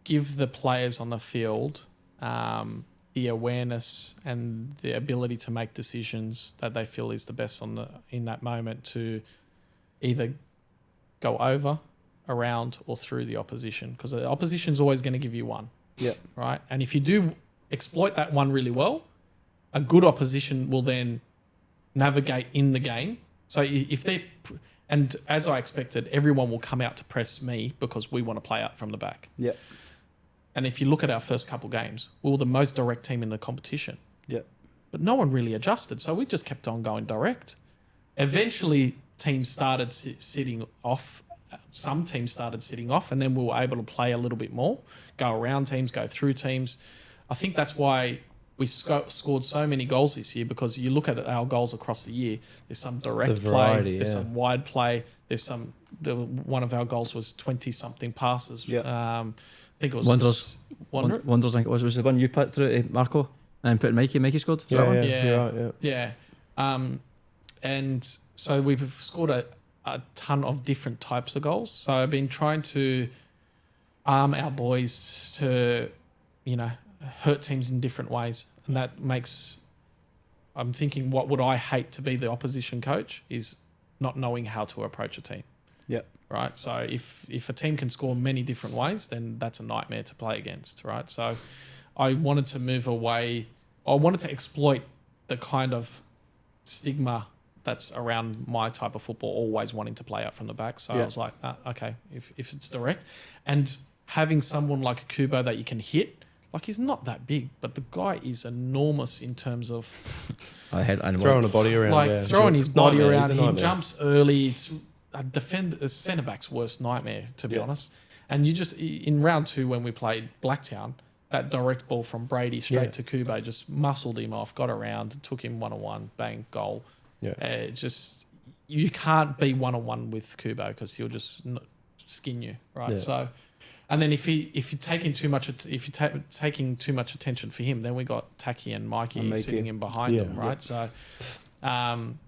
give the players on the field the awareness and the ability to make decisions that they feel is the best in that moment to either go over, around, or through the opposition, because the opposition's always going to give you one. Yeah. Right. And if you do exploit that one really well, a good opposition will then navigate in the game. So if they, and as I expected, everyone will come out to press me because we want to play out from the back. Yeah. And if you look at our first couple games, we were the most direct team in the competition. Yeah. But no one really adjusted, so we just kept on going direct. Eventually, teams started sitting off. Some teams started sitting off, and then we were able to play a little bit more, go around teams, go through teams. I think that's why we scored so many goals this year, because you look at our goals across the year, there's some direct variety, play, there's some wide play, there's one of our goals was 20-something passes. Yeah. I think it was Wanderers. Wanderers, I think it was the one you put through to Marco and put Mikey. Mikey scored. Is that one? Yeah. And so we've scored a ton of different types of goals. So I've been trying to arm our boys to, hurt teams in different ways. And that makes, I'm thinking, what would I hate to be the opposition coach is not knowing how to approach a team. Yeah. Right. So if a team can score many different ways, then that's a nightmare to play against. Right. So I wanted to move away. I wanted to exploit the kind of stigma that's around my type of football, always wanting to play out from the back. So I was like, okay, if it's direct, and having someone like a Kubo that you can hit, like he's not that big, but the guy is enormous in terms of throwing a body around. Like throwing his body around. He jumps early. It's a centre back's worst nightmare, to be honest. And you just, in round 2 when we played Blacktown, that direct ball from Brady straight to Kubo just muscled him off, got around, took him 1-on-1, bang, goal. Yeah. You can't be 1-on-1 with Kubo because he'll just skin you, right? Yeah. So, and then if you're taking too much attention for him, then we got Taki and Mikey sitting in behind him, right? Yeah.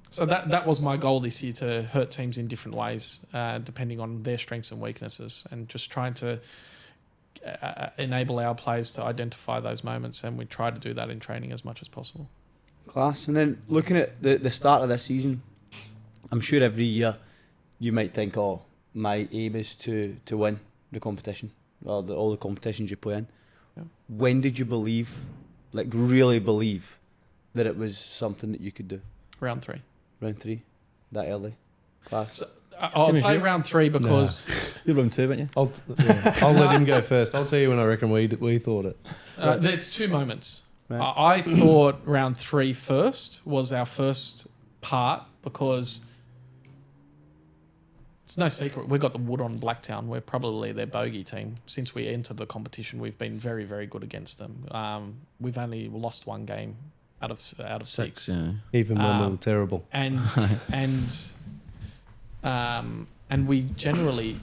So that was my goal this year, to hurt teams in different ways, depending on their strengths and weaknesses, and just trying to enable our players to identify those moments, and we try to do that in training as much as possible. Class. And then looking at the start of this season, I'm sure every year you might think, my aim is to win the competition, or all the competitions you play in. Yeah. When did you really believe that it was something that you could do? Round 3. Round 3? That early? Class? So, I'll say round 3 because... You're round 2, weren't you? I'll let him go first. I'll tell you when I reckon we thought it. There's 2 moments. Right. I thought round 3 first was our first part, because it's no secret we got the wood on Blacktown. We're probably their bogey team. Since we entered the competition, we've been very, very good against them. We've only lost 1 game out of 6. Yeah. Even when we were terrible. And we generally,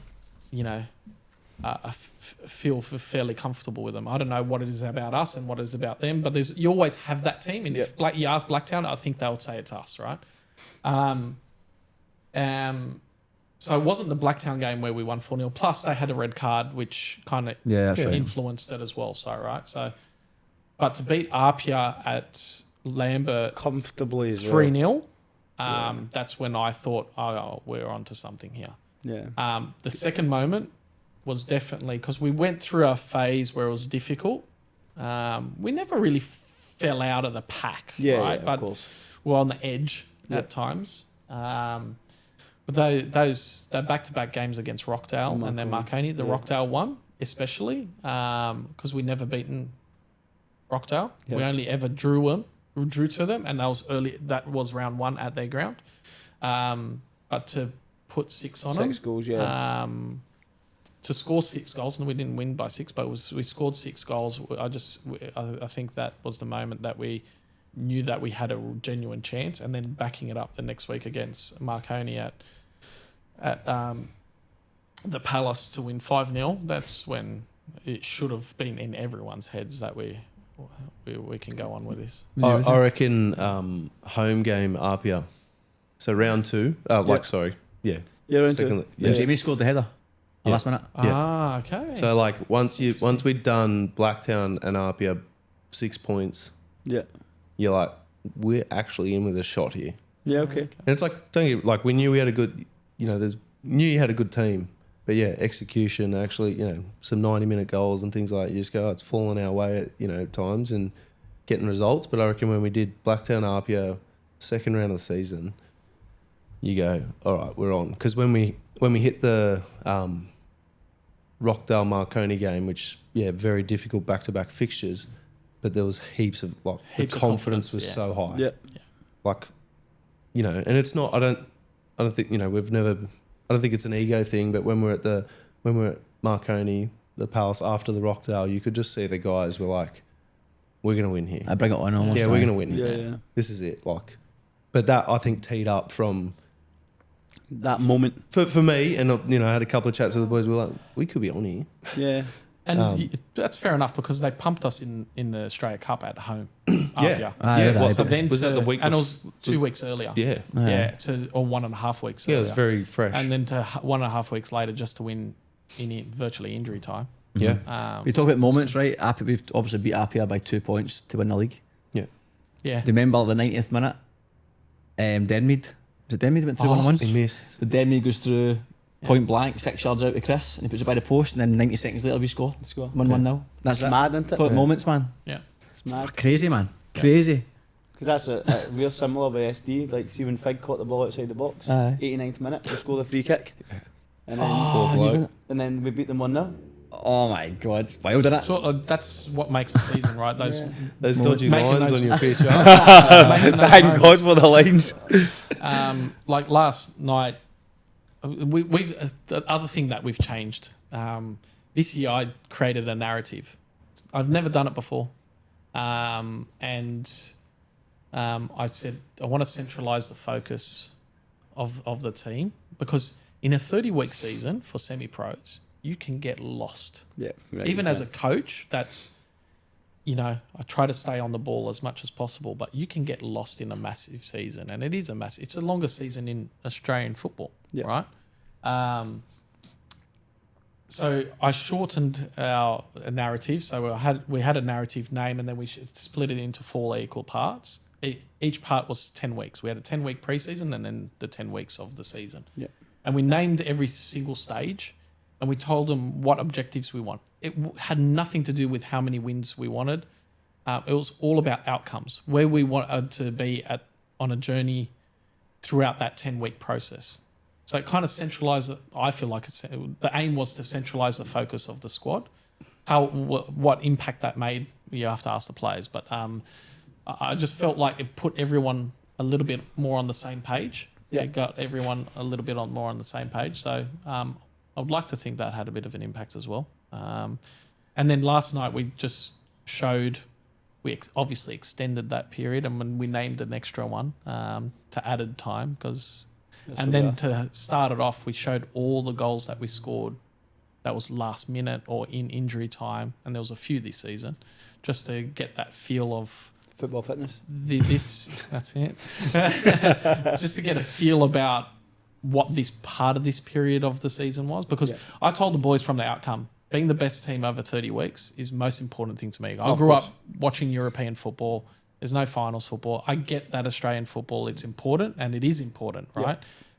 feel fairly comfortable with them. I don't know what it is about us and what it is about them, but you always have that team. And if you ask Blacktown, I think they would say it's us, right? So it wasn't the Blacktown game where we won 4-0. Plus they had a red card, which kind of influenced it as well. So, right. So, but to beat Apia at Lambert comfortably 3-0, that's when I thought, we're onto something here. Yeah. The second moment was definitely because we went through a phase where it was difficult. We never really fell out of the pack, right? But of course. We're on the edge at times. But those back-to-back games against Rockdale and then Marconi, the Rockdale one especially, because we never beaten Rockdale. We only ever drew them drew to them, and that was early. That was round 1 at their ground. But to put 6 on them, 6 goals, yeah. to score 6 goals, and we didn't win by 6, but we scored 6 goals. I think that was the moment that we knew that we had a genuine chance, and then backing it up the next week against Marconi at the Palace to win 5-0. That's when it should have been in everyone's heads that we can go on with this. I reckon home game Apia. So round 2. Sorry. Yeah. Yeah, round Second, 2. When Jamie scored the header, the last minute. Ah, okay. So like once we'd done Blacktown and Apia 6 points, Yeah. you're like, we're actually in with a shot here. Yeah, okay. And it's like, we knew we had a good, knew you had a good team. But yeah, execution, actually, some 90-minute goals and things like that. You just go, it's fallen our way at, times and getting results. But I reckon when we did Blacktown Apia, second round of the season, you go, all right, we're on. Because when we hit the Rockdale Marconi game, which, very difficult back-to-back fixtures, but there was heaps of, the confidence was so high. Yeah. And it's not, I don't think, I don't think it's an ego thing, but when we're at Marconi, the Palace after the Rockdale, you could just see the guys were like, we're going to win here. I bring it on almost. Yeah, we're going to win Yeah, here. yeah. This is it. But that I think teed up from That moment. for me, and I had a couple of chats with the boys. We were like, we could be on here. Yeah. And that's fair enough because they pumped us in the Australia Cup at home. Yeah. So then was that the week? and it was 2 weeks earlier. Yeah. Or 1.5 weeks Yeah, earlier. it was very fresh. And then to 1.5 weeks later just to win in virtually injury time. yeah. We talk about moments, right? Apia, we've obviously beat Apia by 2 points to win the league. Yeah. Do you remember the 90th minute? Denmead. Was it Denmead went through 1-1? He missed. The Denmead goes through point blank, 6 yards out to Chris, and he puts it by the post, and then 90 seconds later we score. 1-1-0. That's It's it. mad, isn't it? Talk moments, man. Yeah. It's mad. Crazy, man. Crazy. Because that's we're similar by SD. Like, see when Fig caught the ball outside the box, Aye. 89th minute, we score the free kick. And then, Oh, bloke. and then we beat them 1-0. Oh my God, it's wild, isn't it? So that's what makes the season, right? Those Those dodgy Making lines those- on your pitch. making those Thank God moments. for the limes. Like last night, we've the other thing that we've changed. This year, I created a narrative. I've never done it before, and I said I want to centralise the focus of the team because in a 30-week season for semi-pros, you can get lost. Yeah. Right, Even as a coach, that's, I try to stay on the ball as much as possible, but you can get lost in a massive season. And it is it's a longer season in Australian football, right? So I shortened our narrative. So we had a narrative name and then we split it into 4 equal parts. Each part was 10 weeks. We had a 10-week preseason and then the 10 weeks of the season. Yeah. And we named every single stage and we told them what objectives we want. It had nothing to do with how many wins we wanted. It was all about outcomes, where we wanted to be on a journey throughout that 10-week process. So it kind of centralised. I feel like the aim was to centralise the focus of the squad. What impact that made, you have to ask the players. But I just felt like it put everyone a little bit more on the same page. Yeah. It got everyone a little bit more on the same page. So I would like to think that had a bit of an impact as well. And then last night we just showed, we obviously extended that period and when we named an extra one to added time and then to start it off, we showed all the goals that we scored that was last minute or in injury time, and there was a few this season, just to get that feel of football fitness. That's it. Just to get a feel about what this part of this period of the season was, because I told the boys from the outcome, being the best team over 30 weeks is the most important thing to me. I grew up watching European football. There's no finals football. I get that Australian football, it's important, and it is important, right?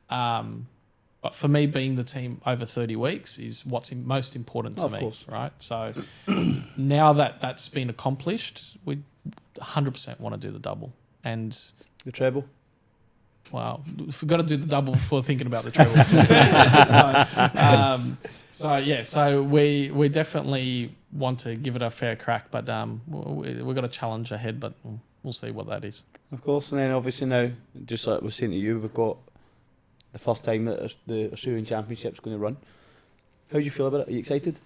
But for me, being the team over 30 weeks is what's most important to me, right? So now that that's been accomplished, we 100% want to do the double. And the treble. Wow, we've got to do the double before thinking about the treble. So we definitely want to give it a fair crack, but we've got a challenge ahead, but we'll see what that is. Of course, and then obviously now, just like I was saying to you, we've got the first time that the Australian Championship's going to run. How do you feel about it? Are you excited?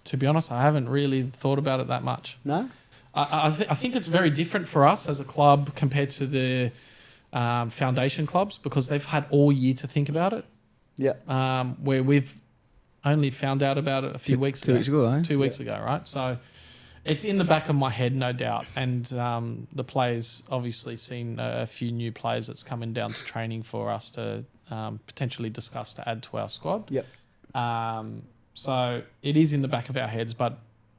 To be honest, I haven't really thought about it that much. No? I think it's very different for us as a club compared to the foundation clubs because they've had all year to think about it. Yeah. Where we've only found out about it a few weeks ago. 2 weeks ago, eh? 2 weeks ago, right? So it's in the back of my head, no doubt. And the players obviously seen a few new players that's coming down to training for us to potentially discuss to add to our squad. Yep. So it is in the back of our heads, but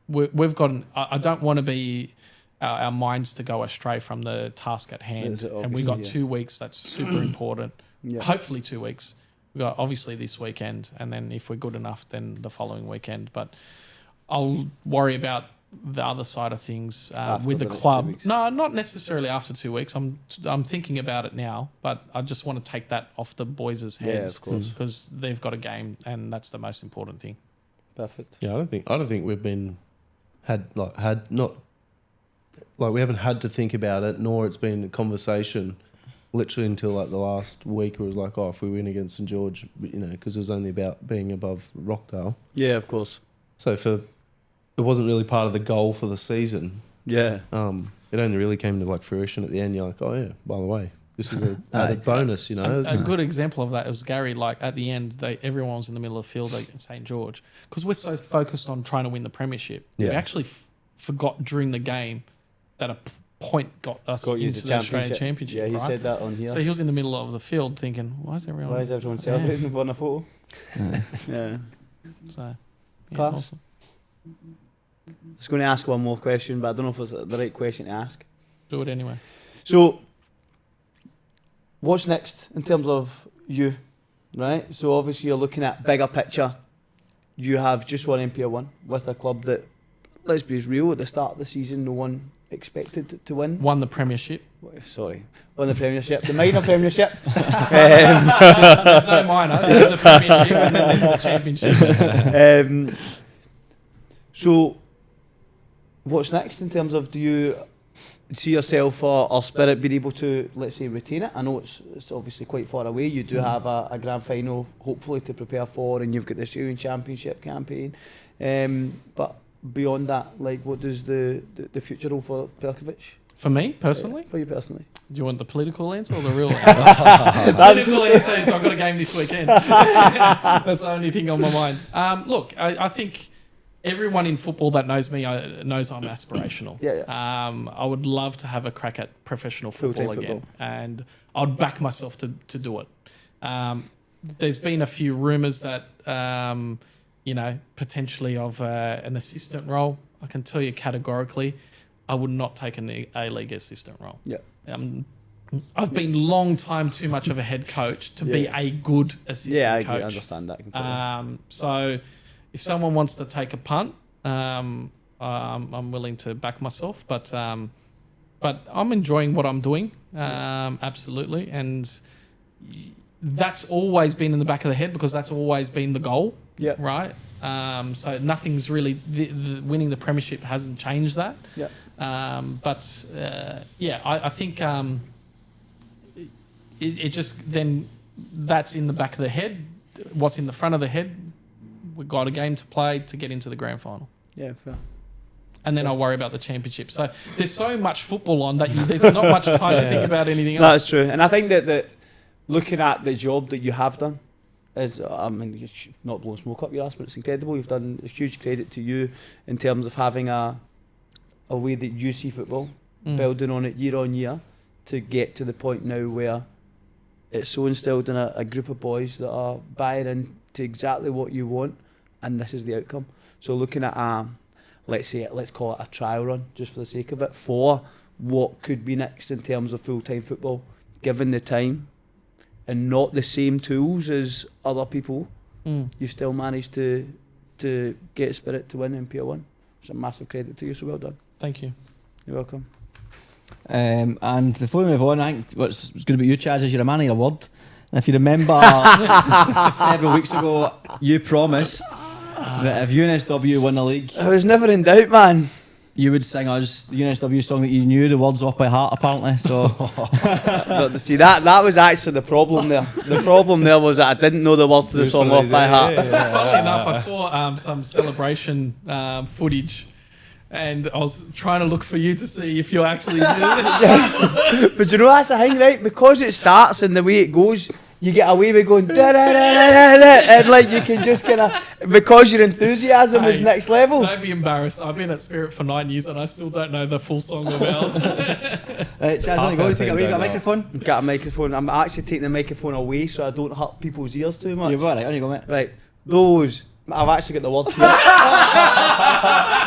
we've got. I don't want to be our minds to go astray from the task at hand. And we got 2 weeks. That's super important. Yeah. Hopefully 2 weeks. We got obviously this weekend, and then if we're good enough, then the following weekend. But I'll worry about the other side of things with the club. No, not necessarily after 2 weeks. I'm thinking about it now, but I just want to take that off the boys' heads because they've got a game, and that's the most important thing. Perfect. Yeah, I don't think we've been we haven't had to think about it, nor it's been a conversation. Literally until like the last week, it was like, if we win against St George, because it was only about being above Rockdale. Yeah, of course. So it wasn't really part of the goal for the season. Yeah. It only really came to like fruition at the end. You're like, oh yeah, by the way, this is a added bonus, A good example of that was Gary. Like at the end, everyone was in the middle of the field at St George because we're so focused on trying to win the premiership. Yeah. We actually forgot during the game that a point got us into the Australian Championship. Yeah, he right? said that on here. So he was in the middle of the field thinking, why is everyone celebrating on a photo? Yeah. So, yeah, Class. awesome. I was going to ask one more question, but I don't know if it's the right question to ask. Do it anyway. So, what's next in terms of you, right? So obviously you're looking at bigger picture. You have just won NPL 1 with a club that, let's be real, at the start of the season, no one expected to win. Won the premiership. Won the premiership, the minor premiership. There's no minor. There's the premiership and then there's the championship. So, what's next in terms of, do you see yourself or Spirit being able to, let's say, retain it? I know it's obviously quite far away. You do have a grand final, hopefully, to prepare for, and you've got the Australian Championship campaign. But beyond that, like, what does the future hold for Perkovic? For me, personally? For you personally. Do you want the political answer or the real answer? The political answer is I've got a game this weekend. That's the only thing on my mind. Look, I think everyone in football that knows me knows I'm aspirational. Yeah. I would love to have a crack at professional football again. And I'd back myself to do it. There's been a few rumours that, potentially of an assistant role. I can tell you categorically, I would not take an A-League assistant role. Yeah. I've been long time too much of a head coach to be a good assistant coach. I understand that completely. So if someone wants to take a punt, I'm willing to back myself. But I'm enjoying what I'm doing, absolutely. And that's always been in the back of the head because that's always been the goal, right? So nothing's really... The winning the premiership hasn't changed that. Yeah. I think it just then that's in the back of the head. What's in the front of the head? We've got a game to play to get into the grand final. Yeah, fair. And then I'll worry about the championship. So there's so much football on that there's not much time to think about anything else. No, that's true. And I think that looking at the job that you have done is, you're not blowing smoke up your ass, but it's incredible. You've done a huge credit to you in terms of having a way that you see football, building on it year on year to get to the point now where it's so instilled in a group of boys that are buying into exactly what you want, and this is the outcome. So looking at let's call it a trial run, just for the sake of it, for what could be next in terms of full-time football, given the time and not the same tools as other people, you still managed to get Spirit to win NPL 1. It's a massive credit to you, so well done. Thank you. You're welcome. And before we move on, I think what's good about you, Chaz, is you're a man of your word. And if you remember, several weeks ago, you promised that if UNSW won the league... I was never in doubt, man. you would sing us the UNSW song that you knew the words off by heart, apparently. So But see, that was actually the problem there. The problem there was that I didn't know the words to the song off by heart. Funnily enough, I saw some celebration footage, and I was trying to look for you to see if you actually did it. But you know, that's the thing, right? Because it starts and the way it goes, you get away with going and like you can just kind of, because your enthusiasm is Hey, next level. Don't be embarrassed. I've been at Spirit for 9 years and I still don't know the full song of ours. right, Chaz, on you go. Take it away. You got a microphone? Got a microphone. I'm actually taking the microphone away so I don't hurt people's ears too much. You're all right. On you go, mate. Right, those. I've actually got the words here.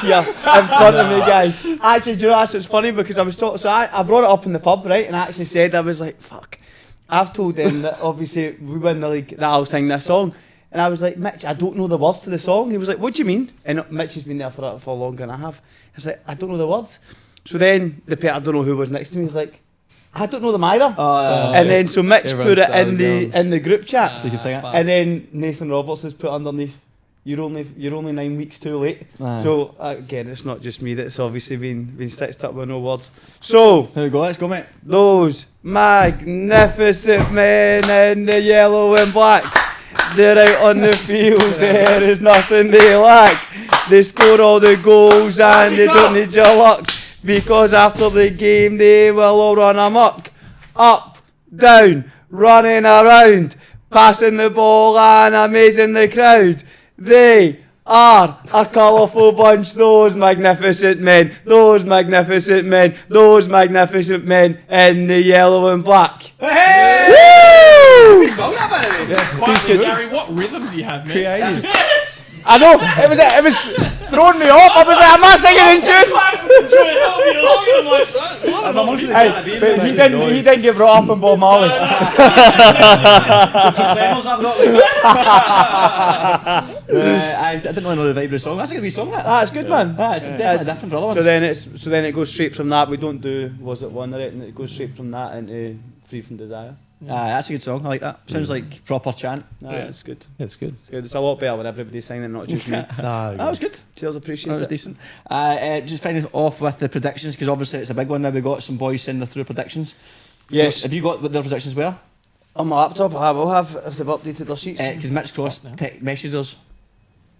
Here, in front of me, guys. Actually, do you know, it's funny because I was talking, so I brought it up in the pub, right, and I actually said, I was like, fuck. I've told them that obviously we win the league, that I'll sing this song. And I was like, Mitch, I don't know the words to the song. He was like, what do you mean? And Mitch has been there for longer than I have. I was like, I don't know the words. So then the pair, I don't know who was next to me, was like, I don't know them either. And then so Mitch Everyone put it started in the group chat. So you can sing it. And then Nathan Roberts has put underneath, you're only 9 weeks too late. Aye. So again, it's not just me that's obviously been stitched up with no words. So There we go. Let's go, mate. those magnificent men in the yellow and black, they're out on the field, there is nothing they lack. They score all the goals and they don't need your luck, because after the game they will all run amok. Up, down, running around, passing the ball and amazing the crowd. They are a colourful bunch, those magnificent men, those magnificent men, those magnificent men in the yellow and black. Hey! Woo! Good song, that, by the way. Quietly, Gary, what rhythm do you have, man? Creative. I know, it was throwing me off. I was like, am I singing in tune? Hey, but he didn't get brought up in Bob Marley. I didn't really know the vibe of the song. That's a good wee song, that. That's good, man. It's definitely different for other ones. So then it goes straight from that. We don't do was it one, right? And it goes straight from that into Free from Desire. That's a good song. I like that. Sounds like proper chant. It's good. It's good. It's good. It's a lot better when everybody's singing, not just me. That was good. Cheers, appreciate That was it. decent. Just finishing off with the predictions, because obviously it's a big one now. We've got some boys sending through predictions. Yes. Have you got what their predictions were? On my laptop, I will have if they've updated their sheets. Because Mitch Cross messaged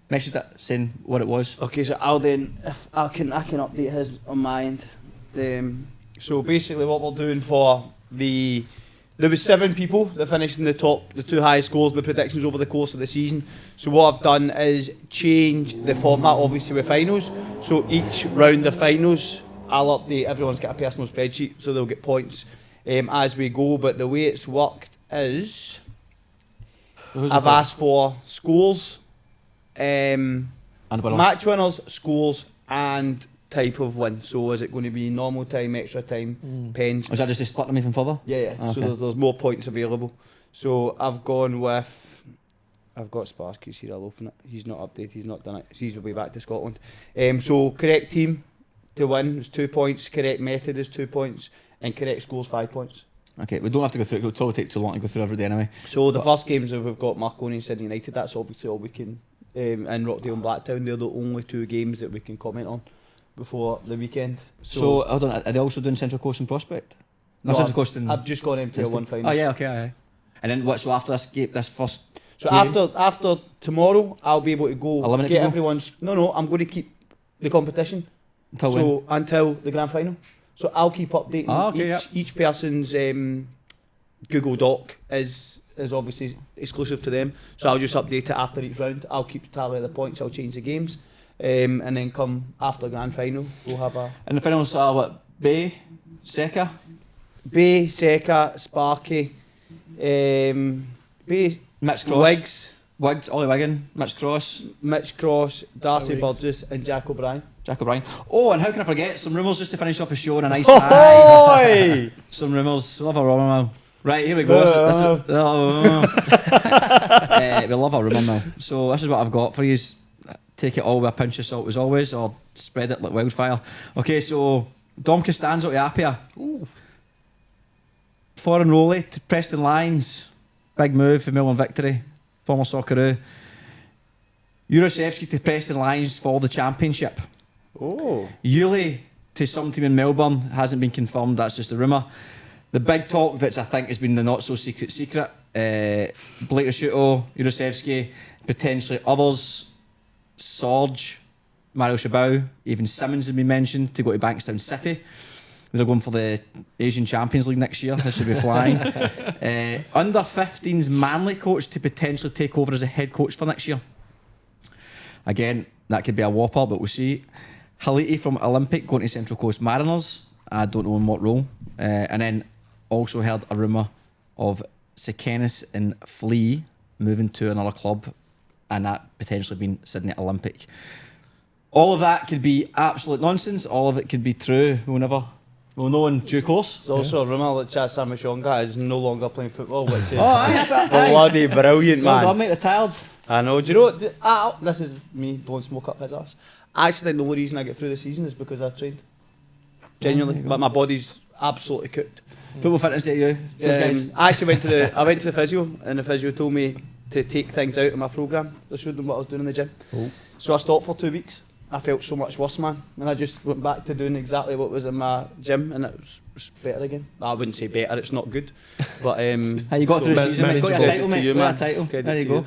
it saying what it was. Okay, so I'll then, if I can update his on my end. So basically, what we're doing for there was 7 people that finished in the two highest scores, the predictions over the course of the season. So what I've done is change the format, obviously with finals. So each round of finals, I'll update. Everyone's got a personal spreadsheet, so they'll get points as we go. But the way it's worked is, I've asked for scores, match winners, scores, and type of win. So is it going to be normal time, extra time, pens? Is that just to split them even further? Yeah. Okay. So there's more points available. So I've got Sparky's here. I'll open it. He's not updated. He's not done it. He's will be back to Scotland. So correct team to win is 2 points. Correct method is 2 points, and correct scores 5 points. Okay, we don't have to go through it. It'll probably take too long to go through every day anyway. So the first games that we've got Marconi and Sydney United. That's obviously all we can. And Rockdale and Blacktown. They're the only 2 games that we can comment on before the weekend. So hold on, are they also doing Central Coast and Prospect? No, Central Coast and... I've just gone NPL 1 final. Oh yeah, okay, aye. And then what? So after this game, this first. So game, after tomorrow, I'll be able to go Eliminate get people? everyone's. No, I'm going to keep the competition until the grand final. So I'll keep updating each person's Google Doc is obviously exclusive to them. So I'll just update it after each round. I'll keep tally of the points. I'll change the games. And then come after grand final, we'll have a... And the finals are what? Bay, Seca? Bay, Seca, Sparky, Bay, Mitch Cross. Wiggs, Ollie Wigan, Mitch Cross, Darcy Wiggs. Burgess and Jack O'Brien. Jack O'Brien. Oh, and how can I forget? Some rumours just to finish off the show on a nice high. Some rumours. Love a rumour now. Right, here we go. We love a rumour now. So this is what I've got for you. Take it all with a pinch of salt as always, or spread it like wildfire. Okay, so Dom Costanzo to Apia. Foreign Roley to Preston Lions. Big move for Milan victory. Former Socceroo. Juraszewski to Preston Lions for the championship. Oh. Yuli to some team in Melbourne hasn't been confirmed. That's just a rumour. The big talk that's I think has been the not so secret. Blake Rashuto, Jurasevsky, potentially others. Sorge, Mario Shabau, even Simmons has been mentioned to go to Bankstown City. They're going for the Asian Champions League next year. This should be flying. Under 15s Manly coach to potentially take over as a head coach for next year. Again, that could be a whopper, but we'll see. Haliti from Olympic going to Central Coast Mariners. I don't know in what role. And then also heard a rumour of Sekenis and Flea moving to another club, and that potentially being Sydney Olympic. All of that could be absolute nonsense. All of it could be true. We'll know in due course. There's also a rumour that Chaz Samashonga is no longer playing football, which is aye. bloody brilliant, man. Well done, mate. Retired. I know. Do you know what? This is me blowing smoke up his ass. I actually think the only reason I get through the season is because I trained. Genuinely, but my body's absolutely cooked. Football fitness at you. Guys. I actually went to the physio, and the physio told me to take things out of my programme. I showed them what I was doing in the gym. Oh. So I stopped for 2 weeks. I felt so much worse, man, and I just went back to doing exactly what was in my gym, and it was better again. I wouldn't say better; it's not good. But how you got through the season? Mate. Got your title, mate. Got your title. There you go.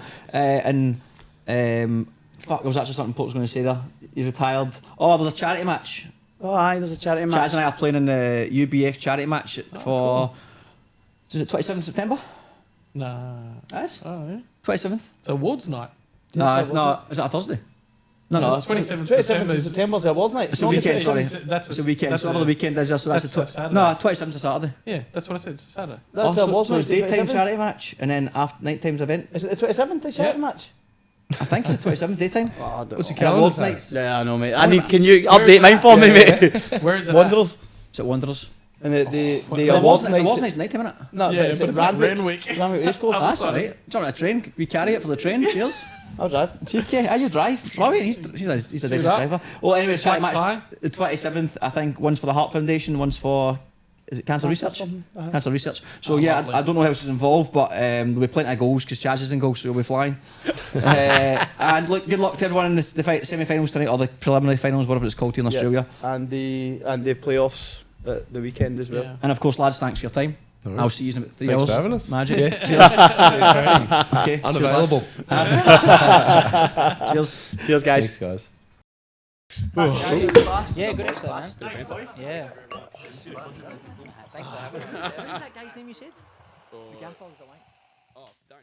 Fuck, there was actually something Pop was going to say there. You retired. Oh, there's a charity match. Oh, aye, there's a charity match. Chaz and I are playing in the UBF charity match for. Cool. Is it 27th September? Nah. Yes. Oh yeah. 27th. It's awards night. No. Is that a Thursday? No. 27th September is the awards night. It's a weekend, sorry. That's a weekend. It's over the weekend. So that's a Saturday. No, 27th is a Saturday. Yeah, that's what I said. It's a Saturday. That's the awards night. So it's daytime charity match, and then after nighttime's event. Is it the 27th the charity match? I think it's the 27th daytime. Oh, what's your calendar nights? Yeah, I know, mate. Can you update mine for me, mate? Where is it? Wanderers. It's at Wanderers. And the awards night. The awards night's nighttime, isn't it? No, yeah, but it's Randwick. Randwick Racecourse. That's all right. Jump on a train. We carry it for the train. Cheers. I'll drive. Cheeky. You drive. Brilliant. He's a different driver. Oh, anyway, charity match. The 27th, I think. One's for the Heart Foundation. One's for. Is it Cancer Research? Cancer Research. So I don't know how else is involved, but there'll be plenty of goals because Chaz is in goals, so he'll be flying. And look, good luck to everyone in the semi-finals tonight, or the preliminary finals, whatever it's called here in Australia. And the playoffs at the weekend as well. Yeah. And of course, lads, thanks for your time. Right. I'll see you in about 3 hours. Thanks for having us. Magic. Yes. Okay. Unavailable. Cheers. Cheers, guys. Thanks, guys. Yeah, good episode, man. Yeah. Thanks for having us. What was that guy's name you said? The gaffer was the like. Oh, Danny.